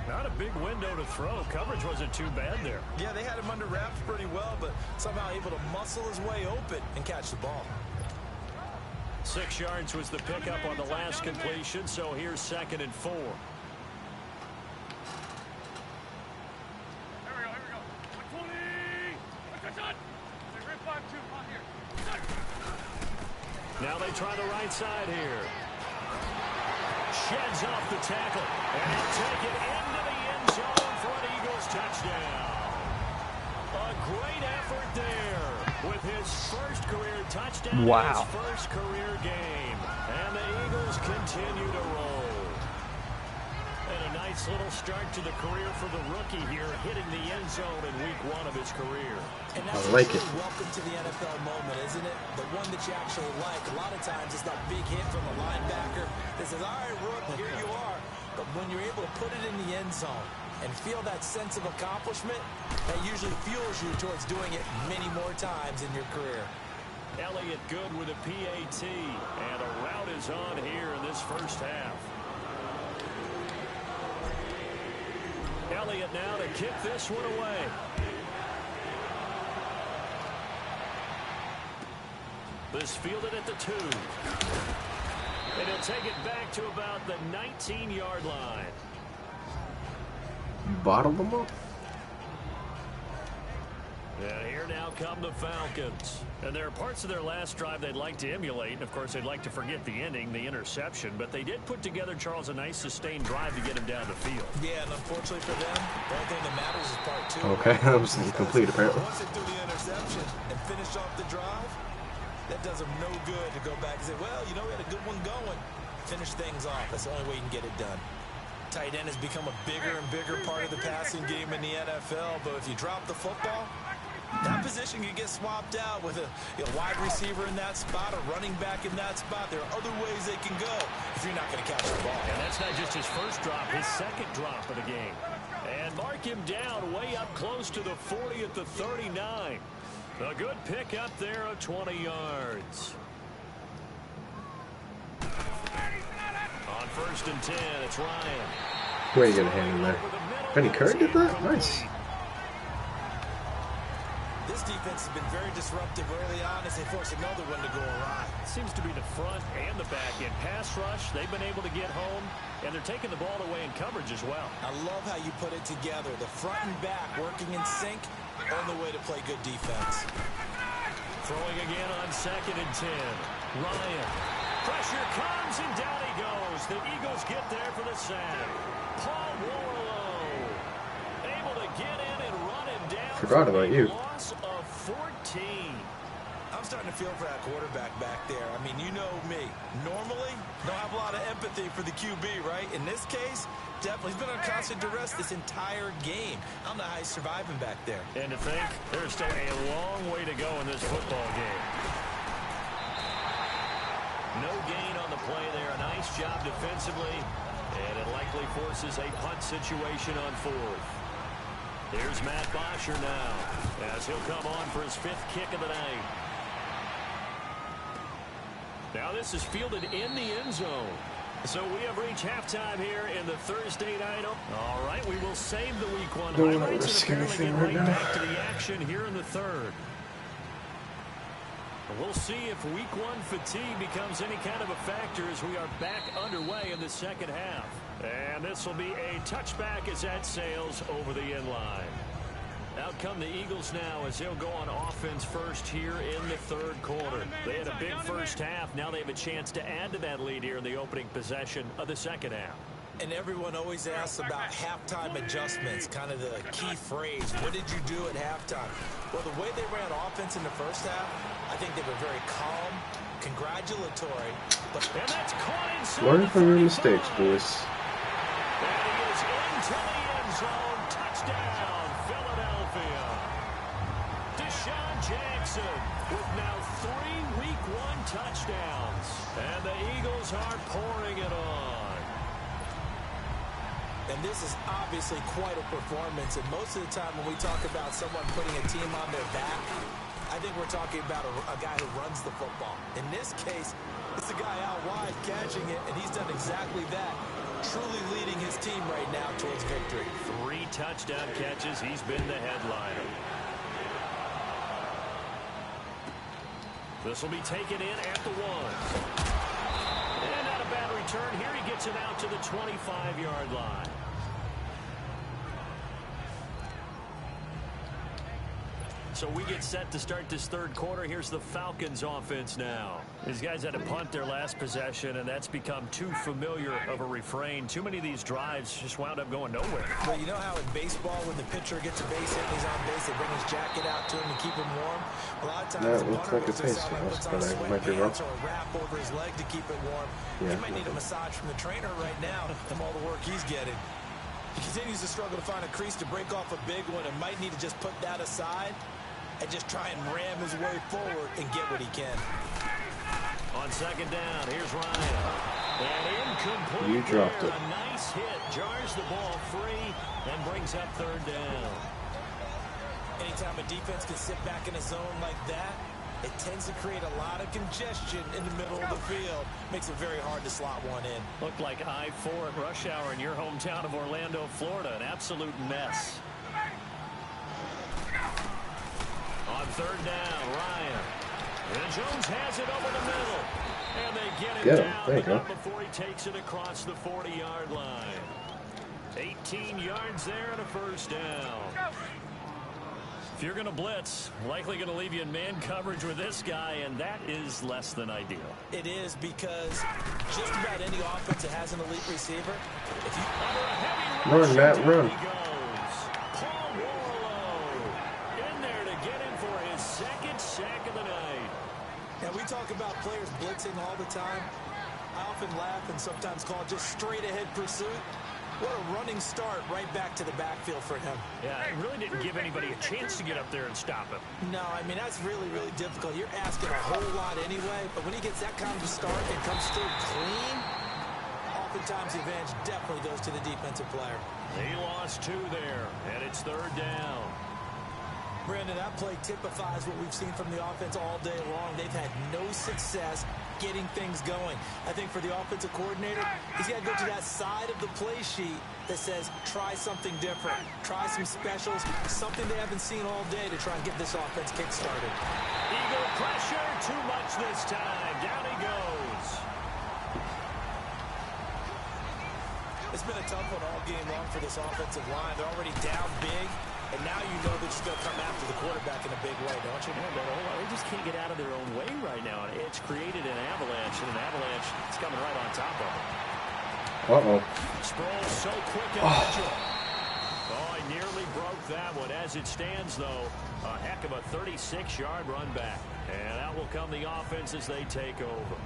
Speaker 6: Not a big window to throw. Coverage wasn't too bad there.
Speaker 7: Yeah, they had him under wraps pretty well, but somehow able to muscle his way open and catch the ball.
Speaker 6: 6 yards was the pickup on the last completion, so here's 2nd and 4. Now they try the right side here. Sheds off the tackle. And he'll take it into the end zone for an Eagles touchdown. A great effort there with his first career touchdown in his first career game. And the Eagles continue to roll. And a nice little start to the career for the rookie here, hitting the end zone in week 1 of his career.
Speaker 7: And that's
Speaker 2: I like it.
Speaker 7: Welcome to the NFL moment, isn't it? The one that you actually like. A lot of times it's that big hit from a linebacker that says, all right, Rook, here you are. But when you're able to put it in the end zone and feel that sense of accomplishment, that usually fuels you towards doing it many more times in your career.
Speaker 6: Elliott good with a PAT, and a route is on here in this first half. Elliott now to kick this one away. This fielded at the 2. And he'll take it back to about the 19-yard line.
Speaker 2: Bottle them up.
Speaker 6: And here now come the Falcons. And there are parts of their last drive they'd like to emulate. And, of course, they'd like to forget the ending, the interception. But they did put together, Charles, a nice sustained drive to get him down the field.
Speaker 7: Yeah, and unfortunately for them, the only thing that matters is part 2.
Speaker 2: Okay, that was incomplete, apparently.
Speaker 7: Once they threw the interception and finished off the drive, that does them no good to go back and say, well, you know, we had a good one going. Finish things off. That's the only way you can get it done. Tight end has become a bigger and bigger part of the passing game in the NFL, but if you drop the football, that position can get swapped out with a wide receiver in that spot, a running back in that spot. There are other ways they can go if you're not going to catch the ball.
Speaker 6: And that's not just his first drop, his second drop of the game. And mark him down way up close to the 40 at the 39. A good pick up there of 20 yards. On 1st and 10, it's Ryan.
Speaker 2: Where are you going to hand in there? Benny Curry did that? Nice.
Speaker 7: This defense has been very disruptive early on as they force another one to go awry.
Speaker 6: Seems to be the front and the back end. Pass rush, they've been able to get home, and they're taking the ball away in coverage as well.
Speaker 7: I love how you put it together. The front and back working in sync, only way to play good defense.
Speaker 6: Throwing again on 2nd and 10. Ryan. Pressure comes, and down he goes. The Eagles get there for the sack. Paul Warlow able to get in and run him down.
Speaker 2: Forgot about you.
Speaker 6: Loss of 14.
Speaker 7: starting to feel for that quarterback back there. I mean, you know me. Normally, don't have a lot of empathy for the QB, right? In this case, definitely. He's been on constant duress this entire game. I don't know how he's surviving back there.
Speaker 6: And to think, there's still a long way to go in this football game. No gain on the play there. A nice job defensively. And it likely forces a punt situation on fourth. Here's Matt Bosher now, as he'll come on for his 5th kick of the night. Now this is fielded in the end zone. So we have reached halftime here in the Thursday night. All right, we will save the Week 1 highlights and apparently get right back to the action here in the third. We'll see if Week 1 fatigue becomes any kind of a factor as we are back underway in the second half. And this will be a touchback as that sails over the end line. Out come the Eagles now as they'll go on offense first here in the third quarter. They had a big first half. Now they have a chance to add to that lead here in the opening possession of the second half.
Speaker 7: And everyone always asks about halftime adjustments, kind of the key phrase. What did you do at halftime? Well, the way they ran offense in the first half, I think they were very calm, congratulatory.
Speaker 6: And that's caught inside.
Speaker 2: Learn from your mistakes, boys.
Speaker 6: And he is into the end zone. Touchdown, Philadelphia. Deshaun Jackson with now 3 Week 1 touchdowns. And the Eagles are pouring it on.
Speaker 7: And this is obviously quite a performance. And most of the time when we talk about someone putting a team on their back, I think we're talking about a guy who runs the football. In this case, it's a guy out wide catching it, and he's done exactly that. Truly leading his team right now towards victory.
Speaker 6: 3 touchdown catches. He's been the headliner. This will be taken in at the 1. And not a bad return here. He gets it out to the 25-yard line. So we get set to start this third quarter. Here's the Falcons offense now. These guys had to punt their last possession, and that's become too familiar of a refrain. Too many of these drives just wound up going nowhere.
Speaker 7: Well, you know how in baseball, when the pitcher gets a base hit and he's on base, they bring his jacket out to him to keep him warm. A lot of times,
Speaker 2: That looks like a face mask, but I might be wrong.
Speaker 7: Or a wrap over his leg to keep it warm.
Speaker 2: Yeah,
Speaker 7: he might need a massage from the trainer right now from all the work he's getting. He continues to struggle to find a crease to break off a big one and might need to just put that aside and just try and ram his way forward and get what he can.
Speaker 6: On second down, here's Ryan. And incomplete.
Speaker 2: You dropped it.
Speaker 6: A nice hit, jars the ball free, and brings up third down.
Speaker 7: Anytime a defense can sit back in a zone like that, it tends to create a lot of congestion in the middle of the field. Makes it very hard to slot one in.
Speaker 6: Looked like I-4 at rush hour in your hometown of Orlando, Florida. An absolute mess. On third down, Ryan. And Jones has it over the middle. And they get him down, but not before he takes it across the 40-yard line. 18 yards there and a first down. If you're going to blitz, likely going to leave you in man coverage with this guy, and that is less than ideal.
Speaker 7: It is, because just about any offense that has an elite receiver, if you
Speaker 6: under a heavy rush,
Speaker 2: run, Matt, run.
Speaker 6: He goes. Paul Warlow in there to get him for his 2nd sack of the night.
Speaker 7: And we talk about players blitzing all the time. I often laugh and sometimes call it just straight ahead pursuit. What a running start right back to the backfield for him.
Speaker 6: Yeah, it really didn't give anybody a chance to get up there and stop him.
Speaker 7: No, I mean, that's really, really difficult. You're asking a whole lot anyway, but when he gets that kind of a start and comes through clean, oftentimes the advantage definitely goes to the defensive player.
Speaker 6: He lost 2 there, and it's third down.
Speaker 7: Brandon, that play typifies what we've seen from the offense all day long. They've had no success getting things going. I think for the offensive coordinator, he's got to go to that side of the play sheet that says, try something different. Try some specials, something they haven't seen all day to try and get this offense kick-started.
Speaker 6: Eagle pressure, too much this time. Down he goes.
Speaker 7: It's been a tough one all game long for this offensive line. They're already down big. And now you know they're just going to come after the quarterback in a big way, don't you?
Speaker 6: Yeah, they just can't get out of their own way right now. It's created an avalanche, and an avalanche is coming right on top of them.
Speaker 2: Uh-oh.
Speaker 6: Sproles so quick and agile. Oh, he nearly broke that one. As it stands, though, a heck of a 36-yard run back. And out will come the offense as they take over.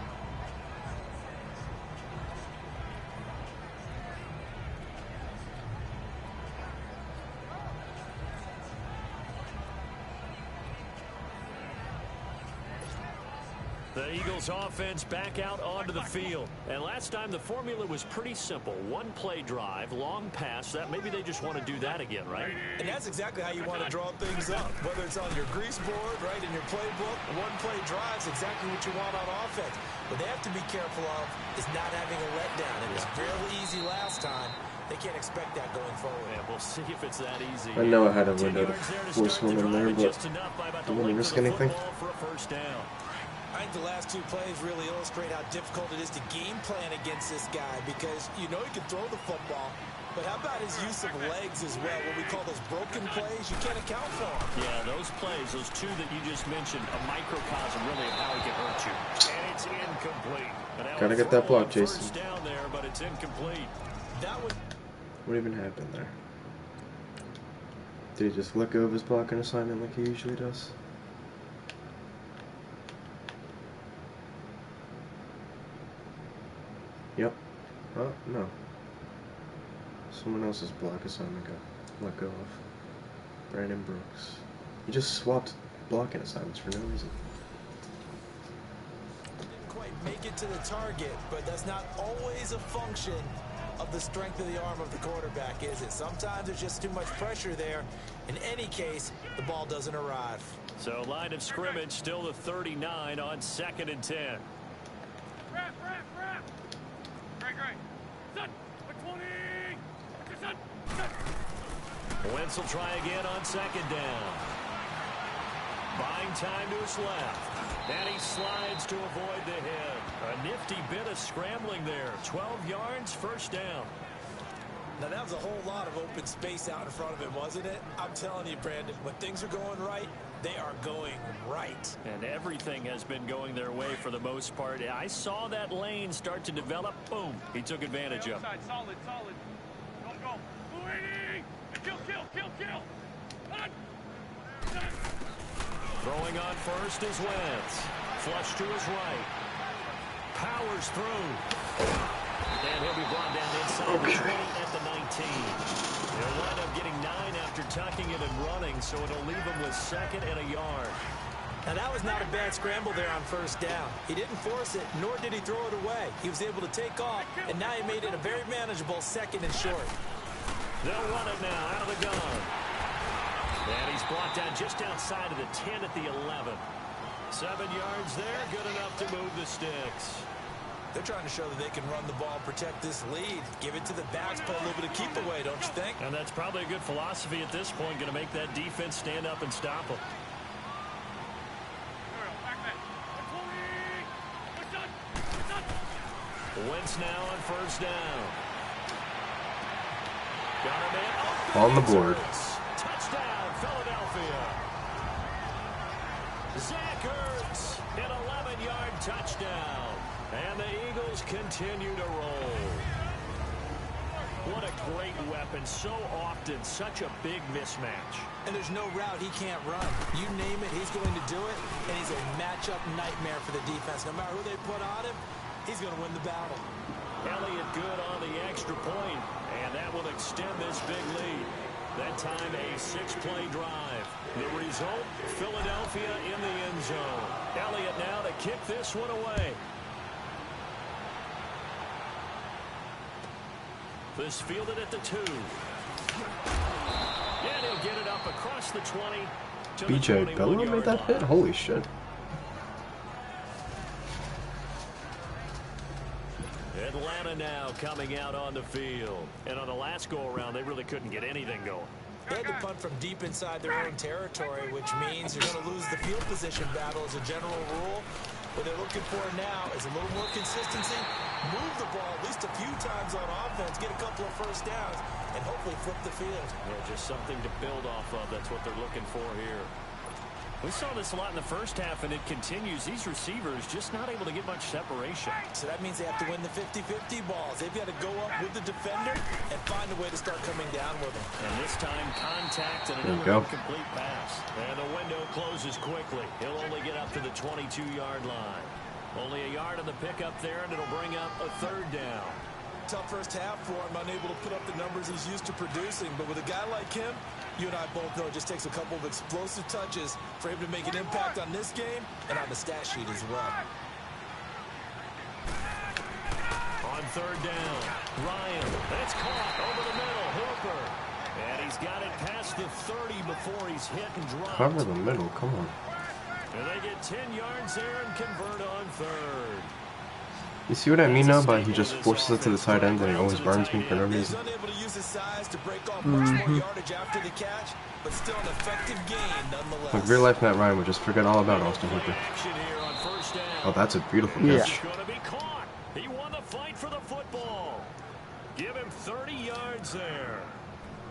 Speaker 6: The Eagles offense back out onto the field. And last time the formula was pretty simple. One play drive, long pass. That maybe they just want to do that again, right?
Speaker 7: And that's exactly how you want to draw things up. Whether it's on your grease board, right, in your playbook, one play drive is exactly what you want on offense. What they have to be careful of is not having a letdown. It was real easy last time. They can't expect that going forward.
Speaker 6: Yeah, we'll see if it's that easy.
Speaker 2: I know I had a window to force one in there, but I wouldn't risk anything.
Speaker 7: I think the last two plays really illustrate how difficult it is to game plan against this guy because you know he can throw the football, but how about his use of legs as well? What we call those broken plays, you can't account for them.
Speaker 6: Yeah, those plays, those two that you just mentioned, a microcosm really of how he can hurt you. And it's incomplete.
Speaker 2: Gotta get that block, Jason.
Speaker 6: First down there, but it's incomplete.
Speaker 7: That would.
Speaker 2: What even happened there? Did he just let go of his blocking assignment like he usually does? Yep. Oh, no. Someone else's block assignment got let go of. Brandon Brooks. He just swapped blocking assignments for no reason.
Speaker 7: Didn't quite make it to the target, but that's not always a function of the strength of the arm of the quarterback, is it? Sometimes there's just too much pressure there. In any case, the ball doesn't arrive.
Speaker 6: So line of scrimmage still the 39 on 2nd and 10. Wentz will try again on 2nd down. Buying time to his left. And he slides to avoid the hit. A nifty bit of scrambling there. 12 yards, first down.
Speaker 7: Now, that was a whole lot of open space out in front of him, wasn't it? I'm telling you, Brandon, when things are going right, they are going right.
Speaker 6: And everything has been going their way for the most part. I saw that lane start to develop. Boom. He took advantage of it.
Speaker 3: Solid. Don't go. Kill.
Speaker 6: Throwing on first is Wentz. Flush to his right. Powers through. And he'll be brought down inside the 20 at the 19. They'll wind up getting 9 after tucking it and running, so it'll leave him with 2nd and a yard.
Speaker 7: Now, that was not a bad scramble there on first down. He didn't force it, nor did he throw it away. He was able to take off, and now he made it a very manageable 2nd and short.
Speaker 6: They'll run it now out of the gun. And he's brought down just outside of the 10 at the 11. 7 yards there, good enough to move the sticks.
Speaker 7: They're trying to show that they can run the ball and protect this lead. Give it to the backs, play a little bit of keep away, don't you think?
Speaker 6: And that's probably a good philosophy at this point, going to make that defense stand up and stop them. Wentz now on first down. Got him in.
Speaker 2: On the board.
Speaker 6: Touchdown, Philadelphia. Zach Ertz, an 11-yard touchdown. And the Eagles continue to roll. What a great weapon. So often, such a big mismatch.
Speaker 7: And there's no route he can't run. You name it, he's going to do it. And he's a matchup nightmare for the defense. No matter who they put on him, he's going to win the battle.
Speaker 6: Elliott good on the extra point, and that will extend this big lead. That time a 6-play drive. The result, Philadelphia in the end zone. Elliott now to kick this one away. This fielded at the 2. And he'll get it up across the 20 to
Speaker 2: BJ
Speaker 6: the
Speaker 2: Bella made that hit? Holy shit.
Speaker 6: Atlanta now coming out on the field. And on the last go-around, they really couldn't get anything going.
Speaker 7: They had to punt from deep inside their own territory, which means you're going to lose the field position battle as a general rule. What they're looking for now is a little more consistency, move the ball at least a few times on offense, get a couple of first downs, and hopefully flip the field.
Speaker 6: Yeah, just something to build off of. That's what they're looking for here. We saw this a lot in the first half, and it continues. These receivers just not able to get much separation.
Speaker 7: So that means they have to win the 50-50 balls. They've got to go up with the defender and find a way to start coming down with them.
Speaker 6: And this time, contact and another incomplete pass. And the window closes quickly. He'll only get up to the 22-yard line. Only a yard on the pickup there, and it'll bring up a 3rd down.
Speaker 7: Tough first half for him, unable to put up the numbers he's used to producing. But with a guy like him, you and I both know it just takes a couple of explosive touches for him to make an impact on this game and on the stat sheet as well.
Speaker 6: On 3rd down, Ryan. It's caught over the middle. Hooper. And he's got it past the 30 before he's hit and dropped.
Speaker 2: Cover the middle, come on.
Speaker 6: And they get 10 yards there and convert on 3rd.
Speaker 2: You see what I mean now by he just forces it to the tight end and he always burns me for no reason?
Speaker 7: He's unable to use his size to break off much more yardage after the catch, but still an effective gain nonetheless.
Speaker 2: Like real life Matt Ryan would just forget all about Austin Hooper. Oh, that's a beautiful catch.
Speaker 6: He won the fight for the football. Give him 30 yards there.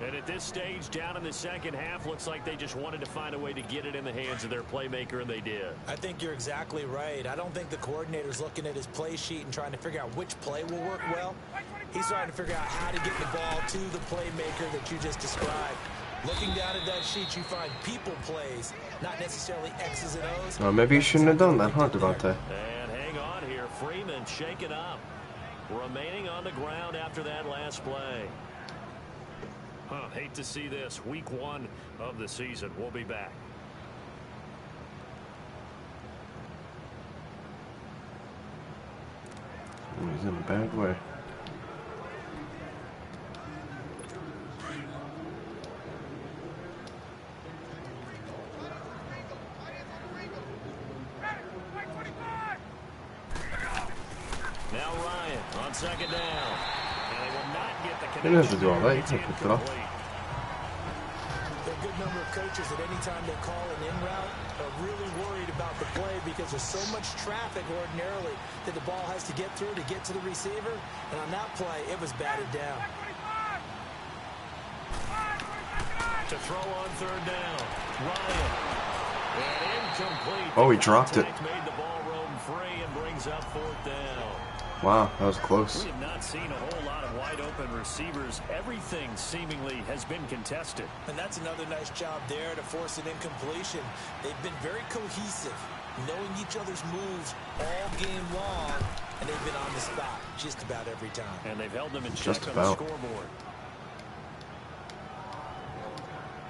Speaker 6: And at this stage, down in the second half, looks like they just wanted to find a way to get it in the hands of their playmaker, and they did.
Speaker 7: I think you're exactly right. I don't think the coordinator's looking at his play sheet and trying to figure out which play will work well. He's trying to figure out how to get the ball to the playmaker that you just described. Looking down at that sheet, you find people plays, not necessarily X's and O's.
Speaker 2: Well, maybe you shouldn't have done that, huh, Devontae?
Speaker 6: And hang on here. Freeman shaken up. Remaining on the ground after that last play. Hate to see this. Week 1 of the season. We'll be back.
Speaker 2: He's in a bad way.
Speaker 6: Now Ryan on 2nd down. And they will not get the connection.
Speaker 2: He doesn't have to do all that. He can pick it off.
Speaker 7: There are a good number of coaches that any time they call an in route are really worried about the play because there's so much traffic ordinarily that the ball has to get through to get to the receiver. And on that play, it was batted down.
Speaker 6: To throw on 3rd down. Ryan. And incomplete.
Speaker 2: Oh, he dropped it.
Speaker 6: Made the ball roam free and brings up 4th down.
Speaker 2: Wow, that was close.
Speaker 6: We have not seen a whole lot of wide open receivers. Everything seemingly has been contested.
Speaker 7: And that's another nice job there to force an incompletion. They've been very cohesive, knowing each other's moves all game long, and they've been on the spot just about every time.
Speaker 6: And they've held them in check on the scoreboard.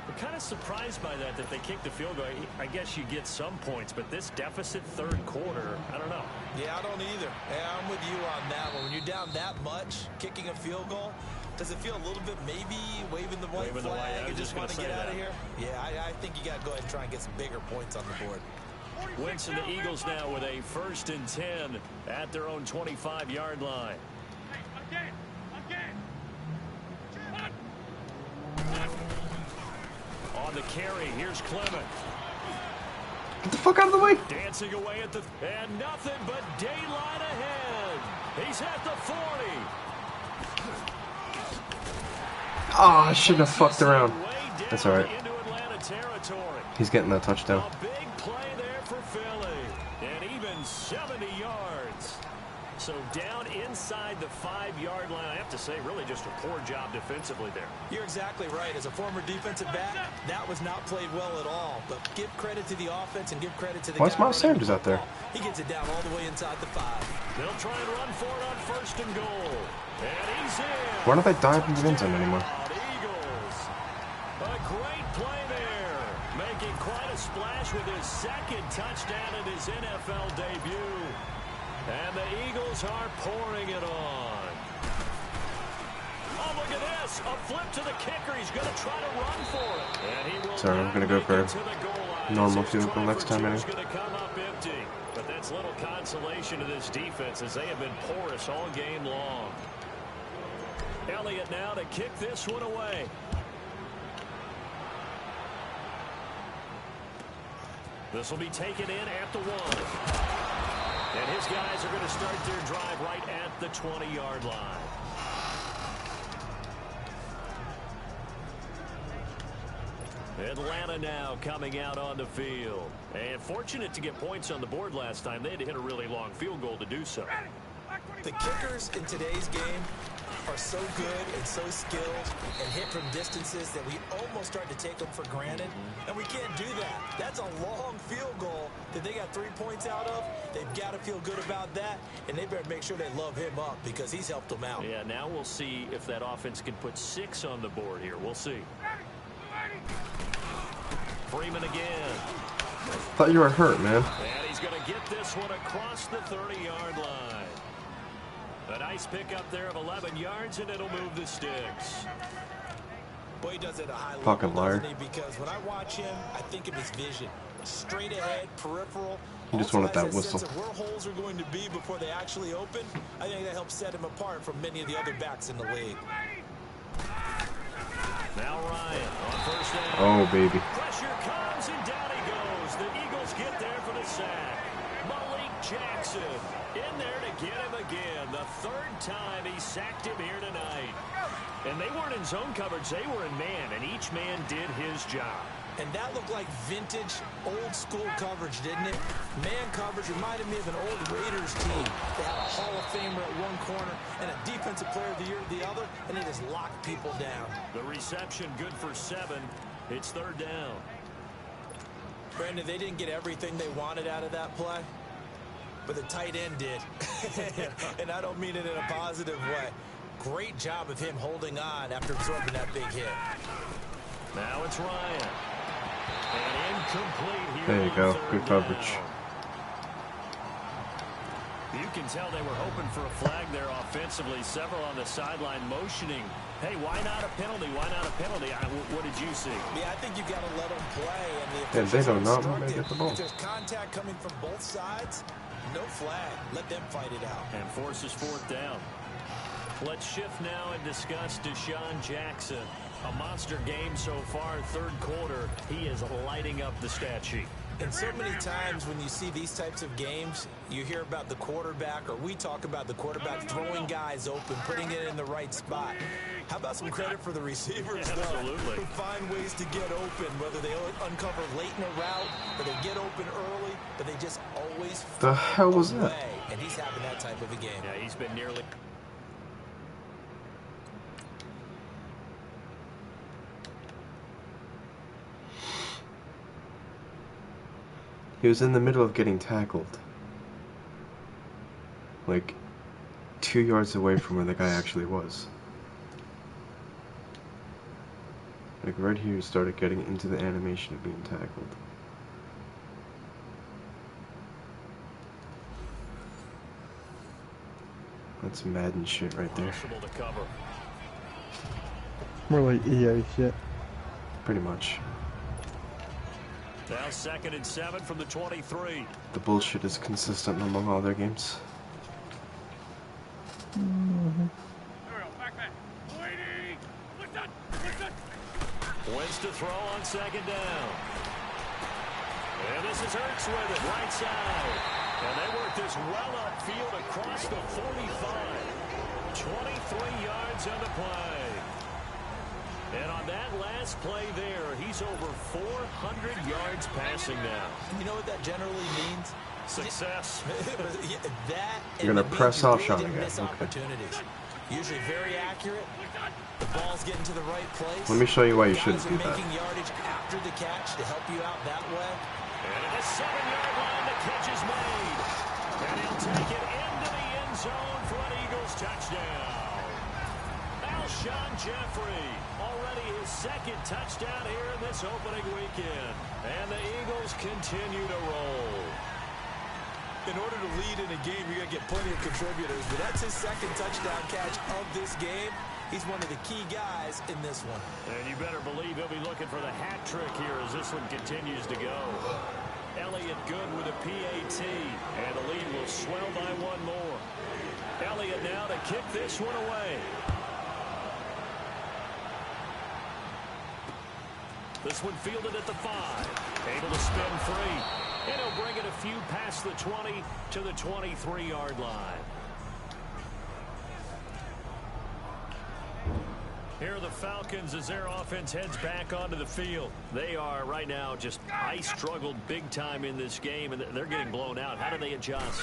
Speaker 6: We're kind of surprised by that they kicked the field goal. I guess you get some points, but this deficit 3rd quarter, I don't know.
Speaker 7: Yeah, I don't either. Yeah, I'm with you on that one. When you're down that much, kicking a field goal, does it feel a little bit maybe waving the white flag and just want to get out of here? Yeah, I think you got to go ahead and try and get some bigger points on the board.
Speaker 6: Wentz and the Eagles now with a 1st and 10 at their own 25-yard line. On the carry, here's Clement.
Speaker 2: Get the fuck out of the way!
Speaker 6: Dancing away at the... And nothing but daylight ahead. He's at the 40.
Speaker 2: Oh, I shouldn't have fucked around. That's alright. He's getting that touchdown.
Speaker 6: A big play there for Philly. And even 70 yards. So down inside the 5-yard line. I have to say, really just a poor job defensively there.
Speaker 7: You're exactly right. As a former defensive back, that was not played well at all. But give credit to the offense and give credit to the guy.
Speaker 2: Why's Miles Sanders out there?
Speaker 7: He gets it down all the way inside the 5.
Speaker 6: They'll try and run for it on 1st and goal. And he's in.
Speaker 2: Why don't they dive into the end zone anymore?
Speaker 6: Eagles. A great play there. Making quite a splash with his 2nd touchdown in his NFL debut. And the Eagles are pouring it on. Oh, look at this. A flip to the kicker. He's going to try to run for it. And he will.
Speaker 2: Sorry, I'm going to go for a normal field goal next time anyway.
Speaker 6: Going to come up empty. But that's little consolation to this defense as they have been porous all game long. Elliott now to kick this one away. This will be taken in at the 1. And his guys are going to start their drive right at the 20-yard line. Atlanta now coming out on the field. And fortunate to get points on the board last time. They had to hit a really long field goal to do so.
Speaker 7: The kickers in today's game are so good and so skilled and hit from distances that we almost start to take them for granted, and we can't do that. That's a long field goal that they got 3 points out of. They've got to feel good about that, and they better make sure they love him up because he's helped them out.
Speaker 6: Yeah, now we'll see if that offense can put 6 on the board here. We'll see. Freeman again.
Speaker 2: Thought you were hurt, man.
Speaker 6: And he's going to get this one across the 30-yard line. A nice pickup there of 11 yards, and it'll move the sticks.
Speaker 7: Boy, he does it at a high level,
Speaker 2: Fucking liar.
Speaker 7: doesn't he? Because when I watch him, I think of his vision. Straight ahead, peripheral.
Speaker 2: He just
Speaker 7: Also
Speaker 2: wanted
Speaker 7: has
Speaker 2: that whistle.
Speaker 7: sense of where holes are going to be before they actually open. I think that helps set him apart from many of the other backs in the league.
Speaker 6: Now Ryan on first down.
Speaker 2: Oh, baby.
Speaker 6: Pressure comes, and down he goes. The Eagles get there for the sack. Malik Jackson in there to get him again. The 3rd time he sacked him here tonight. And they weren't in zone coverage. They were in man, and each man did his job.
Speaker 7: And that looked like vintage, old-school coverage, didn't it? Man coverage reminded me of an old Raiders team. They had a Hall of Famer at one corner and a Defensive Player of the Year at the other, and they just locked people down.
Speaker 6: The reception good for 7. It's 3rd down.
Speaker 7: Brandon, they didn't get everything they wanted out of that play, but the tight end did. And I don't mean it in a positive way. Great job of him holding on after absorbing that big hit.
Speaker 6: Now it's Ryan. And incomplete here.
Speaker 2: There you go. Good coverage.
Speaker 6: Down. You can tell they were hoping for a flag there offensively. Several on the sideline motioning. Hey, why not a penalty? Why not a penalty? What did you see?
Speaker 7: Yeah, I think you got to let them play.
Speaker 2: Yeah, they do not want to get the ball.
Speaker 7: If there's contact coming from both sides, no flag. Let them fight it out.
Speaker 6: And forces 4th down. Let's shift now and discuss Deshaun Jackson. A monster game so far, 3rd quarter. He is lighting up the stat sheet.
Speaker 7: And so many times when you see these types of games, you hear about the quarterback, or we talk about the quarterback throwing guys open, putting it in the right spot. How about some credit for the receivers, though,
Speaker 6: Absolutely.
Speaker 7: who find ways to get open, whether they uncover late in a route or they get open early, but they just always
Speaker 2: The hell was
Speaker 7: find a
Speaker 2: that?
Speaker 7: way. And he's having that type of a game.
Speaker 6: Yeah, he's been nearly...
Speaker 2: He was in the middle of getting tackled. Like, 2 yards away from where the guy actually was. Like, right here, he started getting into the animation of being tackled. That's Madden shit right there.
Speaker 6: Possible to cover.
Speaker 1: More like EA shit.
Speaker 2: Pretty much.
Speaker 6: Now 2nd and 7 from the 23.
Speaker 2: The bullshit is consistent among all their games.
Speaker 6: Wins to throw on 2nd down. And this is Hurts with it, right side. And they work this well upfield across the 45. 23 yards on the play. And on that last play there, he's over 400 yards passing now.
Speaker 7: You know what that generally means?
Speaker 6: Success.
Speaker 7: That
Speaker 2: You're gonna
Speaker 7: and it
Speaker 2: press
Speaker 7: means you
Speaker 2: off
Speaker 7: really
Speaker 2: shot
Speaker 7: didn't
Speaker 2: again,
Speaker 7: miss
Speaker 2: okay.
Speaker 7: opportunities. Usually very accurate. The ball's getting to the right place.
Speaker 2: Let me show you why you
Speaker 7: Guys
Speaker 2: shouldn't
Speaker 7: are
Speaker 2: do that.
Speaker 7: making yardage after the catch to help you out that way.
Speaker 6: And at the 7-yard line, the catch is made. And he'll take it into the end zone for an Eagles touchdown. Alshon Jeffrey, already his 2nd touchdown here in this opening weekend. And the Eagles continue to roll.
Speaker 7: In order to lead in a game, you're going to get plenty of contributors, but that's his 2nd touchdown catch of this game. He's one of the key guys in this one.
Speaker 6: And you better believe he'll be looking for the hat trick here as this one continues to go. Elliott good with a PAT, and the lead will swell by 1 more. Elliott now to kick this one away. This one fielded at the 5. Able to spin free. And he'll bring it a few past the 20 to the 23-yard line. Here are the Falcons as their offense heads back onto the field. They are right now just struggled big time in this game, and they're getting blown out. How do they adjust?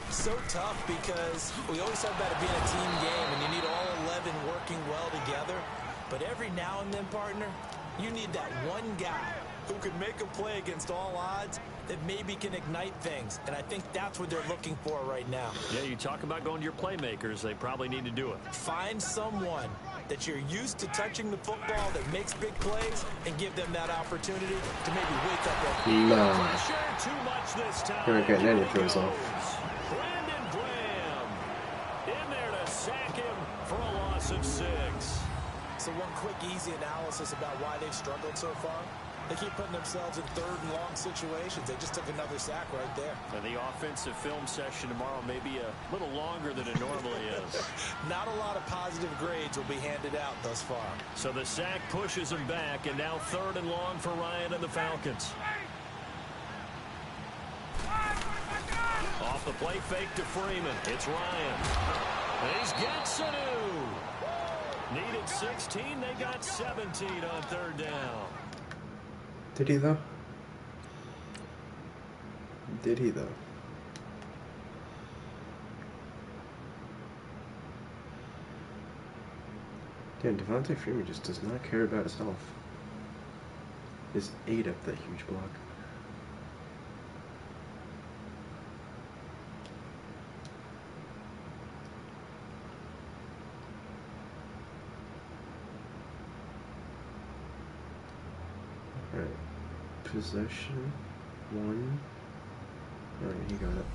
Speaker 7: So tough because we always talk about it being a team game, and you need all 11 working well together. But every now and then, partner, you need that one guy who can make a play against all odds that maybe can ignite things. And I think that's what they're looking for right now.
Speaker 6: Yeah, you talk about going to your playmakers. They probably need to do it.
Speaker 7: Find someone that you're used to touching the football that makes big plays and give them that opportunity to maybe wake up.
Speaker 2: No.
Speaker 6: Pressure too much this time.
Speaker 2: You're not getting any of those off.
Speaker 6: Brandon Graham in there to sack him for a loss of 6.
Speaker 7: So one quick, easy analysis about why they've struggled so far. They keep putting themselves in 3rd and long situations. They just took another sack right there.
Speaker 6: And the offensive film session tomorrow may be a little longer than it normally is.
Speaker 7: Not a lot of positive grades will be handed out thus far.
Speaker 6: So the sack pushes him back, and now 3rd and long for Ryan and the Falcons. Off the play fake to Freeman. It's Ryan. And he's got Sanu. Needed 16. They got 17 on 3rd down.
Speaker 2: Did he though? Did he though? Damn, Devontae Freeman just does not care about his health. Just ate up that huge block. Alright. Possession 1. Alright, he got it.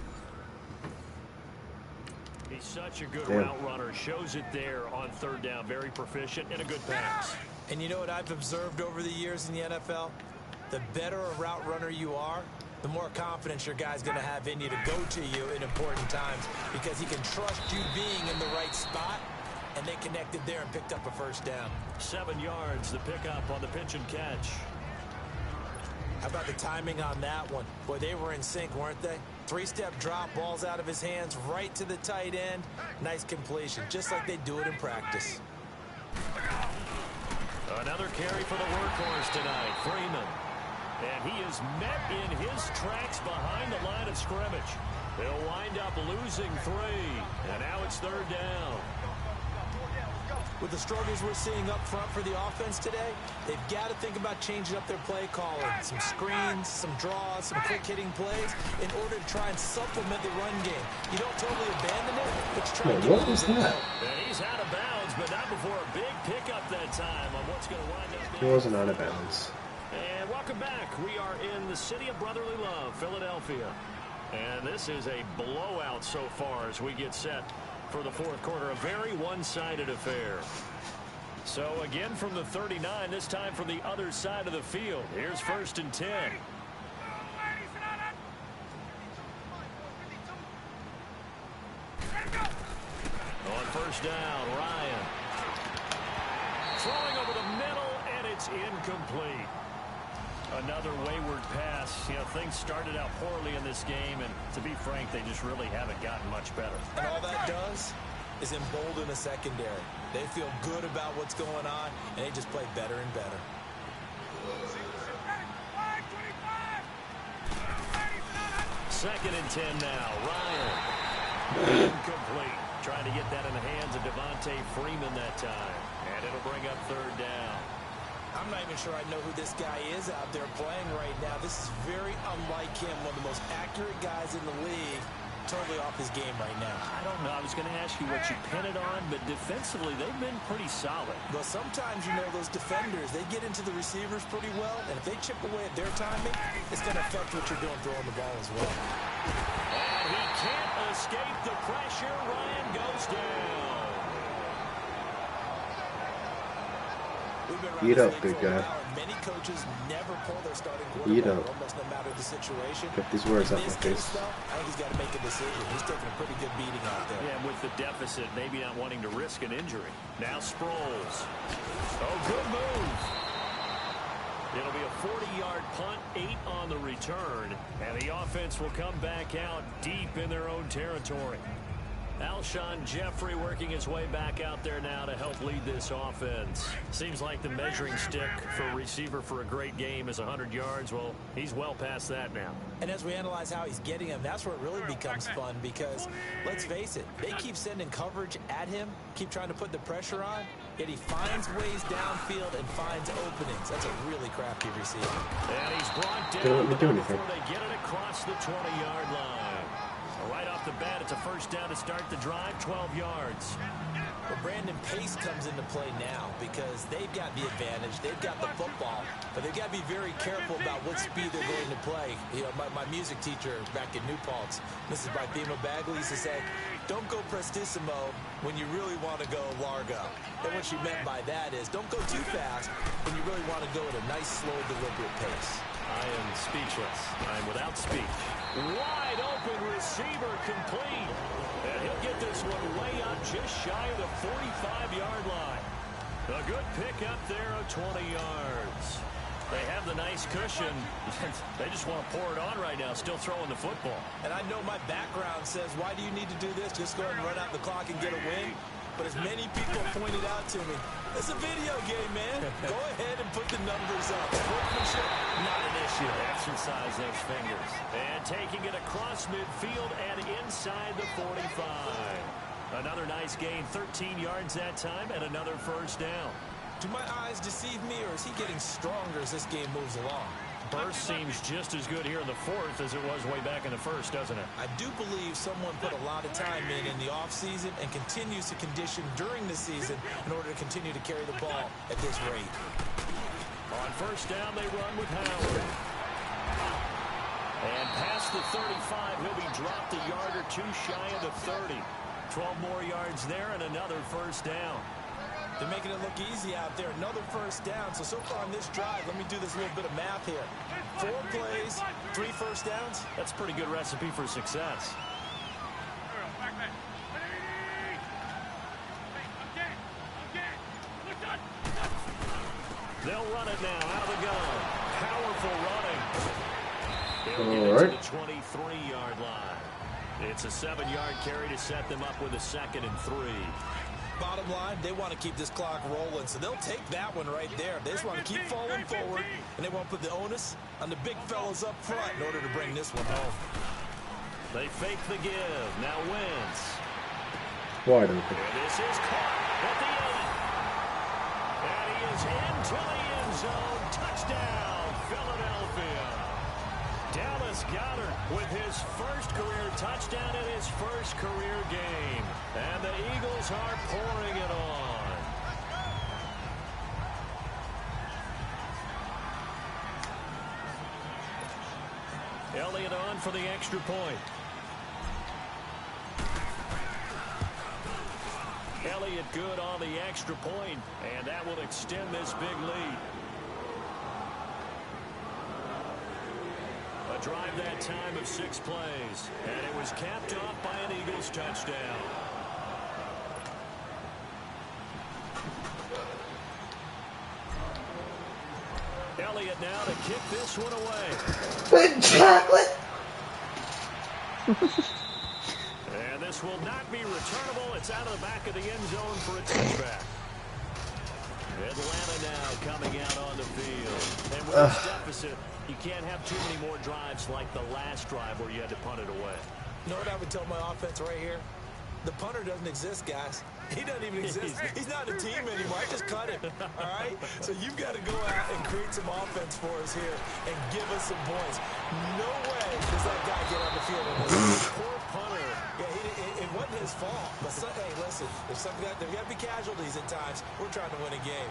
Speaker 6: He's such a good route runner. Shows it there on 3rd down. Very proficient and a good pass.
Speaker 7: And you know what I've observed over the years in the NFL? The better a route runner you are, the more confidence your guy's going to have in you to go to you in important times because he can trust you being in the right spot. And they connected there and picked up a 1st down.
Speaker 6: 7 yards, the pickup on the pitch and catch.
Speaker 7: How about the timing on that one? Boy, they were in sync, weren't they? 3-step drop, balls out of his hands, right to the tight end. Nice completion, just like they do it in practice.
Speaker 6: Another carry for the workhorse tonight, Freeman. And he is met in his tracks behind the line of scrimmage. They'll wind up losing 3, and now it's 3rd down.
Speaker 7: With the struggles we're seeing up front for the offense today, they've got to think about changing up their play calling. Some screens, some draws, some quick-hitting plays in order to try and supplement the run game. You don't totally abandon it, but you try to get
Speaker 2: What was that?
Speaker 6: And he's out of bounds, but not before a big pickup that time on what's going to wind up
Speaker 2: He wasn't out of bounds.
Speaker 6: And welcome back. We are in the city of brotherly love, Philadelphia. And this is a blowout so far as we get set for the 4th quarter. A very one-sided affair. So again from the 39, this time from the other side of the field. Here's 1st and 10. On 1st down, Ryan. Throwing over the middle, and it's incomplete. Another wayward pass. You know, things started out poorly in this game, and to be frank, they just really haven't gotten much better.
Speaker 7: And all that does is embolden a secondary. They feel good about what's going on, and they just play better and better.
Speaker 6: 2nd and 10 now. Ryan. Incomplete. Trying to get that in the hands of Devontae Freeman that time. And it'll bring up 3rd down.
Speaker 7: I'm not even sure I know who this guy is out there playing right now. This is very unlike him, one of the most accurate guys in the league. Totally off his game right now.
Speaker 6: I don't know. I was going to ask you what you pin it on, but defensively, they've been pretty solid.
Speaker 7: Well, sometimes, you know, those defenders, they get into the receivers pretty well, and if they chip away at their timing, it's going to affect what you're doing throwing the ball as well.
Speaker 6: And he can't escape the pressure. Ryan goes down.
Speaker 2: Eat up, big guy.
Speaker 7: Many coaches never pull their starting
Speaker 2: Eat
Speaker 7: quarterback,
Speaker 2: up.
Speaker 7: almost no matter the situation.
Speaker 2: Get these words
Speaker 7: In
Speaker 2: out my
Speaker 7: this
Speaker 2: face.
Speaker 7: case, though, I think he's got to make a decision. He's taking a pretty good beating out there.
Speaker 6: Yeah, with the deficit, maybe not wanting to risk an injury. Now Sproles. Oh, good move. It'll be a 40-yard punt, 8 on the return, and the offense will come back out deep in their own territory. Alshon Jeffrey working his way back out there now to help lead this offense. Seems like the measuring stick for a receiver for a great game is 100 yards. Well, he's well past that now.
Speaker 7: And as we analyze how he's getting them, that's where it really becomes fun because, let's face it, they keep sending coverage at him, keep trying to put the pressure on, yet he finds ways downfield and finds openings. That's a really crafty receiver.
Speaker 6: And he's brought down
Speaker 2: Don't let me do
Speaker 6: before
Speaker 2: anything.
Speaker 6: they get it across the 20-yard line. Right off the bat, it's a first down to start the drive, 12 yards.
Speaker 7: Well, Brandon, pace comes into play now because they've got the advantage. They've got the football, but they've got to be very careful about what speed they're going to play. You know, my music teacher back in New Paltz, Mrs. Bifema Bagley, used to say, don't go prestissimo when you really want to go largo. And what she meant by that is don't go too fast when you really want to go at a nice, slow, deliberate pace.
Speaker 6: I am speechless. I'm without speech. Wide open receiver complete. And he'll get this one way up just shy of the 45-yard line. A good pick up there of 20 yards. They have the nice cushion. They just want to pour it on right now, still throwing the football.
Speaker 7: And I know my background says, why do you need to do this? Just go ahead and run out the clock and get a win. But as many people pointed out to me, it's a video game, man. Go ahead and put the numbers up. Sportsmanship, not an issue.
Speaker 6: Exercise those fingers. And taking it across midfield and inside the 45. Another nice gain, 13 yards that time, and another first down.
Speaker 7: Do my eyes deceive me, or is he getting stronger as this game moves along?
Speaker 6: Burst seems just as good here in the fourth as it was way back in the first, doesn't it?
Speaker 7: I do believe someone put a lot of time in the offseason and continues to condition during the season in order to continue to carry the ball at this rate.
Speaker 6: On first down, they run with Howard. And past the 35, he'll be dropped a yard or two shy of the 30. 12 more yards there and another first down.
Speaker 7: They're making it look easy out there. Another first down. So far on this drive, let me do this little bit of math here. 4 plays, 3 first downs.
Speaker 6: That's a pretty good recipe for success. They'll run it now out of the gun. Powerful running. They'll get it to the 23-yard line. It's a 7-yard carry to set them up with a 2nd and 3.
Speaker 7: Bottom line, they want to keep this clock rolling, so they'll take that one right there. They just want to keep falling forward, and they want to put the onus on the big fellas up front in order to bring this one home.
Speaker 6: They fake the give. Now Wentz.
Speaker 2: Wide open.
Speaker 6: And this is caught at the end. And he is into the end zone. Touchdown, Philadelphia. Dallas Goedert with his first career touchdown in his first career game. And the Eagles are pouring it on. Elliott on for the extra point. Elliott good on the extra point, and that will extend this big lead. A drive that time of 6 plays, and it was capped off by an Eagles touchdown. Elliott now to kick this one away.
Speaker 2: With chocolate!
Speaker 6: And this will not be returnable. It's out of the back of the end zone for a touchback. Atlanta now coming out on the field. And with this deficit, you can't have too many more drives like the last drive where you had to punt it away.
Speaker 7: You know what I would tell my offense right here? The punter doesn't exist, guys. He doesn't even exist. He's not a team anymore. I just cut him. All right? So you've got to go out and create some offense for us here and give us some points. No way does that guy get on the field. Poor punter. Yeah, it wasn't his fault. But, hey, listen, there's got to be casualties at times. We're trying to win a game.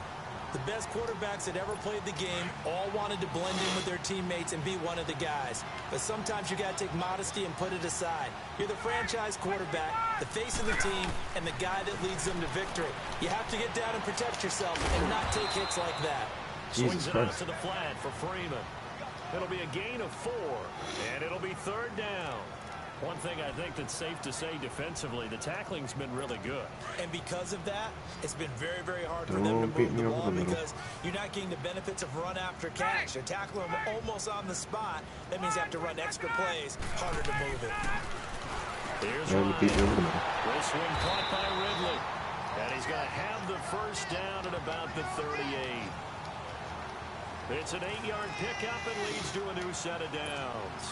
Speaker 7: The best quarterbacks that ever played the game all wanted to blend in with their teammates and be one of the guys. But sometimes you got to take modesty and put it aside. You're the franchise quarterback, the face of the team, and the guy that leads them to victory. You have to get down and protect yourself and not take hits like that.
Speaker 6: Swings it out to the flat for Freeman. It'll be a gain of 4, and it'll be 3rd down. One thing I think that's safe to say defensively, the tackling's been really good.
Speaker 7: And because of that, it's been very, very hard for them to move the ball because you're not getting the benefits of run after catch. You're tackling them almost on the spot. That means you have to run extra plays, harder to move it.
Speaker 6: Here's
Speaker 2: And
Speaker 6: Ryan.
Speaker 2: beat you over the middle.
Speaker 6: This one caught by Ridley. And he's going to have the first down at about the 38. It's an 8-yard pickup and leads to a new set of downs.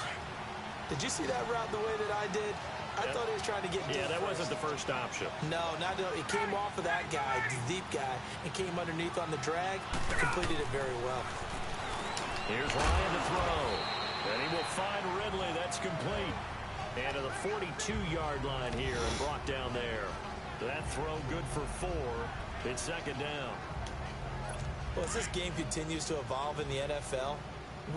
Speaker 7: Did you see that route the way that I did? I thought he was trying to get deep.
Speaker 6: Yeah, that
Speaker 7: first.
Speaker 6: wasn't the first option.
Speaker 7: No, it came off of that guy, the deep guy, and came underneath on the drag. Completed it very well.
Speaker 6: Here's Ryan to throw. And he will find Ridley. That's complete. And to the 42-yard line here and brought down there. That throw good for 4. It's second down.
Speaker 7: Well, as this game continues to evolve in the NFL,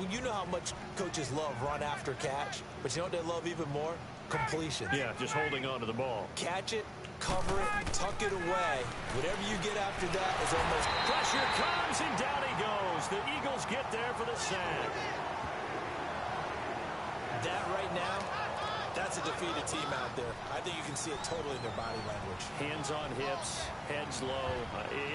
Speaker 7: you know how much coaches love run after catch, but you know what they love even more? Completion.
Speaker 6: Yeah, just holding on to the ball.
Speaker 7: Catch it, cover it, tuck it away. Whatever you get after that is almost...
Speaker 6: Pressure comes, and down he goes. The Eagles get there for the sack.
Speaker 7: That right now, that's a defeated team out there. I think you can see it totally in their body language.
Speaker 6: Hands on hips, heads low.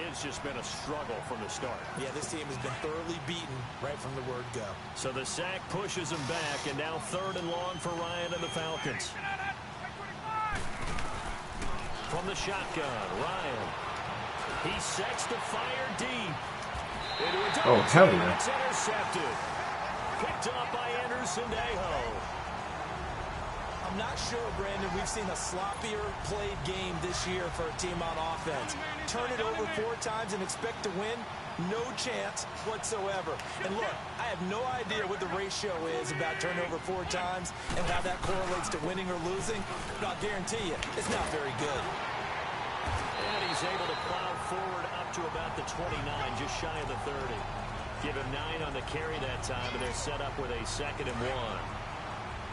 Speaker 6: It's just been a struggle from the start.
Speaker 7: Yeah, this team has been thoroughly beaten right from the word go.
Speaker 6: So the sack pushes him back, and now 3rd and long for Ryan and the Falcons. From the shotgun, Ryan. He sets the fire deep.
Speaker 2: Oh, hell yeah.
Speaker 6: It's intercepted. Picked up by Anderson Aho.
Speaker 7: I'm not sure, Brandon, we've seen a sloppier played game this year for a team on offense. Turn it over 4 times and expect to win? No chance whatsoever. And look, I have no idea what the ratio is about turnover 4 times and how that correlates to winning or losing, but I'll guarantee you, it's not very good.
Speaker 6: And he's able to plow forward up to about the 29, just shy of the 30. Give him 9 on the carry that time, and they're set up with a 2nd and 1.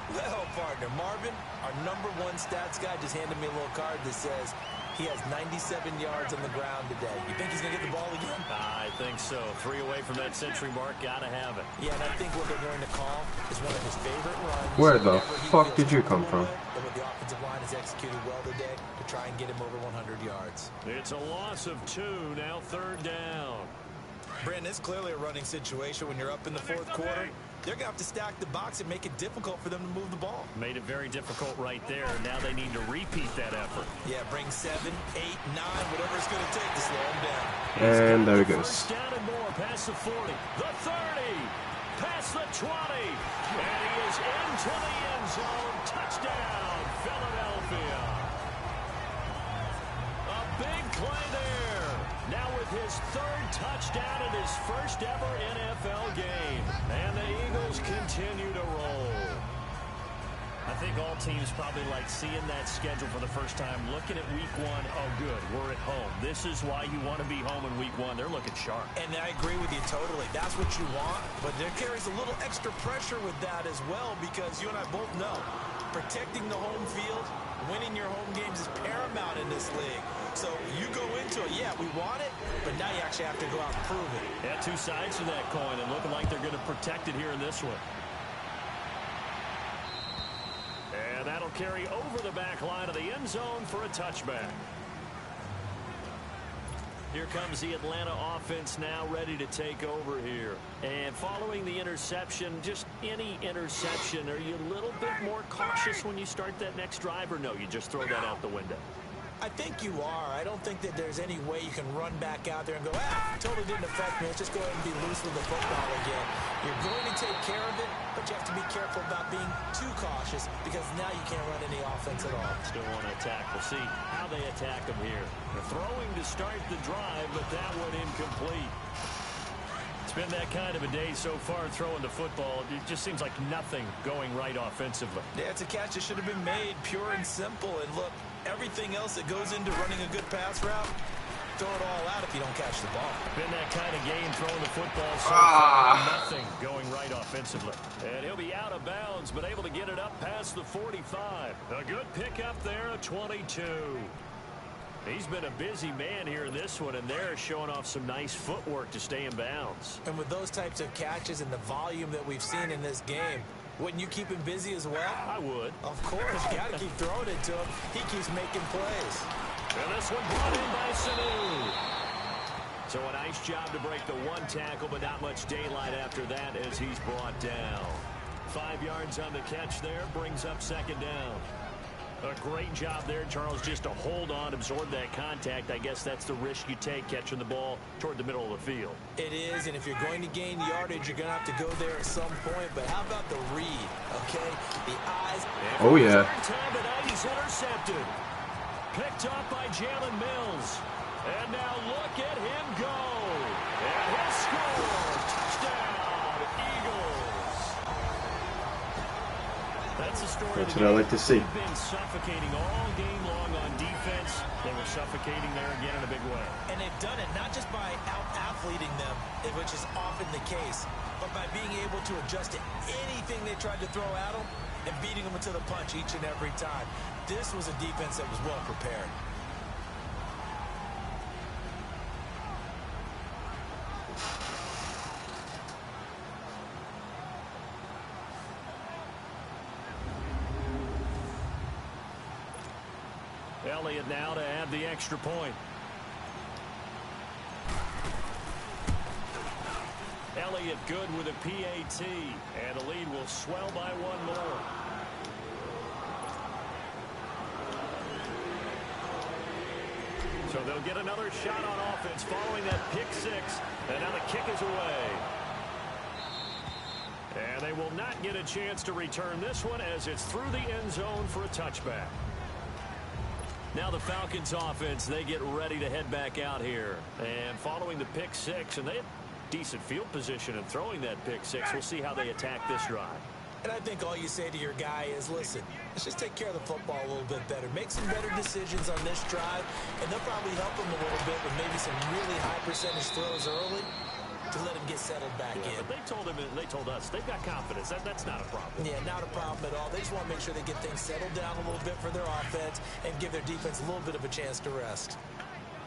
Speaker 7: Well, partner, Marvin, our #1 stats guy, just handed me a little card that says he has 97 yards on the ground today. You think he's going to get the ball again?
Speaker 6: I think so. 3 away from that century mark. Got to have it.
Speaker 7: Yeah, and I think what they're going to call is one of his favorite runs.
Speaker 2: Where the fuck did you come from?
Speaker 7: And what the offensive line has executed well today to try and get him over 100 yards.
Speaker 6: It's a loss of 2. Now 3rd down.
Speaker 7: Brandon, it's clearly a running situation when you're up in the 4th quarter. They're going to have to stack the box and make it difficult for them to move the ball.
Speaker 6: Made it very difficult right there. Now they need to repeat that effort.
Speaker 7: Yeah, bring 7, 8, 9, whatever it's going to take to slow them down.
Speaker 2: And there he goes.
Speaker 6: First down and more, past the 40, the 30, past the 20, and he is into the end zone. Touchdown, Philadelphia. A big play there. Now with his 3rd touchdown in his first ever NFL game. And the Eagles continue to roll. I think all teams probably like seeing that schedule for the first time, looking at week 1. Oh, good, we're at home. This is why you want to be home in week 1. They're looking sharp.
Speaker 7: And I agree with you totally. That's what you want. But there carries a little extra pressure with that as well, because you and I both know protecting the home field, winning your home games is paramount in this league. So you go into it, yeah, we want it, but now you actually have to go out and prove it.
Speaker 6: Yeah, 2 sides to that coin, and looking like they're going to protect it here in this one. And that'll carry over the back line of the end zone for a touchback. Here comes the Atlanta offense now ready to take over here. And following the interception, just any interception, are you a little bit more cautious when you start that next drive, or no, you just throw that out the window?
Speaker 7: I think you are. I don't think that there's any way you can run back out there and go, totally didn't affect me. Let's just go ahead and be loose with the football again. You're going to take care of it, but you have to be careful about being too cautious, because now you can't run any offense at all.
Speaker 6: Still want to attack. We'll see how they attack them here. They're throwing to start the drive, but that one incomplete. It's been that kind of a day so far throwing the football. It just seems like nothing going right offensively.
Speaker 7: Yeah, it's a catch that should have been made, pure and simple. And look, everything else that goes into running a good pass route, throw it all out if you don't catch the ball.
Speaker 6: Been that kind of game throwing the football so far. Nothing going right offensively. And he'll be out of bounds, but able to get it up past the 45. A good pickup there, a 22. He's been a busy man here in this one, and they're showing off some nice footwork to stay in bounds.
Speaker 7: And with those types of catches and the volume that we've seen in this game, wouldn't you keep him busy as well?
Speaker 6: I would.
Speaker 7: Of course. You got to keep throwing it to him. He keeps making plays.
Speaker 6: And this one brought in by Sanu. So a nice job to break the 1 tackle, but not much daylight after that as he's brought down. 5 yards on the catch there, brings up 2nd down. A great job there, Charles, just to hold on, absorb that contact. I guess that's the risk you take catching the ball toward the middle of the field.
Speaker 7: It is, and if you're going to gain yardage, you're going to have to go there at some point. But how about the read, okay? The eyes.
Speaker 2: Oh, yeah.
Speaker 6: Time tonight, he's intercepted. Picked up by Jalen Mills. And now look at him go. And he'll score. Touchdown, Eagles. That's the story.
Speaker 2: That's what I like to see.
Speaker 6: They've been suffocating all game long on defense. They were suffocating there again in a big way.
Speaker 7: And they've done it not just by out-athleting them, which is often the case, but by being able to adjust to anything they tried to throw at them and beating them to the punch each and every time. This was a defense that was well prepared.
Speaker 6: Elliott now to add the extra point. Elliott good with a PAT, and the lead will swell by one more. So they'll get another shot on offense following that pick six, and now the kick is away. And they will not get a chance to return this one as it's through the end zone for a touchback. Now the Falcons offense, they get ready to head back out here. And following the pick six, and they have decent field position in throwing that pick six. We'll see how they attack this drive.
Speaker 7: And I think all you say to your guy is, listen, let's just take care of the football a little bit better. Make some better decisions on this drive, and they'll probably help him a little bit with maybe some really high percentage throws early to let him get settled back in.
Speaker 6: But they told us they've got confidence. That's not a problem.
Speaker 7: Yeah, not a problem at all. They just want to make sure they get things settled down a little bit for their offense and give their defense a little bit of a chance to rest.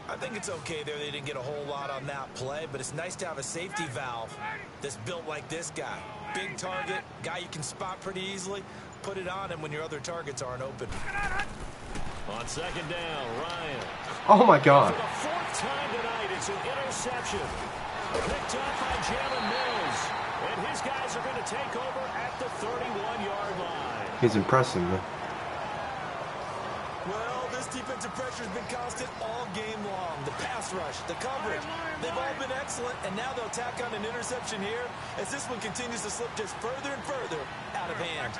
Speaker 7: I think it's okay there. They didn't get a whole lot on that play, but it's nice to have a safety valve that's built like this guy. Big target, guy you can spot pretty easily. Put it on him when your other targets aren't open.
Speaker 6: On second down, Ryan.
Speaker 2: Oh, my God.
Speaker 6: For the fourth time tonight, it's an interception. Picked up by Jalen Mills. And his guys are going to take over at the 31-yard line.
Speaker 2: He's impressive, man.
Speaker 7: Well, this defensive pressure has been constant all game long. The pass rush, the coverage, they've all been excellent, and now they'll tack on an interception here as this one continues to slip just further and further out of hand.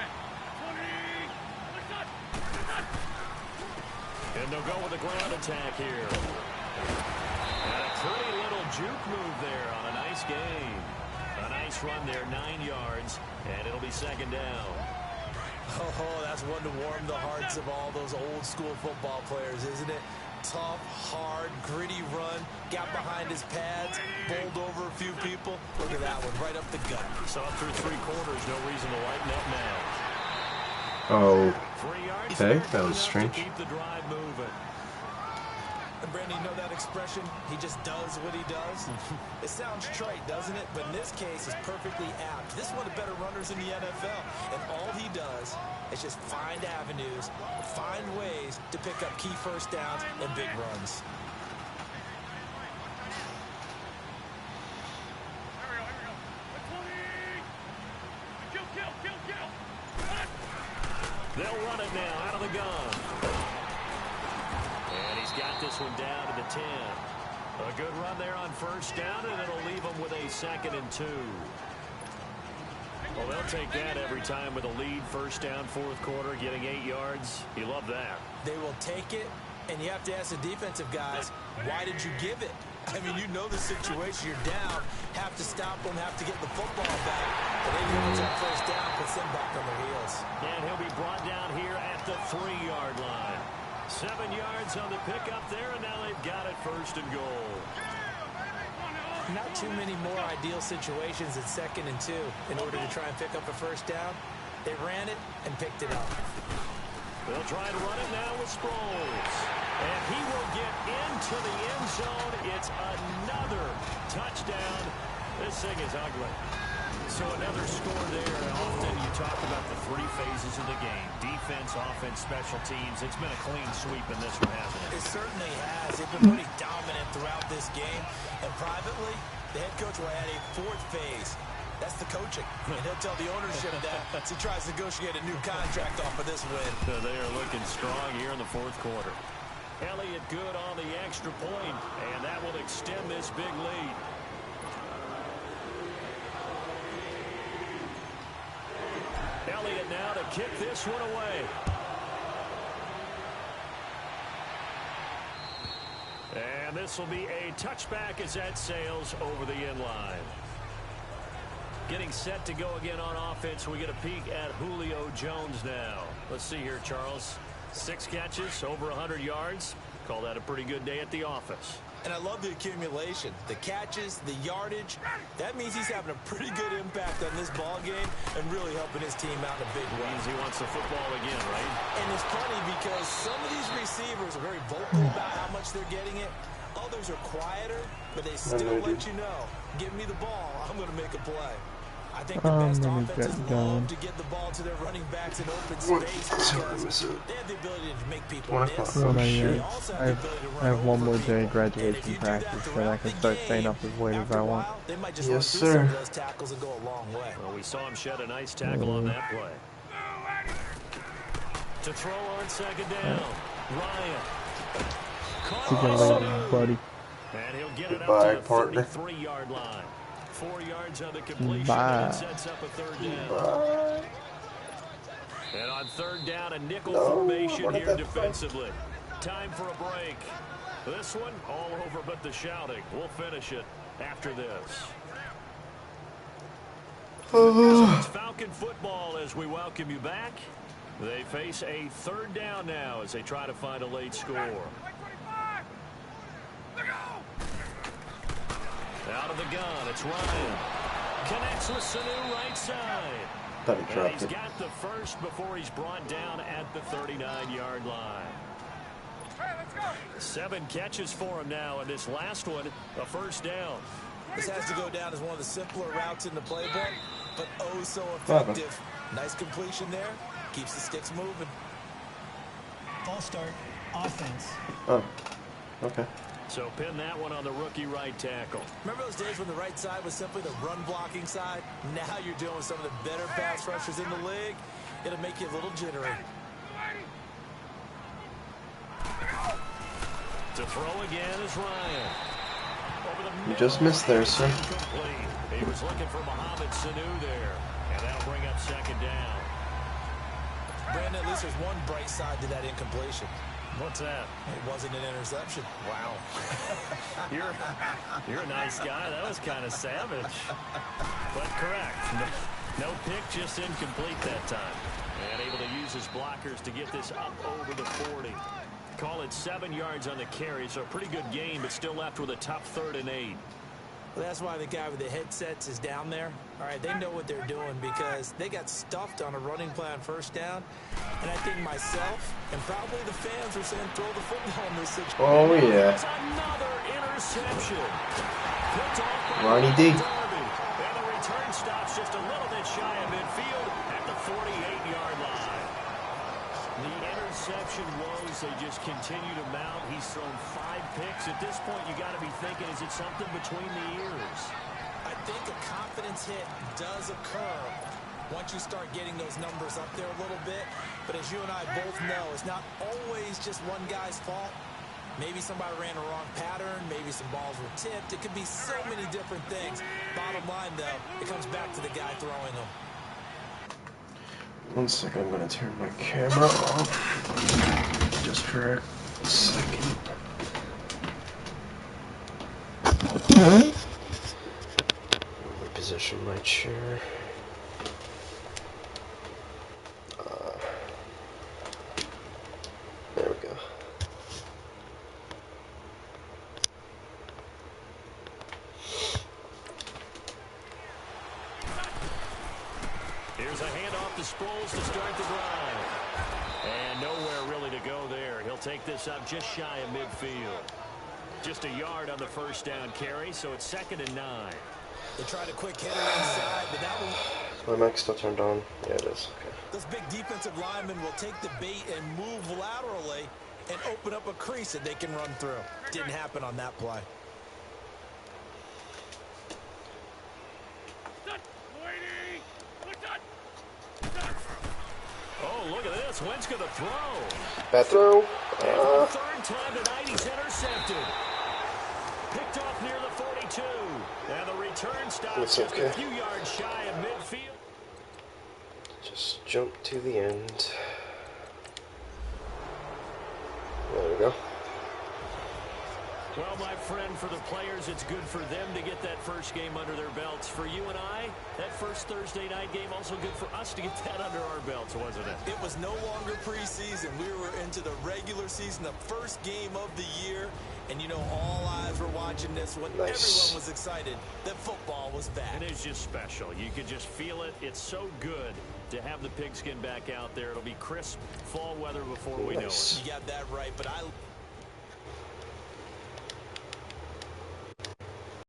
Speaker 6: And they'll go with a ground attack here. And a pretty little juke move there on a nice gain. A nice run there, 9 yards, and it'll be second down.
Speaker 7: Oh, that's one to warm the hearts of all those old school football players, isn't it? Tough, hard, gritty run, got behind his pads, bowled over a few people. Look at that one, right up the gut.
Speaker 6: Saw it through 3 quarters, no reason to lighten up now.
Speaker 2: Oh,
Speaker 6: 3 yards
Speaker 2: okay,
Speaker 6: there,
Speaker 2: that was
Speaker 6: enough
Speaker 2: strange.
Speaker 6: to keep the drive moving.
Speaker 7: And Brandon, you know that expression? He just does what he does? It sounds trite, doesn't it? But in this case, it's perfectly apt. This is one of the better runners in the NFL. And all he does is just find avenues, find ways to pick up key first downs and big runs.
Speaker 6: They'll run it now out of the gun. And he's got this one down to the 10. A good run there on first down, and it'll leave them with a 2nd and 2. Well, they'll take that every time with a lead, first down, 4th quarter, getting 8 yards. You love that.
Speaker 7: They will take it, and you have to ask the defensive guys, why did you give it? I mean, you know the situation. You're down, have to stop them, have to get the football back. But 8 yards on first down puts them back on their heels.
Speaker 6: And he'll be brought down here at the 3-yard line. 7 yards on the pickup there, and now they've got it 1st and goal.
Speaker 7: Not too many more ideal situations at 2nd and 2 in order to try and pick up a first down. They ran it and picked it up.
Speaker 6: They'll try to run it now with Sproles. And he will get into the end zone. It's another touchdown. This thing is ugly. So another score there. Often you talk about the 3 phases of the game. Defense, offense, special teams. It's been a clean sweep in this one, hasn't it?
Speaker 7: It certainly has. They've been pretty dominant throughout this game. And privately, the head coach will add a 4th phase. That's That's the coaching. And he'll tell the ownership that as he tries to negotiate a new contract off of this win.
Speaker 6: So they are looking strong here in the fourth quarter. Elliott good on the extra point, and that will extend this big lead. Elliott now to kick this one away. And this will be a touchback as that sails over the end line. Getting set to go again on offense. We get a peek at Julio Jones now. Let's see here, Charles. 6 catches, over 100 yards. Call that a pretty good day at the office.
Speaker 7: And I love the accumulation, the catches, the yardage. That means he's having a pretty good impact on this ball game and really helping his team out in a big way.
Speaker 6: Means he wants the football again, right?
Speaker 7: And it's funny because some of these receivers are very vocal about how much they're getting it. Others are quieter, but they still let you know, give me the ball, I'm going to make a play. I think the best offenses love to get the ball to their running backs in open space because they have the ability to make people miss. They also have the ability to run
Speaker 1: I have one more
Speaker 7: over
Speaker 1: day
Speaker 7: people.
Speaker 1: graduation practice, then I can start staying up as late as I want.
Speaker 7: They might just run through some of those tackles and go a long way.
Speaker 6: Well, we saw him shed a nice tackle on that play. To throw on second down, Ryan.
Speaker 1: See you later, buddy.
Speaker 6: And he'll get it up to the 33-yard line. 4 yards on the completion. And sets up a third down. And on third down, a nickel formation here defensively. Time for a break. This one all over but the shouting. We'll finish it after this. So it's Falcon football as we welcome you back. They face a third down now as they try to find a late score. Out of the gun, it's Ryan. Connects with Sanu right side. And he's got the first before he's brought down at the 39-yard line. 7 catches for him now, and this last one, a first down.
Speaker 7: This has to go down as one of the simpler routes in the playbook, but oh so effective. Nice completion there. Keeps the sticks moving.
Speaker 5: False start. Offense.
Speaker 2: Oh, okay.
Speaker 6: So pin that one on the rookie right tackle.
Speaker 7: Remember those days when the right side was simply the run-blocking side? Now you're dealing with some of the better pass rushers in the league. It'll make you a little jittery.
Speaker 6: To throw again is Ryan.
Speaker 2: You just missed there, sir.
Speaker 6: He was looking for Mohamed Sanu there. And that'll bring up second down.
Speaker 7: Brandon, at least there's one bright side to that incompletion.
Speaker 6: What's that?
Speaker 7: It wasn't an interception.
Speaker 6: Wow. You're a nice guy. That was kind of savage. But correct. No pick, just incomplete that time. And able to use his blockers to get this up over the 40. Call it 7 yards on the carry, so a pretty good game, but still left with a tough 3rd and 8.
Speaker 7: Well, that's why the guy with the headsets is down there. All right, they know what they're doing because they got stuffed on a running play on first down. And I think myself and probably the fans are saying throw the football in this situation.
Speaker 2: Oh, yeah.
Speaker 6: It's another interception.
Speaker 2: Ronnie D.
Speaker 6: And the return stops just a little bit shy of midfield at the 48-yard line. The interception woes, they just continue to mount. He's thrown 5 picks. At this point, you got to be thinking, is it something between the ears?
Speaker 7: I think a confidence hit does occur once you start getting those numbers up there a little bit. But as you and I both know, it's not always just one guy's fault. Maybe somebody ran a wrong pattern. Maybe some balls were tipped. It could be so many different things. Bottom line, though, it comes back to the guy throwing them.
Speaker 2: 1 second, I'm going to turn my camera off. Just for a second. Position my chair. There we go.
Speaker 6: Here's a handoff to Sproles to start the drive. And nowhere really to go there. He'll take this up just shy of midfield. Just a yard on the first down carry, so it's 2nd and 9.
Speaker 7: They tried a quick hitter inside, but that one...
Speaker 2: My mic's still turned on. Yeah, it is. Okay.
Speaker 7: Those big defensive linemen will take the bait and move laterally and open up a crease that they can run through. Didn't happen on that play.
Speaker 6: this. Wentz going to throw.
Speaker 8: Bad throw.
Speaker 6: And for the third time tonight, he's intercepted. Picked off near the 42. And the return stop
Speaker 8: That's
Speaker 6: just
Speaker 8: okay.
Speaker 6: a few yards shy of midfield.
Speaker 8: Just jump to the end. There we go.
Speaker 6: Well, my friend, for the players, it's good for them to get that first game under their belts. For you and I, that first Thursday night game, also good for us to get that under our belts, wasn't it?
Speaker 7: It was no longer preseason. We were into the regular season, the first game of the year. And, you know, all eyes were watching this when everyone was excited that football was back.
Speaker 6: And it's just special. You could just feel it. It's so good to have the pigskin back out there. It'll be crisp fall weather before we know it.
Speaker 7: You got that right, but I